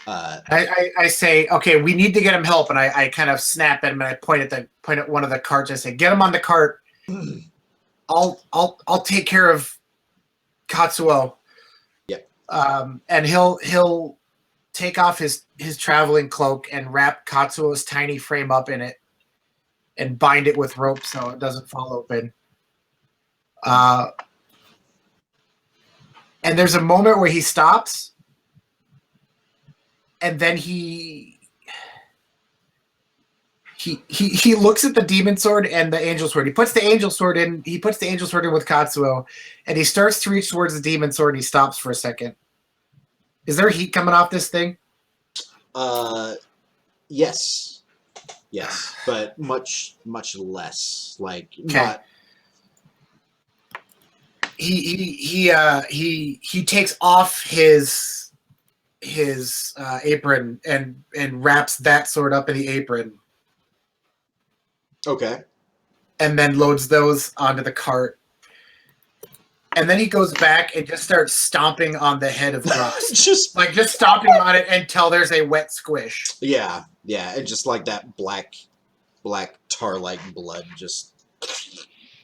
I say, okay, we need to get him help, and I kind of snap at him, and I point at one of the carts. I say, get him on the cart. I'll take care of Katsuo. Yep. And he'll take off his traveling cloak and wrap Katsuo's tiny frame up in it, and bind it with rope so it doesn't fall open. And there's a moment where he stops, and then he looks at the demon sword and the angel sword. He puts the angel sword in. He puts the angel sword in with Katsuo, and he starts to reach towards the demon sword. And he stops for a second. Is there heat coming off this thing? Yes, but much less. Like Okay. not. He takes off his apron and wraps that sword up in the apron, Okay. and then loads those onto the cart. And then he goes back and just starts stomping on the head of Dross. Just Just stomping on it until there's a wet squish. yeah, and just like that black tar-like blood just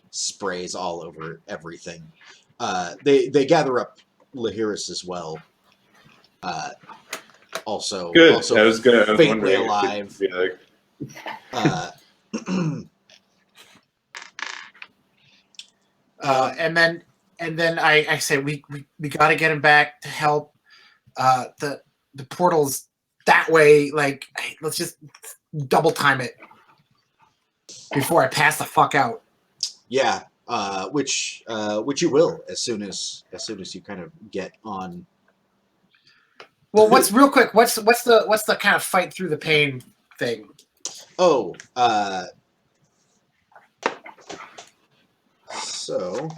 sprays all over everything. They gather up Lahiris as well. Also, Good. also I was faintly wondering. alive. Be like, And then I say we got to get him back to help. The portal's that way. Like, let's just double time it before I pass the fuck out. Yeah, which you will as soon as you kind of get on. Well, what's real quick? What's the kind of fight through the pain thing? Oh, so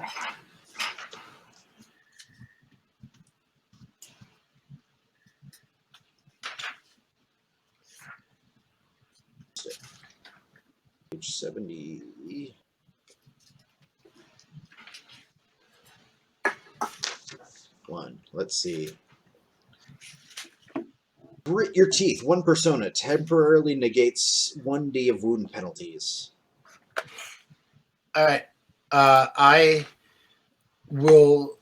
page 70. Let's see. Grit your teeth. One persona temporarily negates 1d of wound penalties. All right, I will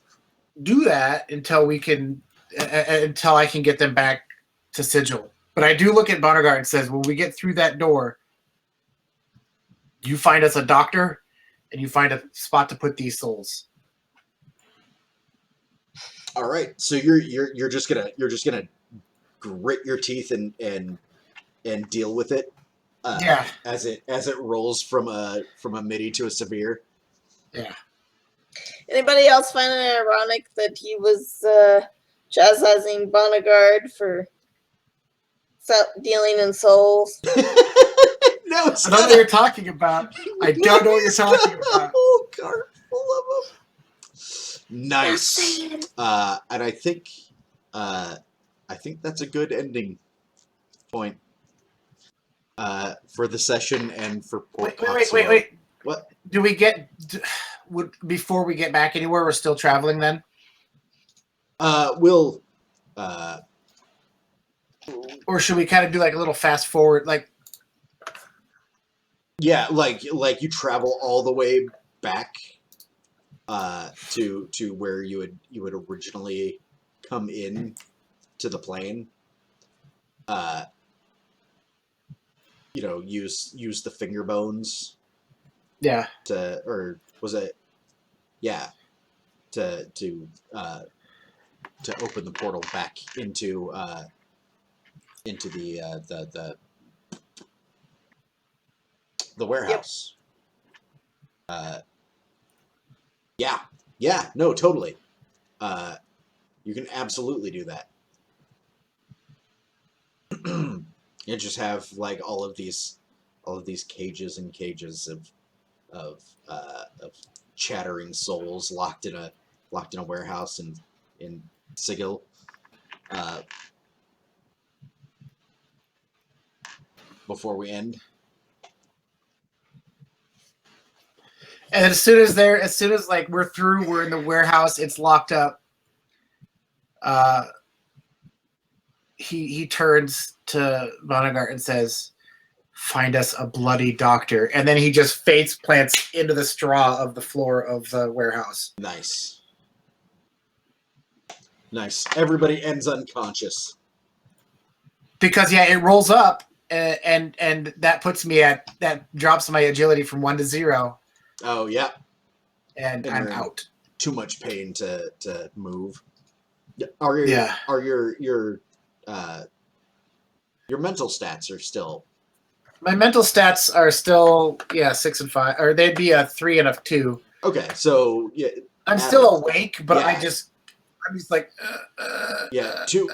do that until we can until I can get them back to Sigil. But I do look at Bonnegar and says, when we get through that door, you find us a doctor, and you find a spot to put these souls. All right, so you're just gonna grit your teeth and deal with it. Yeah. As it rolls from a midi to a severe. Yeah. Anybody else find it ironic that he was chastising Bonnegar for dealing in souls? No, it's I don't know what you're talking about. I don't know what you're talking A about. whole cart full of them. Nice. And I think that's a good ending point for the session and for Port Katsuo. Wait. What? Do we get before we get back anywhere? We're still traveling then. We'll. Or should we kind of do like a little fast forward, like? Yeah, like you travel all the way back to where you would originally come in to the plane. Use the finger bones. Yeah. To open the portal back into the warehouse. No, totally. You can absolutely do that. You just have like all of these cages and cages of chattering souls locked in a warehouse in Sigil. Before we end. And as soon as like we're through, we're in the warehouse, it's locked up. He turns to Bonnegar and says, "Find us a bloody doctor." And then he just face plants into the straw of the floor of the warehouse. Nice. Everybody ends unconscious. Because it rolls up, and that puts me that drops my agility from 1 to 0. Oh yeah. And I'm out. too much pain to move. Are your Yeah. are your mental stats are still My mental stats are still 6 and 5, or they'd be a 3 and a 2. okay? So yeah, I'm still awake, but Yeah. I'm just like too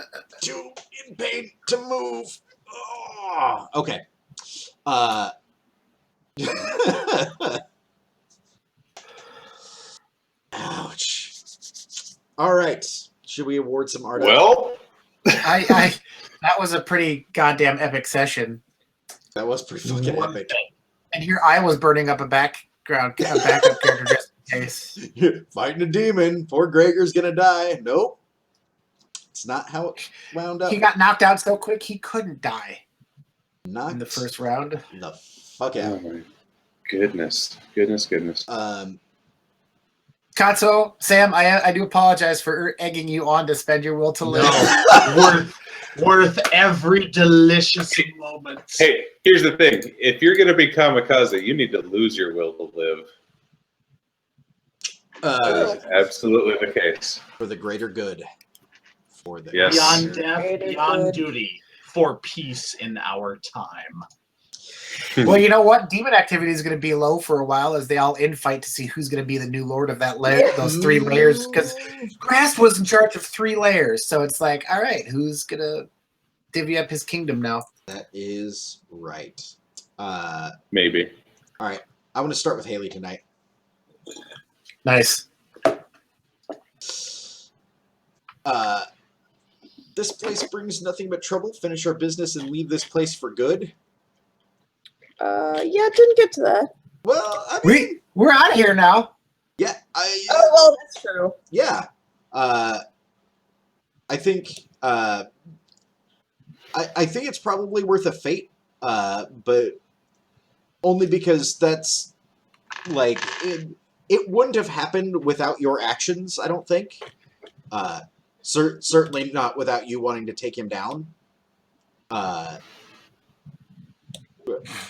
in pain to move. Oh, okay. Ouch. All right. Should we award some art? Well, I that was a pretty goddamn epic session. That was pretty fucking One epic. thing. And here I was burning up a backup character just in case. Fighting a demon. Poor Gregor's gonna die. Nope. It's not how it wound up. He got knocked out so quick he couldn't die Knocked in the first round. the fuck out. Oh my goodness. Goodness. Katso, Sam, I do apologize for egging you on to spend your will to live. No, worth every delicious moment. hey, here's the thing. If you're going to be kamikaze, you need to lose your will to live. That is absolutely the case. For the greater good. For the Yes. Beyond greater- death, Greater beyond good. duty, for peace in our time. Well, you know what? Demon activity is going to be low for a while as they all infight to see who's going to be the new lord of that those 3 layers. Because Grass was in charge of 3 layers, so it's like, all right, who's going to divvy up his kingdom now? That is right. Maybe. All right. I want to start with Haley tonight. Nice. This place brings nothing but trouble. Finish our business and leave this place for good. Yeah, didn't get to that. Well, I mean, We're out of here now. yeah, Oh well, that's true. yeah. I think I think it's probably worth a fate, but only because that's like it wouldn't have happened without your actions. I don't think. Certainly not without you wanting to take him down.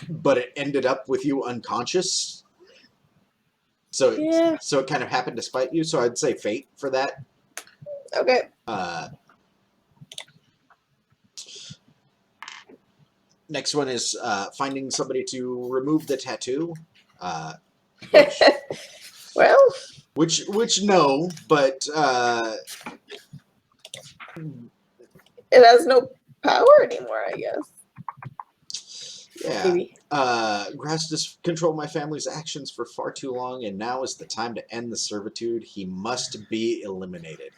But it ended up with you unconscious. So Yeah. so it kind of happened to spite you. So I'd say fate for that. Okay. Next one is finding somebody to remove the tattoo. Well, Which no, but it has no power anymore, I guess. yeah. Maybe. Grass has controlled my family's actions for far too long, and now is the time to end the servitude. He must be eliminated.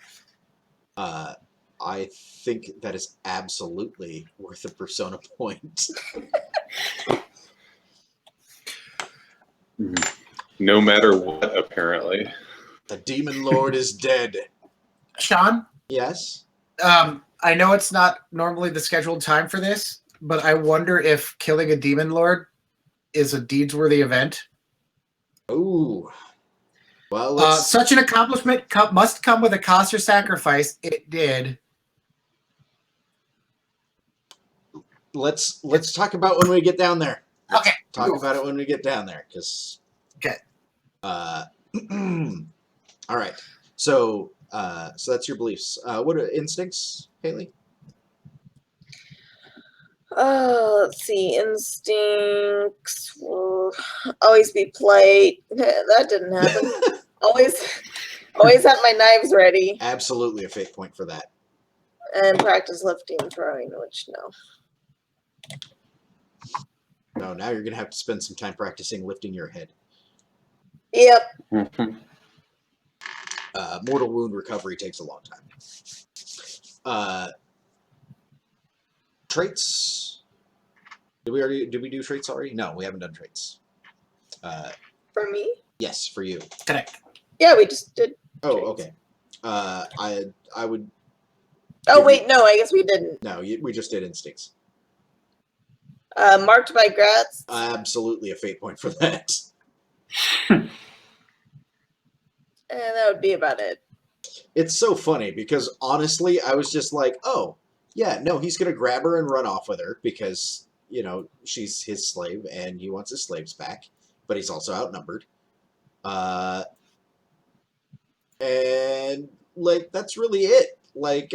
I think that is absolutely worth a persona point. No matter what, apparently. The demon lord is dead. Sean, Yes. I know it's not normally the scheduled time for this, but I wonder if killing a demon lord is a deeds-worthy event. Ooh. Well, let's. Such an accomplishment must come with a cost or sacrifice. It did. Let's talk about when we get down there. Okay. Talk about it when we get down there, because. Okay. All right. So that's your beliefs. What are instincts, Haley? Let's see. Instincts will always be polite. That didn't happen. always have my knives ready Absolutely a fate point for that. and practice lifting and throwing, which no. No, now you're gonna have to spend some time practicing lifting your head. Yep. Mortal wound recovery takes a long time. Traits. Did we do traits already? No, we haven't done traits. For me? Yes, for you. Correct. Yeah, we just did. Oh, Traits. okay. I would. Oh wait, no, I guess we didn't. No, we just did instincts. Marked by Gratz. Absolutely a fate point for that. And that would be about it. It's so funny because honestly, I was just like, oh, yeah, no, he's going to grab her and run off with her because, she's his slave and he wants his slaves back, but he's also outnumbered. And like that's really it. Like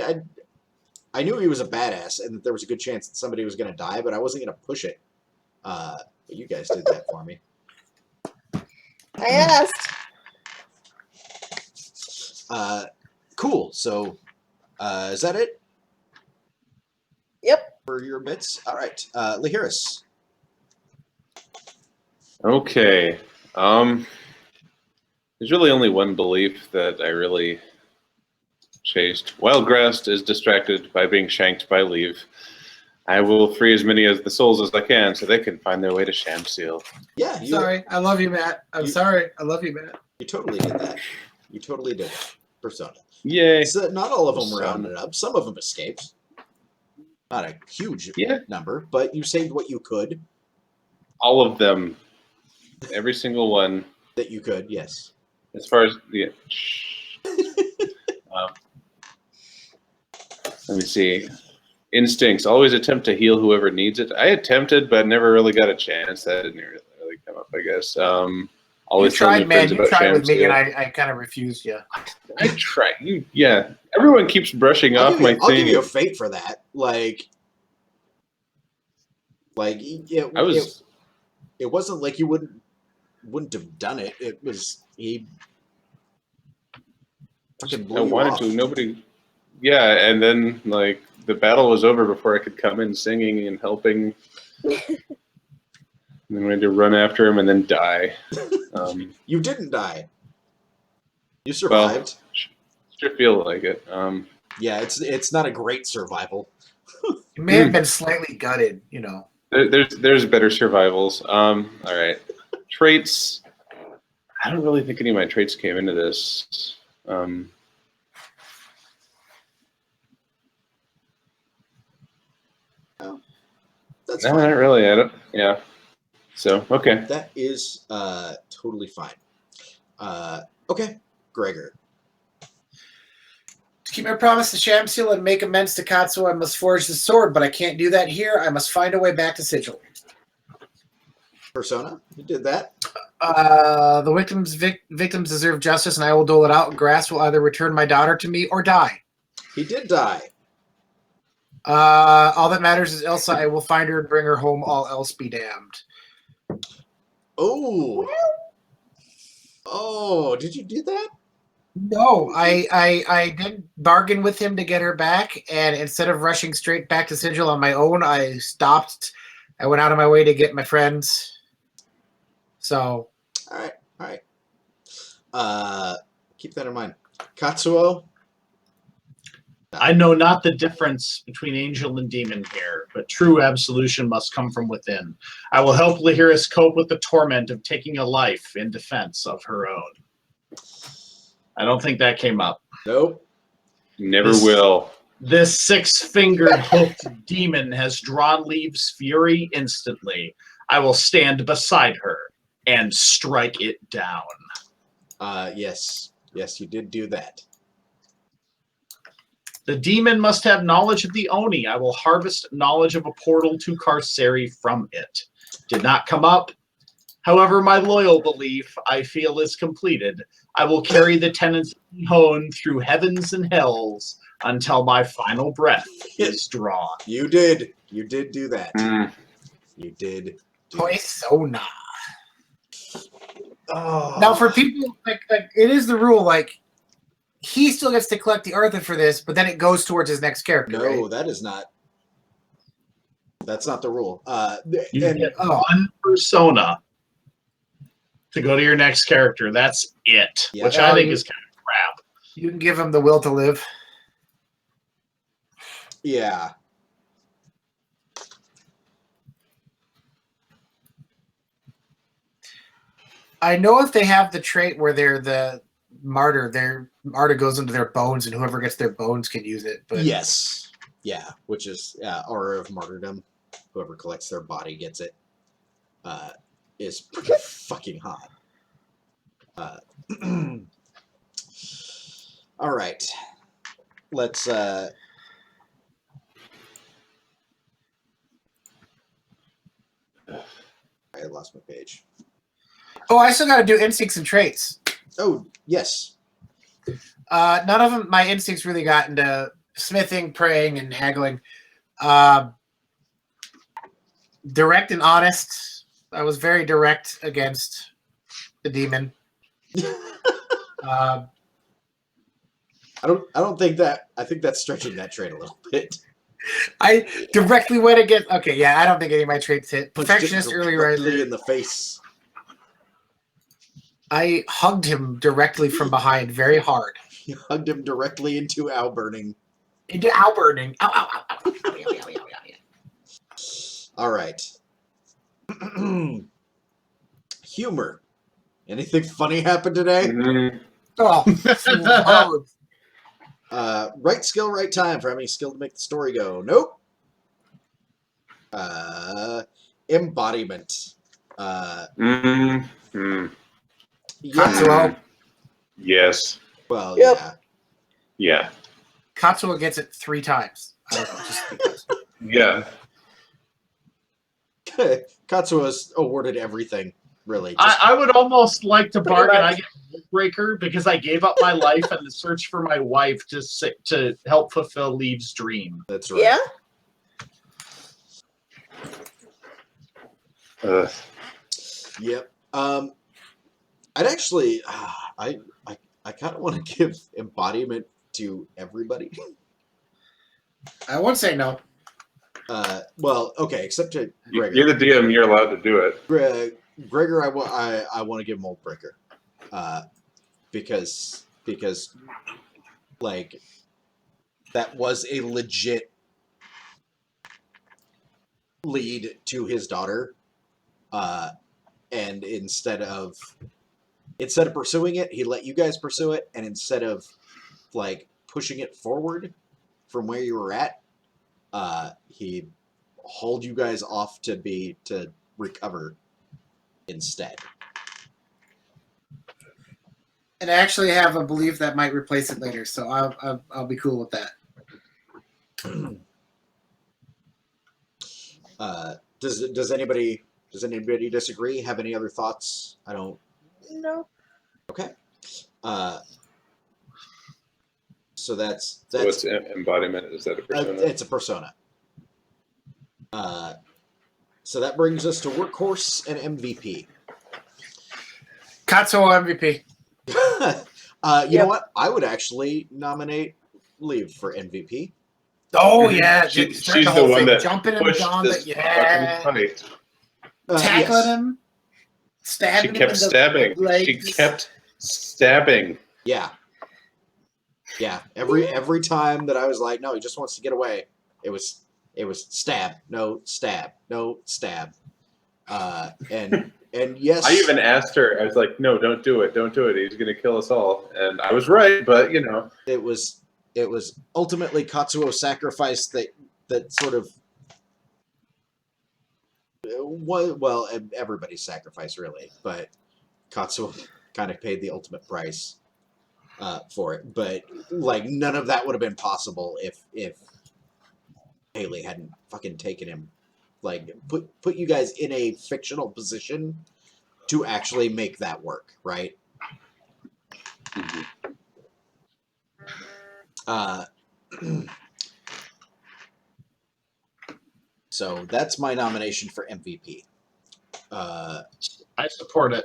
I knew he was a badass and that there was a good chance that somebody was going to die, but I wasn't going to push it. But you guys did that for me. I asked. Cool. So is that it Yep. for your bits? All right. Lahiris. Okay. There's really only one belief that I really chased. Wildgrass is distracted by being shanked by Leave. I will free as many of the souls as I can so they can find their way to Shamsil. Yeah, you, Sorry, I love you, Matt. I'm You- sorry, I love you, Matt. you totally did that. You totally did it. Persona. Yay. So not all of them were Persona. rounded up. Some of them escaped. Not a huge Yeah. number, but you saved what you could. All of them. Every single one. That you could, yes. As far as the let me see. Instincts. Always attempt to heal whoever needs it. I attempted, but never really got a chance. That didn't really come up, I guess. You Always tell new tried, man. friends You about tried with me, Shamsil. and I kind of refused you. I tried. Yeah. Everyone keeps brushing off my I'll give thing. you a fate for that. Like it wasn't like you wouldn't have done it. It was he fucking blew I you wanted off. to. Nobody. Yeah, and then like the battle was over before I could come in singing and helping. And then we had to run after him and then die. You didn't die. You survived. Sure feel like it. Yeah, it's not a great survival. You may have been slightly gutted, you know. There's better survivals. All right, traits. I don't really think any of my traits came into this. That's No, fine. not really. I don't. Yeah. So okay. That is totally fine. Okay, Gregor. To keep my promise to Shamsil and make amends to Katsuo, I must forge the sword, but I can't do that here. I must find a way back to Sigil. Persona, you did that. The victims deserve justice, and I will dole it out. Grass will either return my daughter to me or die. He did die. All that matters is Elsa. I will find her and bring her home. All else be damned. Oh, did you do that? No, I did bargain with him to get her back, and instead of rushing straight back to Sigil on my own, I stopped. I went out of my way to get my friends. So, All right. Keep that in mind. Katsuo. I know not the difference between angel and demon here, but true absolution must come from within. I will help Lahiris cope with the torment of taking a life in defense of her own. I don't think that came up. Nope. Never This- will. This six-fingered hooked demon has drawn Leave's fury instantly. I will stand beside her and strike it down. Yes, you did do that. The demon must have knowledge of the Oni. I will harvest knowledge of a portal to Carceri from it. Did not come up. However, my loyal belief, I feel, is completed. I will carry the tenants hone through heavens and hells until my final breath is drawn. You did do that. Mm. You did. Do Persona. Oh. Now, for people like it is the rule. Like he still gets to collect the Arthur for this, but then it goes towards his next character. No, right? that is not. That's not the rule. You And get Oh. one persona to go to your next character. That's it, Yeah. which I think is kind of crap. You can give him the will to live. yeah, I know if they have the trait where they're the martyr, their martyr goes into their bones, and whoever gets their bones can use it. But yes, yeah, which is aura of martyrdom. Whoever collects their body gets it. Is pretty fucking hot. All right, let's. I lost my page. oh, I still got to do instincts and traits. Oh yes, None of them. My instincts really got into smithing, praying, and haggling. Direct and honest. I was very direct against the demon. I don't think that. I think that's stretching that trait a little bit. I directly went against. Okay, yeah, I don't think any of my traits hit. Punched him Perfectionist, early directly riser. in the face. I hugged him directly from behind, very hard. You hugged him directly into owl burning. Into owl burning. Ow, ow, ow, ow, ow, ow, ow, ow, ow. All right. Humor. Anything funny happened today? Mhm. Oh, loads. Right skill, right time for having skill to make the story go. Nope. Embodiment. Mhm. Yeah. Katsuo. Yes. Well, Yep. Yeah. Katsuo gets it 3 times. I don't know, just because. Yeah. yeah. Katsuo has awarded everything, really. I would almost like to Pretty bargain. much. I get Breaker because I gave up my life and the search for my wife to help fulfill Lee's dream. That's right. Yeah. Yep. I'd actually, I kind of want to give embodiment to everybody. I won't say no. Well, okay, except to Gregor. You're the DM. You're allowed to do it. Gregor, I want to give him Moldbreaker, because like that was a legit lead to his daughter, and instead of pursuing it, he let you guys pursue it, and instead of like pushing it forward from where you were at, he hauled you guys off to recover instead. And I actually have a belief that might replace it later, so I'll be cool with that. Does anybody disagree? Have any other thoughts? I don't. No. Okay. So that's So what's embodiment? Is that a persona? it's a persona. So that brings us to workhorse and MVP. Katsuo MVP. You know what? I would actually nominate Liv for MVP. Oh yeah, She's start the whole one thing. that Jumping him pushed down, this yeah, fucking fight. tackling Yes. him, She stabbing him kept in the stabbing. She legs. kept stabbing. Yeah. Yeah. Every time that I was like, no, he just wants to get away, it was stab, no stab, no stab. And yes, I even asked her. I was like, "No, don't do it. Don't do it. He's gonna kill us all." And I was right, but you know, it was ultimately Katsuo's sacrifice that sort of well, everybody's sacrifice really, but Katsuo kind of paid the ultimate price for it. But like none of that would have been possible if Haley hadn't fucking taken him. Like put you guys in a fictional position to actually make that work, right? So that's my nomination for MVP. I support it.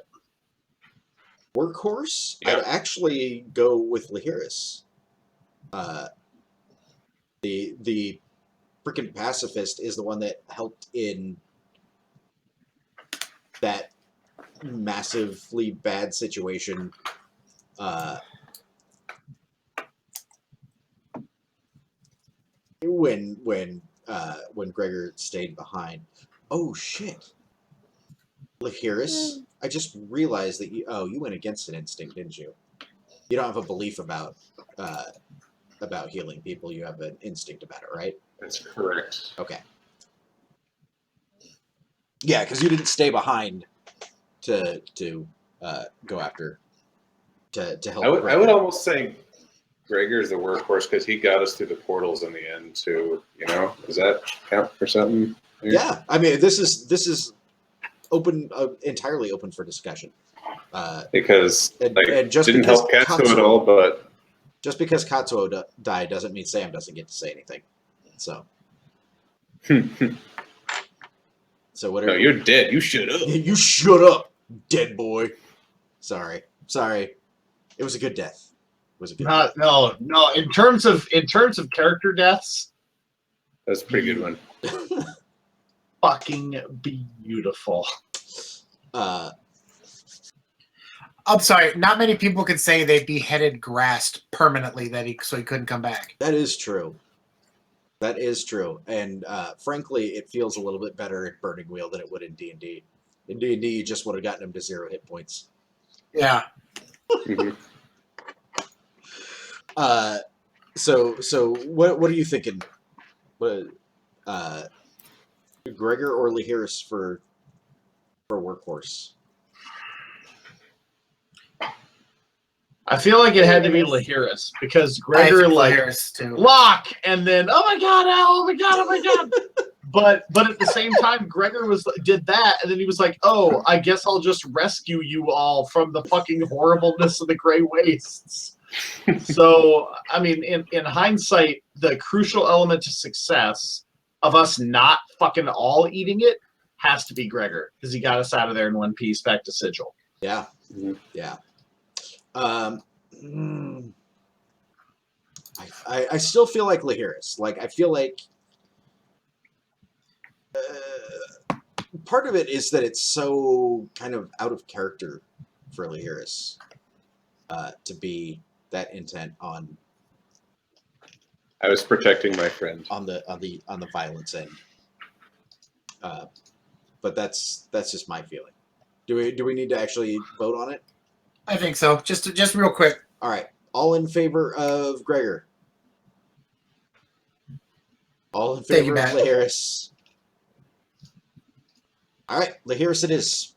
Workhorse, Yeah. I'd actually go with Lahiris. The freaking pacifist is the one that helped in that massively bad situation. When Gregor stayed behind. Oh shit. Lahiris, I just realized that you went against an instinct, didn't you? You don't have a belief about healing people. You have an instinct about it, right? that's correct. Okay. Yeah, because you didn't stay behind to go after to help. I would almost say Gregor's the workhorse because he got us through the portals in the end too. You know, does that count for something? Yeah, I mean this is open, entirely open for discussion. Because And like just didn't because help Katsuo at Katsuo- all, but Just because Katsuo died doesn't mean Sam doesn't get to say anything. So whatever. No, you're dead. You shut up. You shut up, dead boy. Sorry. It was a good death. It was a good death. No. In terms of character deaths, That's a pretty good one. fucking beautiful. I'm sorry. Not many people could say they beheaded Grast permanently so he couldn't come back. That is true. And frankly, it feels a little bit better in Burning Wheel than it would in D&D. In D&D, you just would have gotten him to 0 hit points. Yeah. Mhm. So what are you thinking? What, Gregor or Lahiris for Workhorse? I feel like it had to be Lahiris because I Gregor think like Harris too. lock and then oh my god, Al, oh my god. But at the same time, Gregor did that, and then he was like, "Oh, I guess I'll just rescue you all from the fucking horribleness of the Grey Wastes." So, I mean, in hindsight, the crucial element to success of us not fucking all eating it has to be Gregor because he got us out of there in one piece back to Sigil. Yeah. Mhm. Yeah. I still feel like Lahiris. Like, I feel like part of it is that it's so kind of out of character for Lahiris to be that intent on I was protecting my friend. the violence end. But that's just my feeling. Do we need to actually vote on it? I think so. Just real quick. All right. All in favor of Gregor? All in Thank you, favor of Matt. Lahiris? All right, Lahiris it is.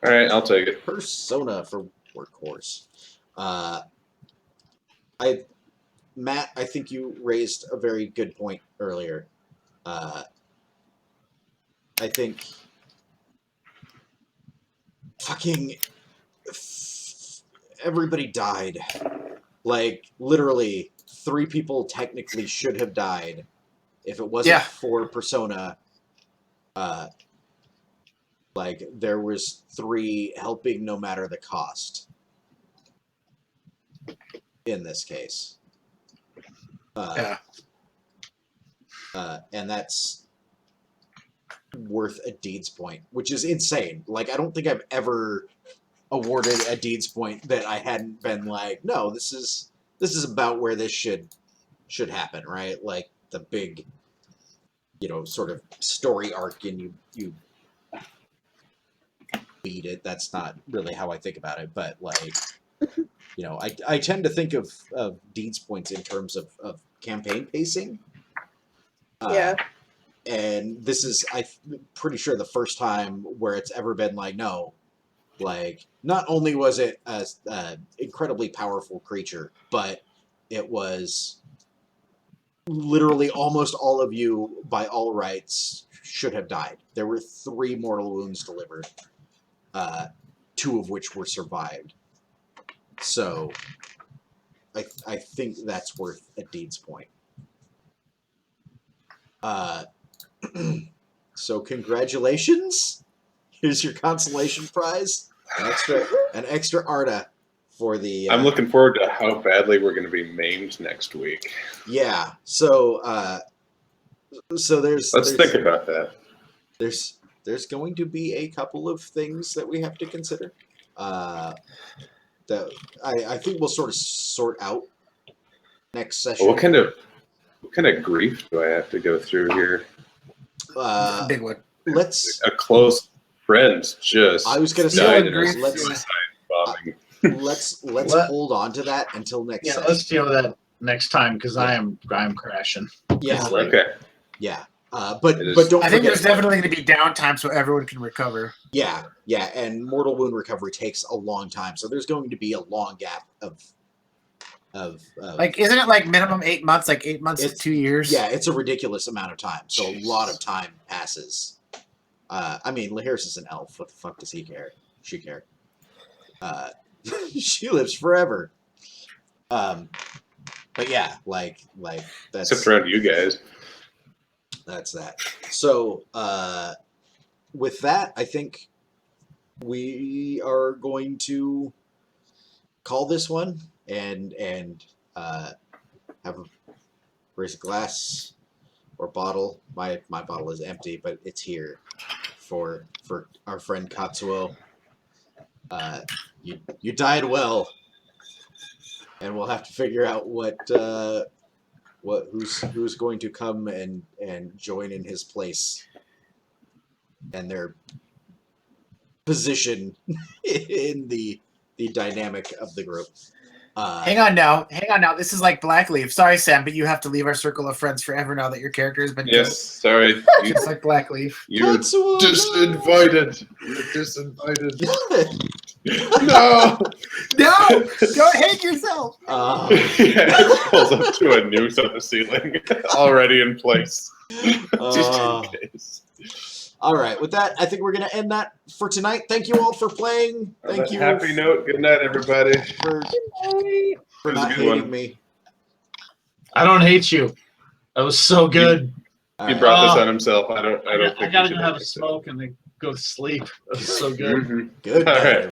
All right, I'll take it. Persona for Workhorse. Matt, I think you raised a very good point earlier. I think fucking everybody died. Like, literally, 3 people technically should have died if it wasn't Yeah. for Persona. Like, there was 3 helping no matter the cost in this case. Yeah. And that's worth a deeds point, which is insane. Like, I don't think I've ever awarded a deeds point that I hadn't been like, no, this is about where this should happen, right? Like the big, sort of story arc, and you beat it. That's not really how I think about it, but like, I tend to think of deeds points in terms of campaign pacing. Yeah. And this is, I'm pretty sure, the first time where it's ever been like, no, like, not only was it a incredibly powerful creature, but it was literally almost all of you, by all rights, should have died. There were 3 mortal wounds delivered, 2 of which were survived. So, I think that's worth a deeds point. So congratulations. Here's your consolation prize. An extra Arda for the I'm looking forward to how badly we're going to be maimed next week. Yeah. So there's Let's think about that. There's going to be a couple of things that we have to consider. That I think we'll sort of sort out next session. What kind of grief do I have to go through here? Big one. Let's. A close friend just I was going to died say in a grief. suicide bombing. let's Let- hold on to that until next Yeah, session. let's deal with that next time because I'm crashing. Yeah, Okay. yeah. But It is- but don't I think forget. there's definitely going to be downtime so everyone can recover. Yeah, and mortal wound recovery takes a long time, so there's going to be a long gap of Like, isn't it like minimum 8 months? Like 8 months to It's- 2 years? yeah, it's a ridiculous amount of time. So a lot of time passes. I mean, Lahiris is an elf. What the fuck does he care? She care. She lives forever. But yeah, like that's Except around you guys. that's that. So with that, I think we are going to call this one and have a raise a glass or bottle. My bottle is empty, but it's here for our friend Katsuo. You died well, and we'll have to figure out who's going to come and join in his place and their position in the dynamic of the group. Hang on now. This is like Blackleaf. Sorry, Sam, but you have to leave our circle of friends forever now that your character has been Yes, sorry. killed. Just like Blackleaf. You're Katsuo, disinvited. You're disinvited. no! No! Don't hate yourself! Uh, Yeah, it pulls up to a noose on the ceiling, already in place. Just uh, in case. all right, with that, I think we're going to end that for tonight. Thank you all for playing. On Thank that you happy note. Good night, everybody. for It was a not good hating one. me. I don't hate you. That was so good. All He right. brought this on himself. I don't I think gotta we go should have a fix it. smoke and then go to sleep. That was so good. Mhm. Good All night, right.